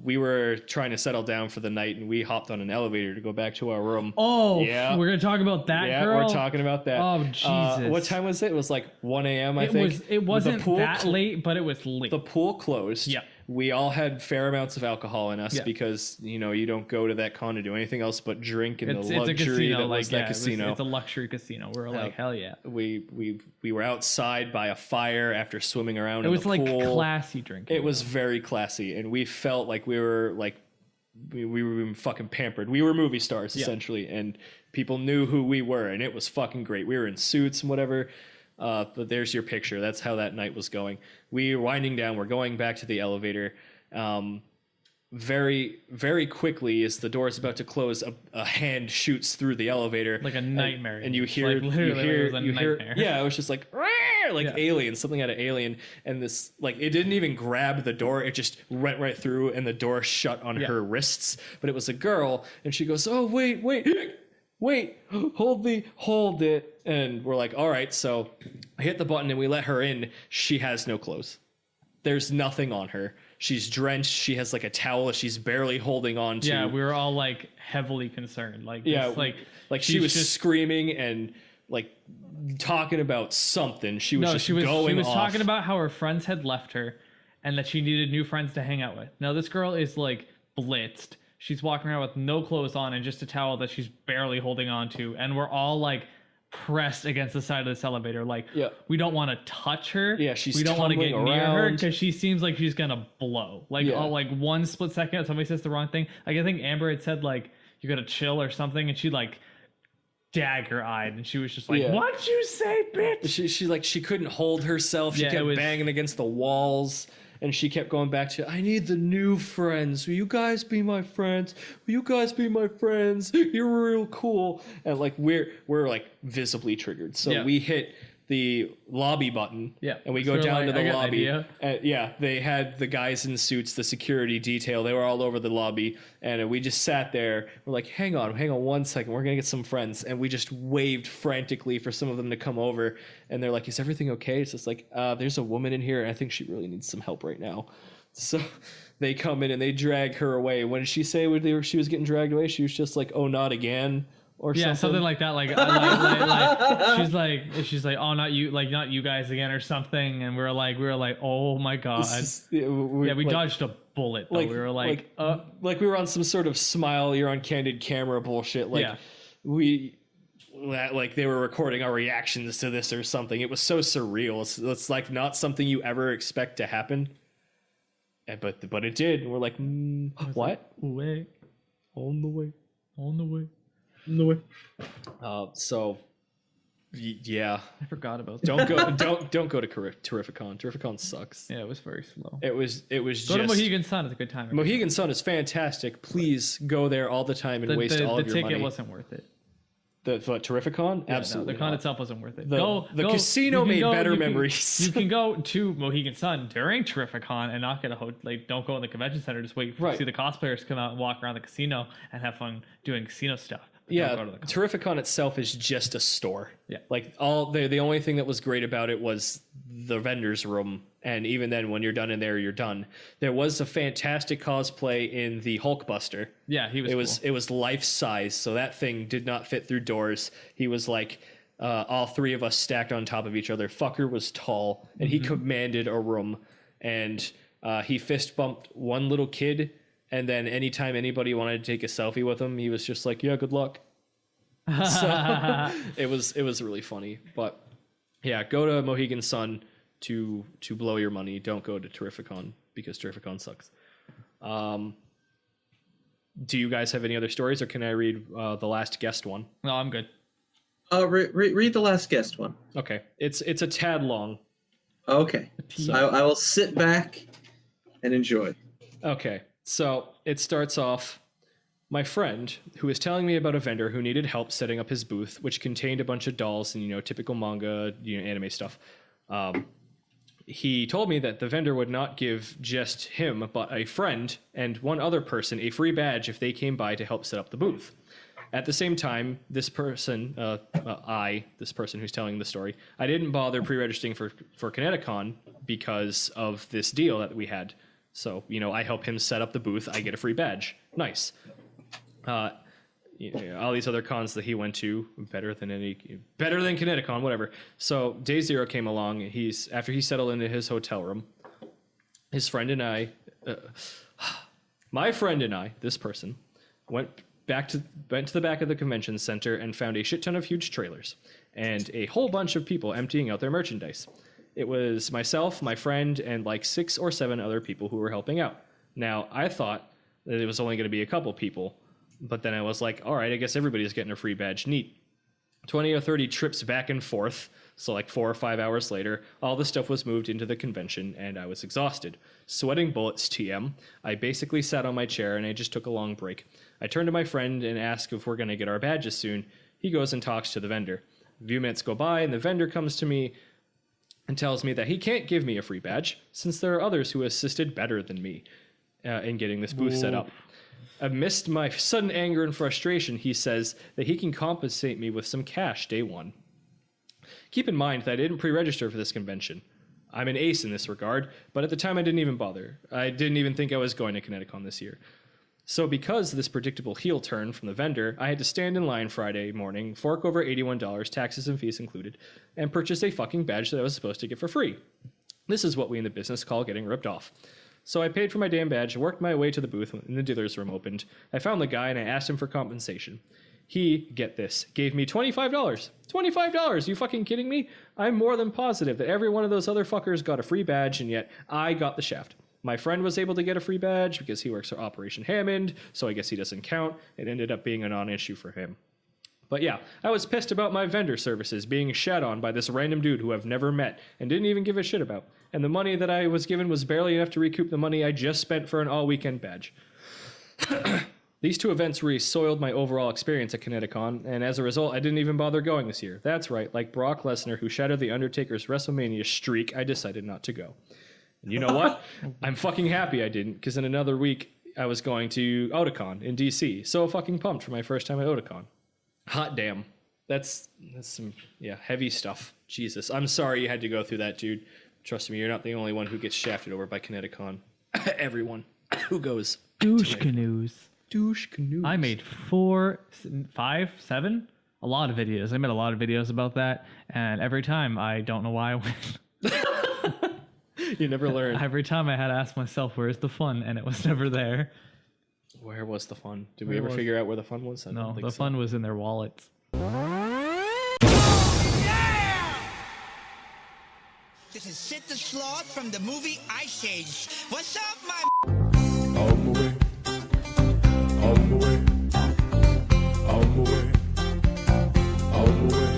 S3: We were trying to settle down for the night, and we hopped on an elevator to go back to our room.
S1: Oh,
S3: yeah.
S1: We're going to talk about that
S3: yeah,
S1: girl?
S3: we're talking about that.
S1: Oh, Jesus.
S3: What time was it? It was like 1 a.m., I think.
S1: It wasn't that late, but it was late.
S3: The pool closed.
S1: Yeah.
S3: We all had fair amounts of alcohol in us because, you don't go to that con to do anything else but drink in the luxury
S1: it's a casino,
S3: that was that casino.
S1: It's a luxury casino. We're like, hell yeah.
S3: We were outside by a fire after swimming around
S1: It
S3: in
S1: was
S3: the
S1: like
S3: pool.
S1: classy drinking.
S3: It was very classy, and we felt like we were being fucking pampered. We were movie stars, essentially, and people knew who we were, and it was fucking great. We were in suits and whatever. But there's your picture. That's how that night was going. We were winding down. We're going back to the elevator. Very, very quickly, as the door is about to close, a hand shoots through the elevator,
S1: like a nightmare.
S3: And you hear,
S1: like, literally, it was a nightmare.
S3: Yeah, it was just like Alien, something out of Alien. And this, it didn't even grab the door; it just went right through, and the door shut on her wrists. But it was a girl, and she goes, "Oh, wait, hold it." And we're like, all right. So I hit the button and we let her in. She has no clothes. There's nothing on her. She's drenched. She has like a towel that she's barely holding on to.
S1: Yeah, we were all like heavily concerned.
S3: She was just screaming and like talking about something. She was
S1: talking about how her friends had left her and that she needed new friends to hang out with. Now this girl is like blitzed. She's walking around with no clothes on and just a towel that she's barely holding on to. And we're all like pressed against the side of this elevator. We don't want to touch her.
S3: Yeah, we
S1: don't want to get near her because she seems like she's going to blow. One split second, somebody says the wrong thing. I think Amber had said you got to chill or something. And she dagger eyed and she was just like, what'd you say, bitch?
S3: She couldn't hold herself. She kept banging against the walls. And she kept going back to, I need the new friends. Will you guys be my friends? Will you guys be my friends? You're real cool. And we're visibly triggered. So we hit the lobby button.
S1: Yeah.
S3: And we go down to the lobby. They had the guys in suits, the security detail. They were all over the lobby. And we just sat there. We're like, hang on 1 second. We're going to get some friends. And we just waved frantically for some of them to come over. And they're like, is everything okay? It's just like, there's a woman in here. And I think she really needs some help right now. So they come in and they drag her away. When did she say she was getting dragged away? She was just like, oh, not again. Or
S1: something like that. She's like, oh, not you guys again, or something. And we were like, oh my god, we dodged a bullet. Though. We were like we were on some sort of smile. You're on candid camera bullshit. We
S3: that like they were recording our reactions to this or something. It was so surreal. It's like not something you ever expect to happen. But it did. And we're like, what?
S1: Wait,
S3: On the way.
S1: on the way.
S3: So yeah,
S1: I forgot about that.
S3: don't go to Terrificon. Terrificon sucks.
S1: Yeah, it was very slow.
S3: It was
S1: Go
S3: just
S1: to Mohegan Sun. It's a good time.
S3: Mohegan Sun is fantastic. Please go there all the time and waste all of your money.
S1: The ticket wasn't worth it.
S3: The Terrificon?
S1: Yeah,
S3: Absolutely.
S1: no, the con
S3: not.
S1: itself wasn't worth it.
S3: The casino
S1: you can
S3: made better
S1: you can-
S3: memories.
S1: You can go to Mohegan Sun during Terrificon and not get a like. Don't go in the convention center. Just wait
S3: Right.
S1: to see the cosplayers come out and walk around the casino and have fun doing casino stuff. But
S3: Yeah,
S1: don't go to the con.
S3: Terrificon itself is just a store.
S1: Yeah.
S3: Like all the only thing that was great about it was the vendor's room, and even then, when you're done in there, you're done. There was a fantastic cosplay in the Hulkbuster.
S1: Yeah, he was.
S3: It was life size, so that thing did not fit through doors. He was like all three of us stacked on top of each other. Fucker was tall, and he commanded a room, and he fist bumped one little kid. And then anytime anybody wanted to take a selfie with him, he was just like, yeah, good luck. So it was really funny. But yeah, go to Mohegan Sun to blow your money. Don't go to Terrificon because Terrificon sucks. Do you guys have any other stories, or can I read the last guest one?
S1: No, I'm good.
S2: Read the last guest one.
S3: Okay, it's a tad long.
S2: Okay, so I will sit back and enjoy.
S3: Okay, so it starts off. My friend, who was telling me about a vendor who needed help setting up his booth, which contained a bunch of dolls and, typical manga, anime stuff. He told me that the vendor would not give just him, but a friend and one other person a free badge if they came by to help set up the booth. At the same time, this person, this person who's telling the story, I didn't bother pre-registering for Kineticon because of this deal that we had. So, I help him set up the booth. I get a free badge. Nice. All these other cons that he went to, better than Kineticon, whatever. So day zero came along. After he settled into his hotel room, his friend and I, my friend and I, this person, went to the back of the convention center and found a shit ton of huge trailers and a whole bunch of people emptying out their merchandise. It was myself, my friend, and like 6 or 7 other people who were helping out. Now, I thought that it was only going to be a couple people, but then I was like, all right, I guess everybody's getting a free badge. Neat. 20 or 30 trips back and forth. So like 4 or 5 hours later, all the stuff was moved into the convention and I was exhausted. Sweating bullets, TM. I basically sat on my chair and I just took a long break. I turned to my friend and asked if we're going to get our badges soon. He goes and talks to the vendor. A few minutes go by and the vendor comes to me and tells me that he can't give me a free badge since there are others who assisted better than me in getting this booth set up. Amidst my sudden anger and frustration, he says that he can compensate me with some cash day one. Keep in mind that I didn't pre-register for this convention. I'm an ace in this regard, but at the time I didn't even bother. I didn't even think I was going to Kineticon this year. So because of this predictable heel turn from the vendor, I had to stand in line Friday morning, fork over $81, taxes and fees included, and purchase a fucking badge that I was supposed to get for free. This is what we in the business call getting ripped off. So I paid for my damn badge, worked my way to the booth when the dealer's room opened. I found the guy and I asked him for compensation. He, get this, gave me $25. $25? You fucking kidding me? I'm more than positive that every one of those other fuckers got a free badge, and yet I got the shaft. My friend was able to get a free badge because he works for Operation Hammond, so I guess he doesn't count. It ended up being a non-issue for him. But yeah, I was pissed about my vendor services being shat on by this random dude who I've never met and didn't even give a shit about. And the money that I was given was barely enough to recoup the money I just spent for an all-weekend badge. These two events really soiled my overall experience at Kineticon, and as a result, I didn't even bother going this year. That's right, like Brock Lesnar, who shattered The Undertaker's WrestleMania streak, I decided not to go. And you know what? I'm fucking happy I didn't, because in another week, I was going to Otakon in DC. So fucking pumped for my first time at Otakon. Hot damn. That's some, heavy stuff. Jesus. I'm sorry you had to go through that, dude. Trust me, you're not the only one who gets shafted over by Kineticon. Everyone who goes.
S1: Douche canoes.
S3: Douche canoes.
S1: I made 4, 5, 7, a lot of videos. I made a lot of videos about that, and every time I don't know why I went.
S3: You never learn.
S1: Every time I had to ask myself, where's the fun? And it was never there.
S3: Where was the fun? Did we ever figure out where the fun was?
S1: No, the fun was in their wallets.
S10: This is Sid the Sloth from the movie Ice Age. What's up, my...
S11: On my way. On my way. On my way. On my way.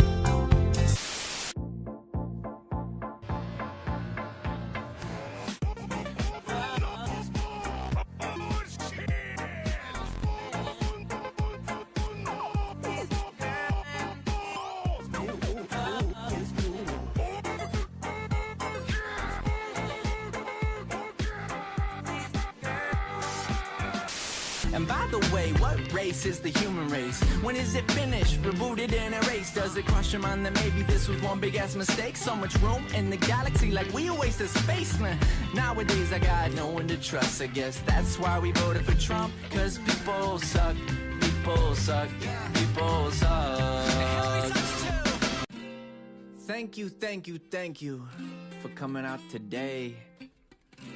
S10: And by the way, what race is the human race? When is it finished, rebooted and erased? Does it cross your mind that maybe this was one big ass mistake? So much room in the galaxy, like we a waste of space, man. Nowadays I got no one to trust. I guess that's why we voted for Trump. Cause people suck, people suck, people suck. Thank you, thank you, thank you for coming out today.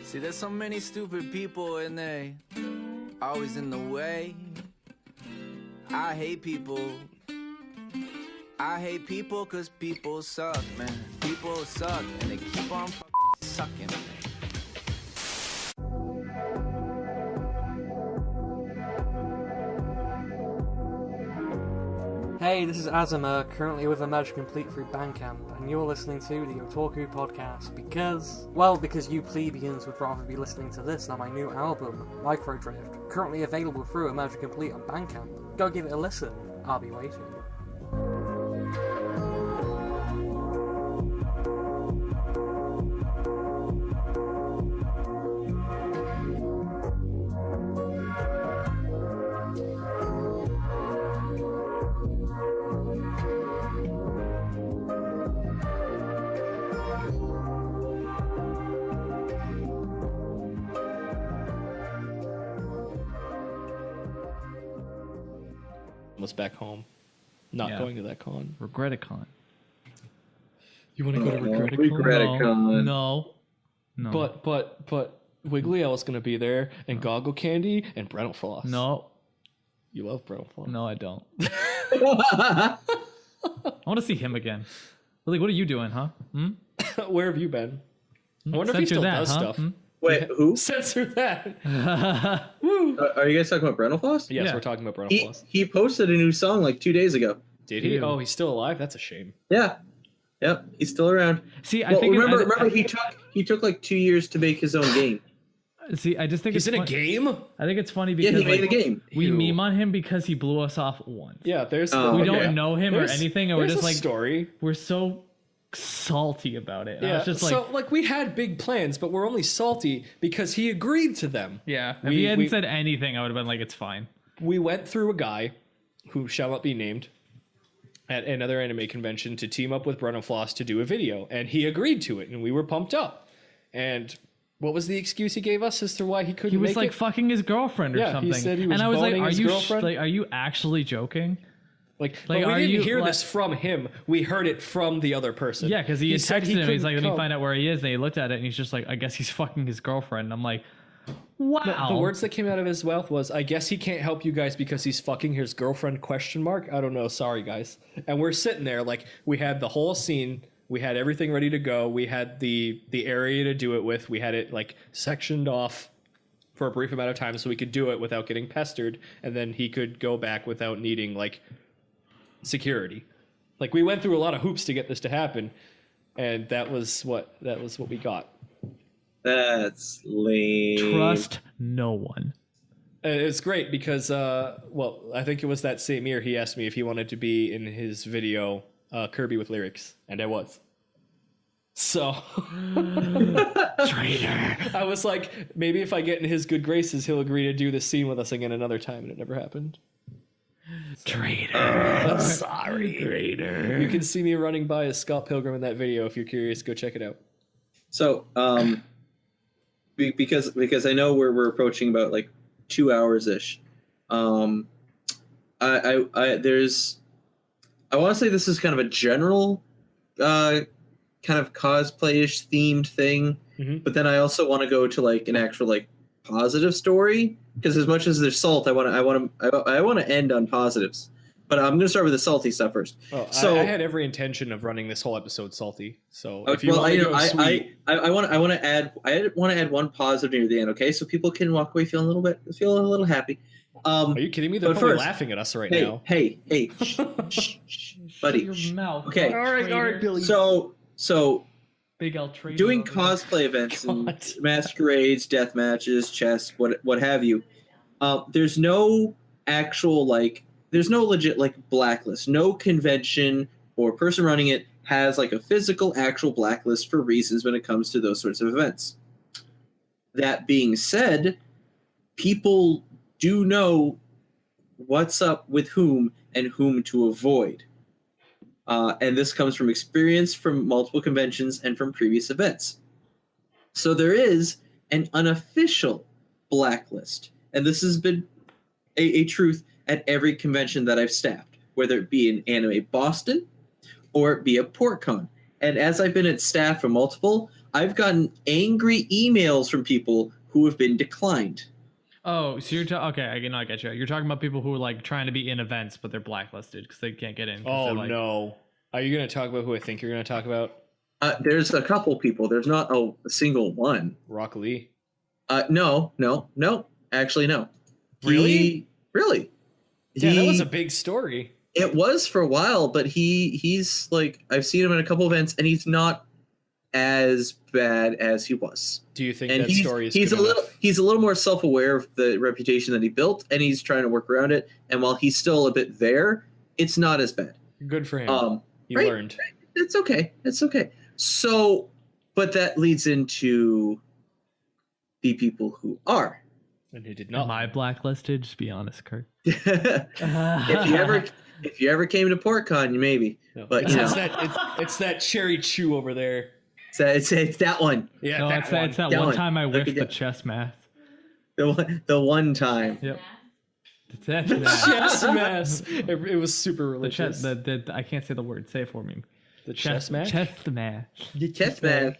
S10: See, there's so many stupid people and they always in the way. I hate people. I hate people cause people suck, man. People suck and they keep on fucking sucking.
S12: Hey, this is Azuma, currently with a Magic Complete through Bandcamp, and you're listening to the Otaku Podcast because you plebeians would rather be listening to this than my new album, Microdrift, currently available through a Magic Complete on Bandcamp. Go give it a listen. I'll be waiting.
S3: Was back home, not going to that con.
S1: Regretticon.
S3: You want to go to Regretticon?
S1: No.
S3: But Wiggly L's gonna be there, and GoggleCandy and Brentalfloss.
S1: No.
S3: You love Brentalfloss.
S1: No, I don't. I want to see him again. Really, what are you doing, huh?
S3: Where have you been? I wonder if he still does stuff.
S2: Wait, who?
S3: Censor that.
S2: Are you guys talking about Brentalfloss?
S3: Yes, we're talking about Brentalfloss.
S2: He posted a new song like 2 days ago.
S3: Did he? Oh, he's still alive? That's a shame.
S2: Yeah. Yep, he's still around.
S1: See, I think
S2: remember he took like 2 years to make his own game.
S1: See, I just think
S3: he's in a game.
S1: I think it's funny because
S2: he made a game.
S1: We meme on him because he blew us off once.
S3: Yeah, there's
S1: we don't know him or anything, and we're just like
S3: story.
S1: We're so salty about it. And I was just
S3: so we had big plans, but we're only salty because he agreed to them.
S1: Yeah, if he hadn't said anything, I would have been like, it's fine.
S3: We went through a guy who shall not be named at another anime convention to team up with Brentalfloss to do a video, and he agreed to it, and we were pumped up. And what was the excuse he gave us as to why he couldn't make it?
S1: He was like fucking his girlfriend or something.
S3: He said he was
S1: and I was like,
S3: girlfriend?
S1: are you actually joking?
S3: But we didn't hear this from him. We heard it from the other person.
S1: Yeah, because he had texted him. He's like, let me
S3: come.
S1: find out where he is. And he looked at it, and he's just like, I guess he's fucking his girlfriend. And I'm like, wow.
S3: The words that came out of his mouth was, I guess he can't help you guys because he's fucking his girlfriend, ? I don't know. Sorry, guys. And we're sitting there like, we had the whole scene. We had everything ready to go. We had the area to do it with. We had it like sectioned off for a brief amount of time so we could do it without getting pestered. And then he could go back without needing like security. Like we went through a lot of hoops to get this to happen, and that was what we got.
S2: That's lame.
S1: Trust no one.
S3: And it's great because I think it was that same year he asked me if he wanted to be in his video Kirby with lyrics, and I was. So
S1: traitor.
S3: I was like, maybe if I get in his good graces, he'll agree to do this scene with us again another time, and it never happened.
S1: Traitor.
S3: I'm sorry.
S1: Traitor.
S3: You can see me running by as Scott Pilgrim in that video. If you're curious, go check it out.
S2: So, because I know we're approaching about like 2 hours ish. I want to say this is kind of a general, kind of cosplay-ish themed thing, but then I also want to go to like an actual like positive story, because as much as there's salt, I want to end on positives. But I'm going to start with the salty stuff first.
S3: Oh,
S2: so
S3: I had every intention of running this whole episode salty. So if you
S2: well,
S3: want to go sweet,
S2: I want to add one positive near the end. Okay, so people can walk away feeling a little happy.
S3: Are you kidding me? They're probably laughing at us right now.
S2: Hey, shh, buddy.
S1: Shut your mouth.
S2: Okay.
S3: All right, Billy.
S2: So
S1: Big L trade.
S2: doing cosplay events and masquerades, death matches, chess, what have you. There's no actual there's no legit blacklist. No convention or person running it has a physical actual blacklist for reasons when it comes to those sorts of events. That being said, people do know what's up with whom and whom to avoid. And this comes from experience from multiple conventions and from previous events. So there is an unofficial blacklist. And this has been a truth at every convention that I've staffed, whether it be in Anime Boston or it be a PortCon. And as I've been at staff for multiple, I've gotten angry emails from people who have been declined.
S1: Oh, so you're okay? I get you. You're talking about people who are trying to be in events, but they're blacklisted because they can't get in.
S3: Oh no! Are you going to talk about who I think you're going to talk about?
S2: There's a couple people. There's not a single one.
S3: Rock Lee.
S2: No. Actually, no.
S3: Really?
S2: Really?
S3: Yeah, that was a big story.
S2: It was for a while, but he's I've seen him in a couple events, and he's not as bad as he was.
S3: Do you think
S2: and
S3: that story is
S2: he's a little more self-aware of the reputation that he built, and he's trying to work around it. And while he's still a bit there, it's not as bad.
S3: Good for him. He learned.
S2: It's okay. So, but that leads into the people who are.
S3: And he did not.
S1: Am I blacklisted? Just be honest, Kurt.
S2: If you ever came to PortCon, you maybe.
S3: No,
S2: but
S3: it's that cherry chew over there.
S2: It's that one.
S3: Yeah,
S1: no, it's that one time I whiffed the chess math.
S2: The one time.
S1: Yep.
S3: Chess math. It was super religious.
S1: I can't say the word. Say it for me.
S3: The chess match?
S2: The chess match.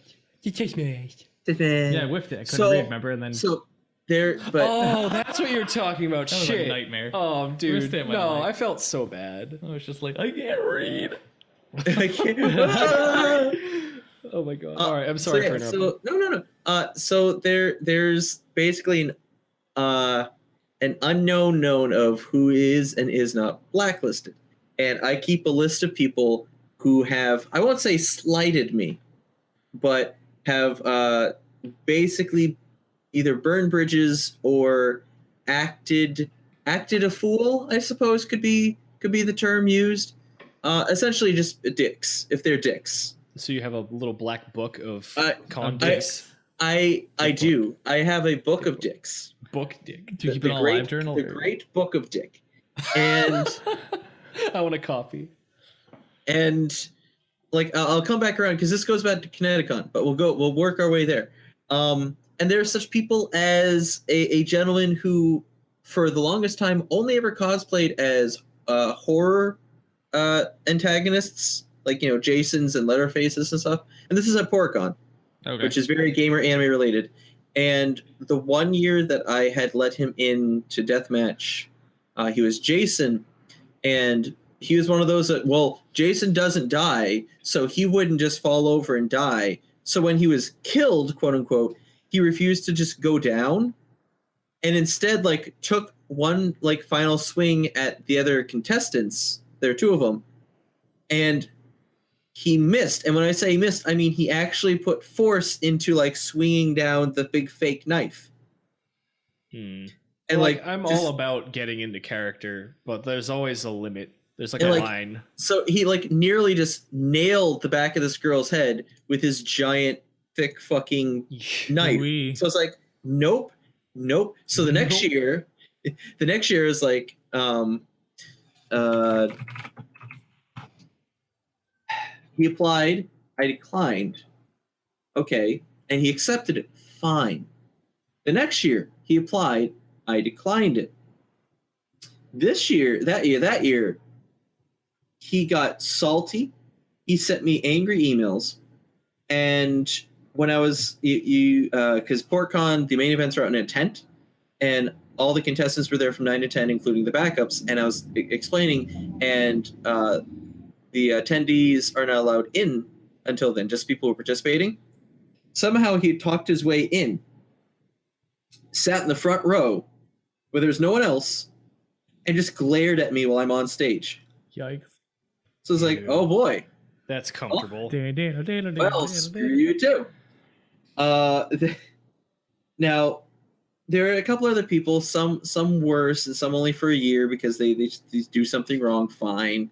S1: Yeah, I whiffed it. I couldn't read, remember? And then
S3: oh, that's what you're talking about.
S1: That was
S3: Shit.
S1: a nightmare.
S3: Oh, dude. No, I felt so bad.
S1: I was just I can't read.
S3: Oh my god. All right, I'm sorry for interrupting.
S2: No. So there's basically an unknown known of who is and is not blacklisted. And I keep a list of people who have, I won't say slighted me, but have basically either burned bridges or acted a fool, I suppose could be the term used. Essentially just dicks, if they're dicks.
S3: So you have a little black book of con dicks?
S2: I do. I have a book of dicks.
S3: Book dick.
S1: Do you keep it on a live journal?
S2: The Great Book of Dick. And
S3: I want a copy.
S2: And I'll come back around because this goes back to Kineticon, but we'll work our way there. And there are such people as a gentleman who, for the longest time, only ever cosplayed as horror antagonists, Jasons and Letterfaces and stuff. And this is at PortCon, which is very gamer anime related. And the one year that I had let him in to deathmatch, he was Jason, and he was one of those that, Jason doesn't die, so he wouldn't just fall over and die. So when he was killed, quote unquote, he refused to just go down, and instead took one final swing at the other contestants. There are two of them, and he missed. And when I say he missed, I mean he actually put force into swinging down the big fake knife.
S3: And I'm all about getting into character, but there's always a limit. There's a line.
S2: So he nearly just nailed the back of this girl's head with his giant thick fucking knife. So it's nope. So the next year is he applied, I declined. Okay. And he accepted it. Fine. The next year, he applied, I declined it. That year, he got salty. He sent me angry emails. And when I was, because PortCon, the main events are out in a tent. And all the contestants were there from 9 to 10, including the backups, and I was explaining, and the attendees are not allowed in until then, just people who are participating. Somehow he talked his way in, sat in the front row where there's no one else, and just glared at me while I'm on stage.
S1: Yikes.
S2: So it's like, oh boy.
S3: That's comfortable.
S2: Well, screw you too. Now, there are a couple other people, some worse and some only for a year because they do something wrong, fine.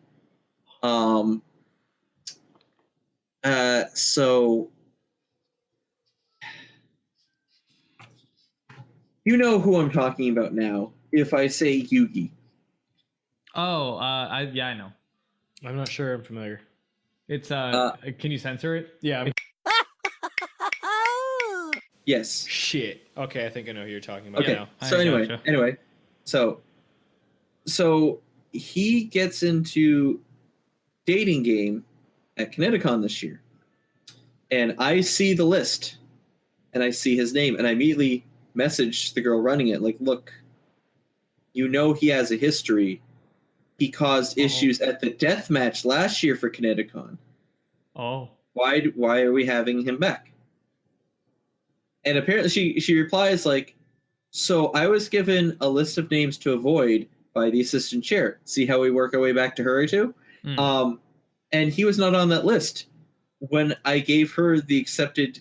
S2: So you know who I'm talking about now if I say Yugi.
S1: Oh, I know.
S3: I'm not sure I'm familiar.
S1: It's can you censor it?
S3: Yeah.
S2: Yes.
S3: Shit. Okay, I think I know who you're talking about.
S2: Okay.
S3: Now.
S2: So anyway, so he gets into dating game at Kineticon this year, and I see the list, and I see his name, and I immediately message the girl running it, like, look, you know he has a history. He caused issues at the death match last year for Kineticon.
S1: Oh.
S2: Why are we having him back? And apparently she replies like, so I was given a list of names to avoid by the assistant chair. See how we work our way back to her too? And he was not on that list. When I gave her the accepted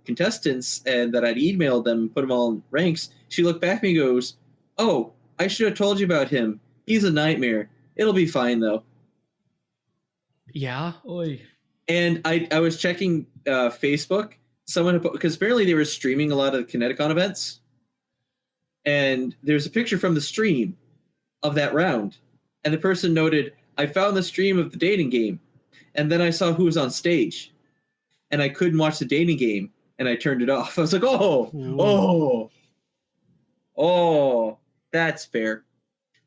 S2: contestants and that I'd emailed them, put them all in ranks, she looked back at me and goes, oh, I should have told you about him. He's a nightmare. It'll be fine though.
S3: Yeah.
S1: Oy.
S2: And I was checking Facebook. Someone, because apparently they were streaming a lot of Kineticon events, and there's a picture from the stream of that round, and the person noted, I found the stream of the dating game, and then I saw who was on stage, and I couldn't watch the dating game, and I turned it off. I was like, oh, that's fair.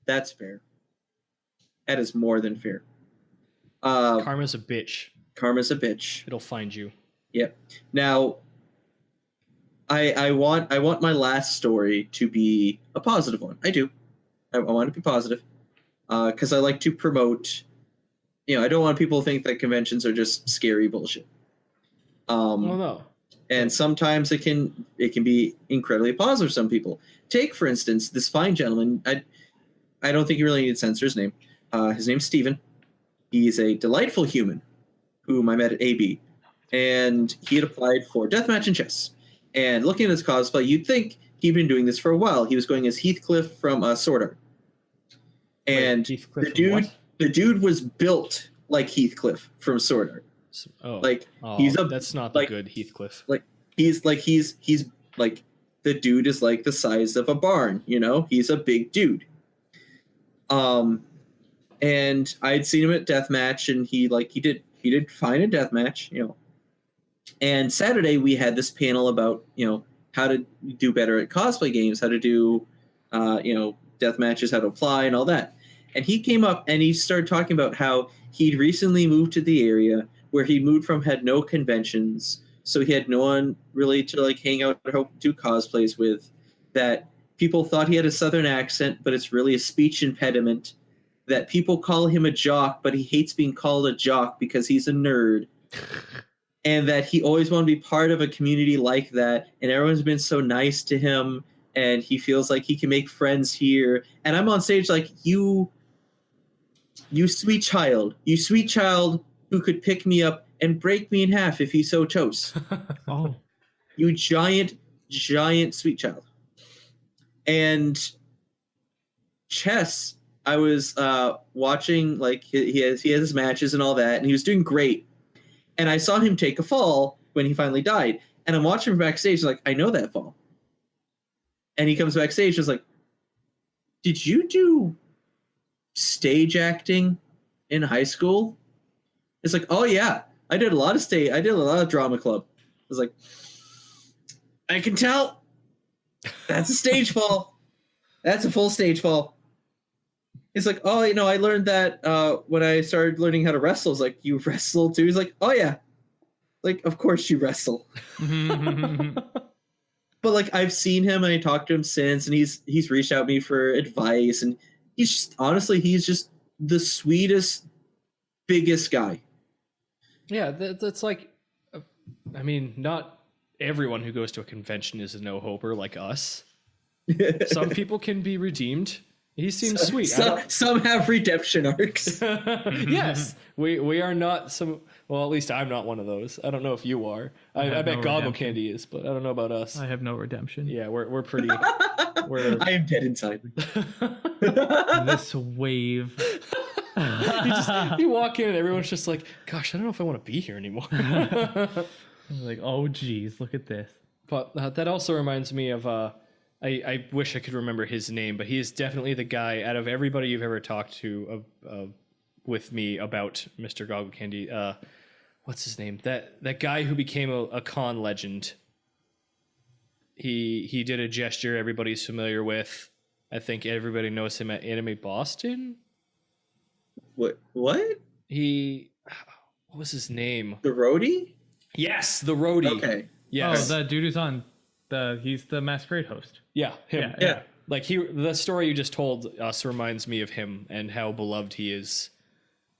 S2: That's fair. That is more than fair.
S3: Karma's a bitch.
S2: Karma's a bitch.
S3: It'll find you.
S2: Yep. Now, I want my last story to be a positive one. I do. I want it to be positive because I like to promote. I don't want people to think that conventions are just scary bullshit.
S3: No.
S2: And sometimes it can be incredibly positive for some people. Take, for instance, this fine gentleman. I don't think you really need to censor his name. His name's Steven. He's a delightful human whom I met at AB. And he had applied for deathmatch and chess. And looking at his cosplay, you'd think he'd been doing this for a while. He was going as Heathcliff from Sword Art. And the dude was built like Heathcliff from Sword Art.
S3: That's not the good Heathcliff.
S2: He's like the dude is like the size of a barn. He's a big dude. And I'd seen him at deathmatch, and he did fine at deathmatch. And Saturday we had this panel about, how to do better at cosplay games, how to do, death matches, how to apply and all that. And he came up and he started talking about how he'd recently moved to the area where he moved from, had no conventions. So he had no one really to hang out or do cosplays with, that people thought he had a Southern accent, but it's really a speech impediment, that people call him a jock, but he hates being called a jock because he's a nerd. And that he always wanted to be part of a community like that. And everyone's been so nice to him. And he feels like he can make friends here. And I'm on stage like, you sweet child. You sweet child who could pick me up and break me in half if he so chose.
S1: Oh.
S2: You giant sweet child. And chess, I was watching, he has his matches and all that. And he was doing great. And I saw him take a fall when he finally died. And I'm watching him backstage, like, I know that fall. And he comes backstage and is like, did you do stage acting in high school? It's like, oh yeah, I did a lot of drama club. I was like, I can tell. That's a stage fall. That's a full stage fall. He's like, oh, I learned that when I started learning how to wrestle. It's like, you wrestle too? He's like, oh yeah. Like, of course you wrestle. but like I've seen him and I talked to him since, and he's reached out to me for advice, and he's just, honestly, he's just the sweetest, biggest guy.
S3: Yeah, that's like, I mean, not everyone who goes to a convention is a no-hoper like us. Some people can be redeemed. He seems sweet.
S2: Some have redemption arcs.
S3: Yes, we are not some. Well, at least I'm not one of those. I don't know if you are. I bet GoggleCandy is, but I don't know about us.
S1: I have no redemption.
S3: Yeah, we're pretty.
S2: I am dead inside.
S1: This wave.
S3: You walk in and everyone's just like, gosh, I don't know if I want to be here anymore.
S1: Like, oh geez, look at this.
S3: But that also reminds me of I wish I could remember his name, but he is definitely the guy out of everybody you've ever talked to with me about Mr. GoggleCandy. What's his name? That guy who became a con legend. He did a gesture everybody's familiar with. I think everybody knows him at Anime Boston.
S2: What?
S3: What was his name?
S2: The roadie?
S3: Yes, the roadie.
S2: Okay.
S3: Yes.
S1: Oh, the dude who's on he's the Masquerade host.
S3: Yeah, him.
S1: Yeah.
S3: Like the story you just told us reminds me of him and how beloved he is,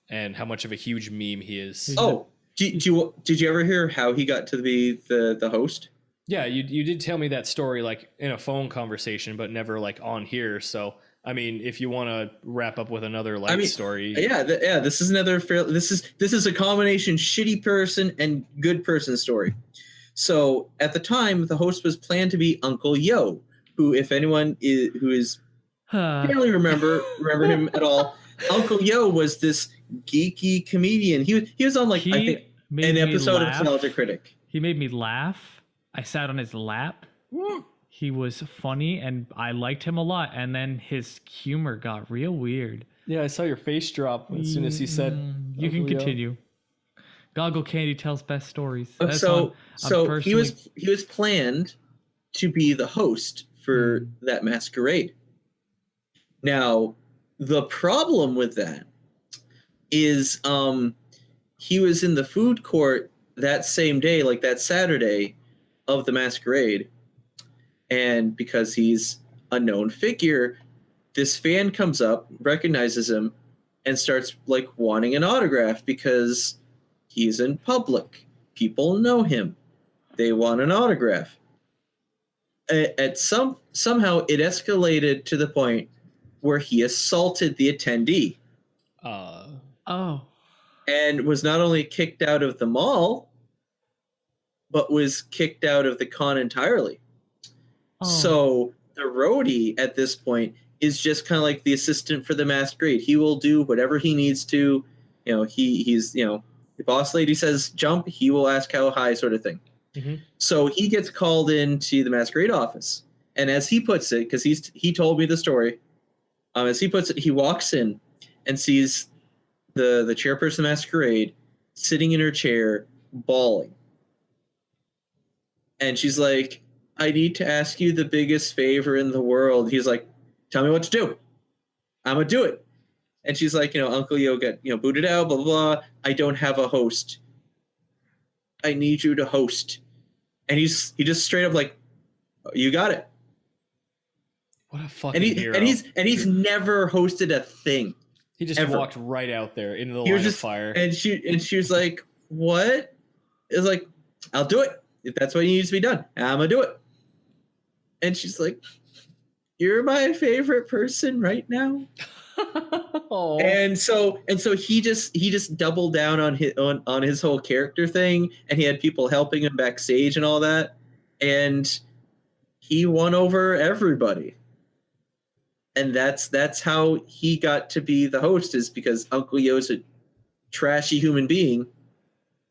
S3: and how much of a huge meme he is.
S2: Oh, did you ever hear how he got to be the host?
S3: Yeah, you did tell me that story like in a phone conversation, but never like on here. So I mean, if you want to wrap up with another light story,
S2: this is another this is a combination shitty person and good person story. So at the time, the host was planned to be Uncle Yo, who, if anyone barely remember him at all, Uncle Yo was this geeky comedian. He was on like I think an episode of Nostalgia Critic.
S1: He made me laugh. I sat on his lap. He was funny and I liked him a lot. And then his humor got real weird.
S3: Yeah, I saw your face drop as soon as he said.
S1: You can continue. GoggleCandy tells best stories.
S2: So he was planned to be the host for that masquerade. Now, the problem with that is he was in the food court that same day, like that Saturday of the masquerade. And because he's a known figure, this fan comes up, recognizes him, and starts like wanting an autograph because he's in public. People know him. They want an autograph. Somehow it escalated to the point where he assaulted the attendee. And was not only kicked out of the mall, but was kicked out of the con entirely. So the roadie at this point is just kind of like the assistant for the masquerade. He will do whatever he needs to. You know, he's the boss lady says jump, he will ask how high, sort of thing.
S3: Mm-hmm.
S2: So he gets called into the masquerade office, and as he puts it, because he told me the story, as he puts it, he walks in and sees the chairperson of the masquerade sitting in her chair bawling, and she's like, I need to ask you the biggest favor in the world. He's like, tell me what to do. I'm going to do it. And she's like, Uncle Yo got, booted out, blah, blah, blah. I don't have a host. I need you to host. And he just straight up like, you got it.
S3: What a fucking hero.
S2: And he's never hosted a thing.
S3: He just walked right out there into the line of fire.
S2: And she was like, what? It's like, I'll do it. If that's what needs to be done, I'm going to do it. And she's like, you're my favorite person right now. And so he just doubled down on his whole character thing, and he had people helping him backstage and all that, and he won over everybody. And that's how he got to be the host, is because Uncle Yo's a trashy human being,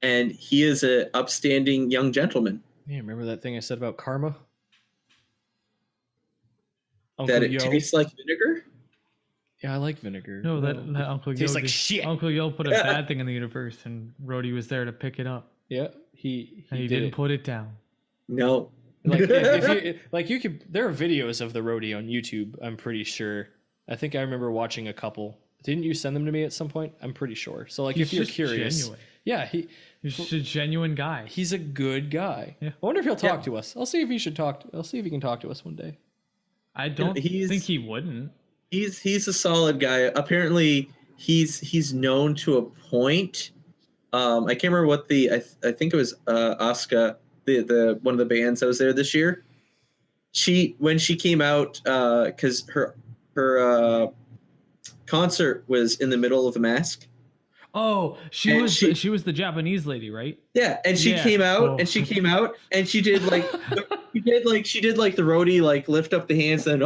S2: and he is an upstanding young gentleman.
S3: Yeah, remember that thing I said about karma?
S2: That it tastes like vinegar?
S3: Yeah, I like vinegar.
S1: No, that Uncle Yo
S3: tastes like shit.
S1: Uncle Yo put a bad thing in the universe, and Rhodey was there to pick it up.
S3: Yeah, he
S1: didn't put it down.
S2: No.
S3: Like if you could, there are videos of the roadie on YouTube. I'm pretty sure. I think I remember watching a couple. Didn't you send them to me at some point? I'm pretty sure. So like, if you're curious, yeah,
S1: He's just a genuine guy.
S3: he's a good guy.
S1: Yeah.
S3: I wonder if he'll talk to us. I'll see if he can talk to us one day.
S1: I don't think he wouldn't.
S2: He's a solid guy. Apparently, he's known to a point. I can't remember what I think it was Asuka, the one of the bands that was there this year. When she came out, because her concert was in the middle of a mask.
S1: Oh, she was the Japanese lady, right?
S2: Yeah, and she came out, and she did like she did like the roadie, like lift up the hands and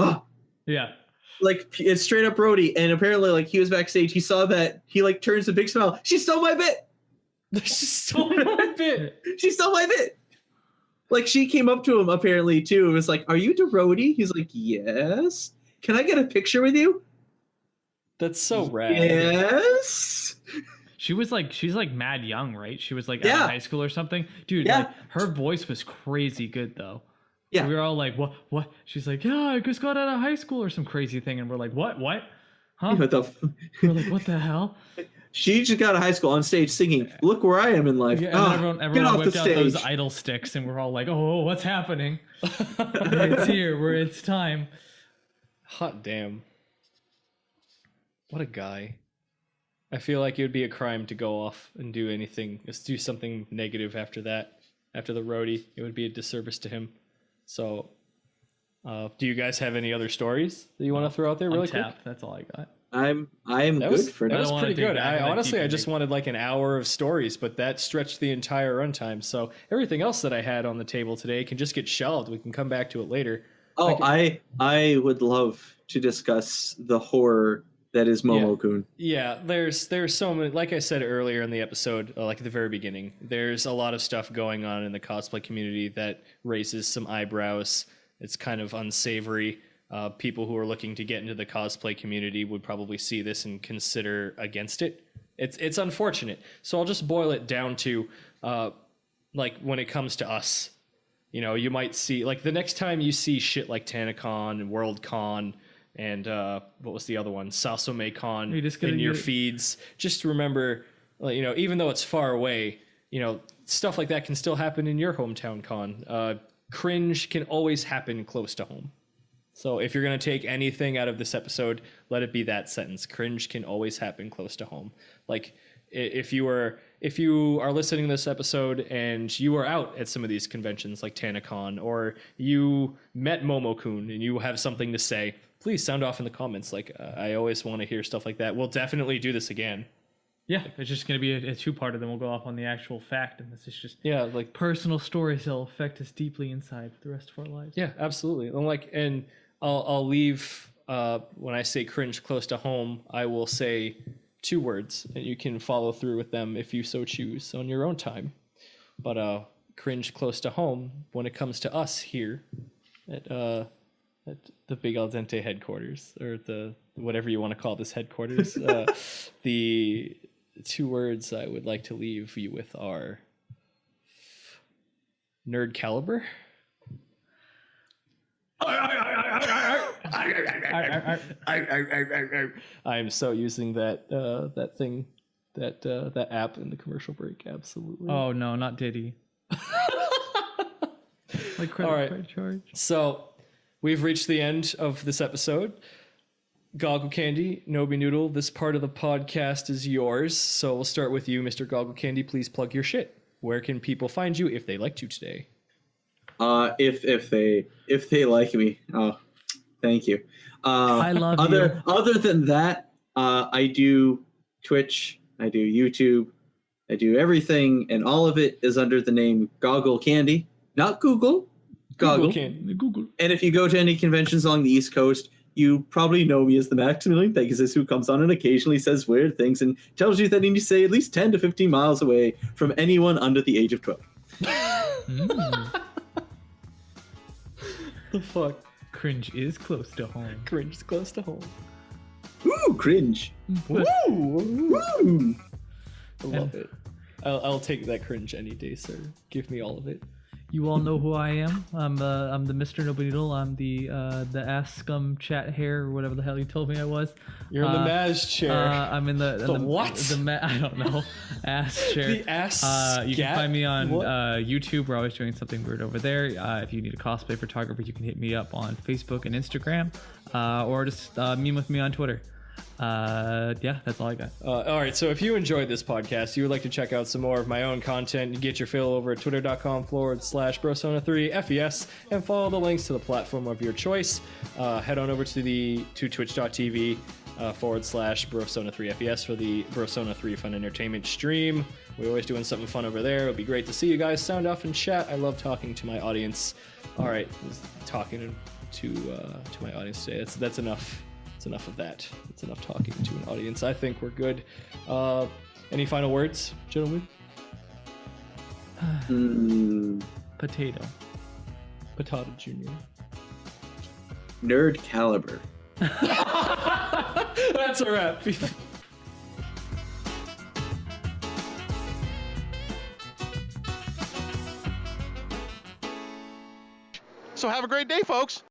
S1: yeah,
S2: like it's straight up roadie. And apparently, like he was backstage, he saw that, he like turns a big smile. She stole my bit.
S3: She stole my bit.
S2: She stole my bit. Like she came up to him apparently too and was like, "Are you the roadie?" He's like, "Yes." "Can I get a picture with you?"
S3: That's so rad.
S2: Yes.
S1: she's like mad young, right? She was like out of high school or something. Dude, like, her voice was crazy good though.
S2: Yeah.
S1: We were all like, what? She's like, yeah, I just got out of high school or some crazy thing. And we're like, what? Huh?
S2: What the
S1: we're like, what the hell?
S2: She just got out of high school on stage singing, "Look where I am in life."
S1: Yeah, and everyone whipped out those idol sticks and we're all like, oh, what's happening? It's here, it's time.
S3: Hot damn. What a guy. I feel like it would be a crime to go off and do anything, just do something negative after that. After the roadie, it would be a disservice to him. So, do you guys have any other stories that you want to throw out there really quick?
S1: That's all I got.
S2: I am good for
S3: that.
S2: now.
S3: That was pretty good. I just wanted like an hour of stories, but that stretched the entire runtime. So everything else that I had on the table today can just get shelved. We can come back to it later.
S2: Oh, I would love to discuss the horror that is Momo-kun.
S3: Yeah, there's so many. Like I said earlier in the episode, like at the very beginning, there's a lot of stuff going on in the cosplay community that raises some eyebrows. It's kind of unsavory. People who are looking to get into the cosplay community would probably see this and consider against it. It's unfortunate. So I'll just boil it down to, like when it comes to us, you know, you might see like the next time you see shit like TanaCon and WorldCon and what was the other one, SasomeCon in your feeds. Just remember, you know, even though it's far away, you know, stuff like that can still happen in your hometown con. Cringe can always happen close to home. So if you're going to take anything out of this episode, let it be that sentence. Cringe can always happen close to home. Like if you are listening to this episode and you are out at some of these conventions like TanaCon, or you met Momo-kun and you have something to say, please sound off in the comments. Like I always want to hear stuff like that. We'll definitely do this again.
S1: Yeah, it's just going to be a two-parter, then we'll go off on the actual fact, and this is just
S3: like
S1: personal stories that'll affect us deeply inside for the rest of our lives.
S3: Yeah, absolutely. And I'll leave, when I say cringe close to home, I will say 2 words, and you can follow through with them if you so choose on your own time. But cringe close to home, when it comes to us here at the Big Al Dente headquarters, or the whatever you want to call this headquarters, the 2 words I would like to leave you with are nerd caliber. I am so using that thing, that app in the commercial break. Absolutely.
S1: Oh no, not Diddy. Like credit card charge.
S3: So we've reached the end of this episode. GoggleCandy, Nobi Noodle, this part of the podcast is yours. So we'll start with you, Mr. GoggleCandy. Please plug your shit. Where can people find you if they liked you today?
S2: If they like me, thank you.
S1: I love you.
S2: Other than that, I do Twitch, I do YouTube, I do everything, and all of it is under the name GoggleCandy, not Google. Goggle.
S3: Google.
S2: And if you go to any conventions along the East Coast, you probably know me as the Maximilian Pegasus, who comes on and occasionally says weird things and tells you that you need to stay at least 10 to 15 miles away from anyone under the age of 12.
S3: The fuck?
S1: Cringe is close to home.
S3: Cringe is close to home.
S2: Ooh, cringe.
S3: Woo!
S2: Woo!
S3: I love it. I'll take that cringe any day, sir. Give me all of it.
S1: You all know who I am. I'm the Mr. Nobody Noodle. I'm the ass scum chat hair or whatever the hell you told me I was.
S3: You're in the Maz chair.
S1: I'm in the
S3: what?
S1: I don't know. Ass chair.
S3: The ass.
S1: You can find me on
S3: What?
S1: YouTube. We're always doing something weird over there. If you need a cosplay photographer, you can hit me up on Facebook and Instagram, or just meme with me on Twitter. Yeah, that's all I got.
S3: All right, so if you enjoyed this podcast, you would like to check out some more of my own content, you get your fill over at twitter.com/brosona3FES and follow the links to the platform of your choice. Head on over to twitch.tv /Brosona3FES for the Brosona 3 Fun Entertainment stream. We're always doing something fun over there. It'll be great to see you guys sound off and chat. I love talking to my audience. All right, talking to my audience today. That's enough. Enough of that. It's enough talking to an audience. I think we're good. Any final words, gentlemen?
S1: Potato
S3: Junior.
S2: Nerd caliber.
S3: That's a wrap.
S13: So have a great day, folks.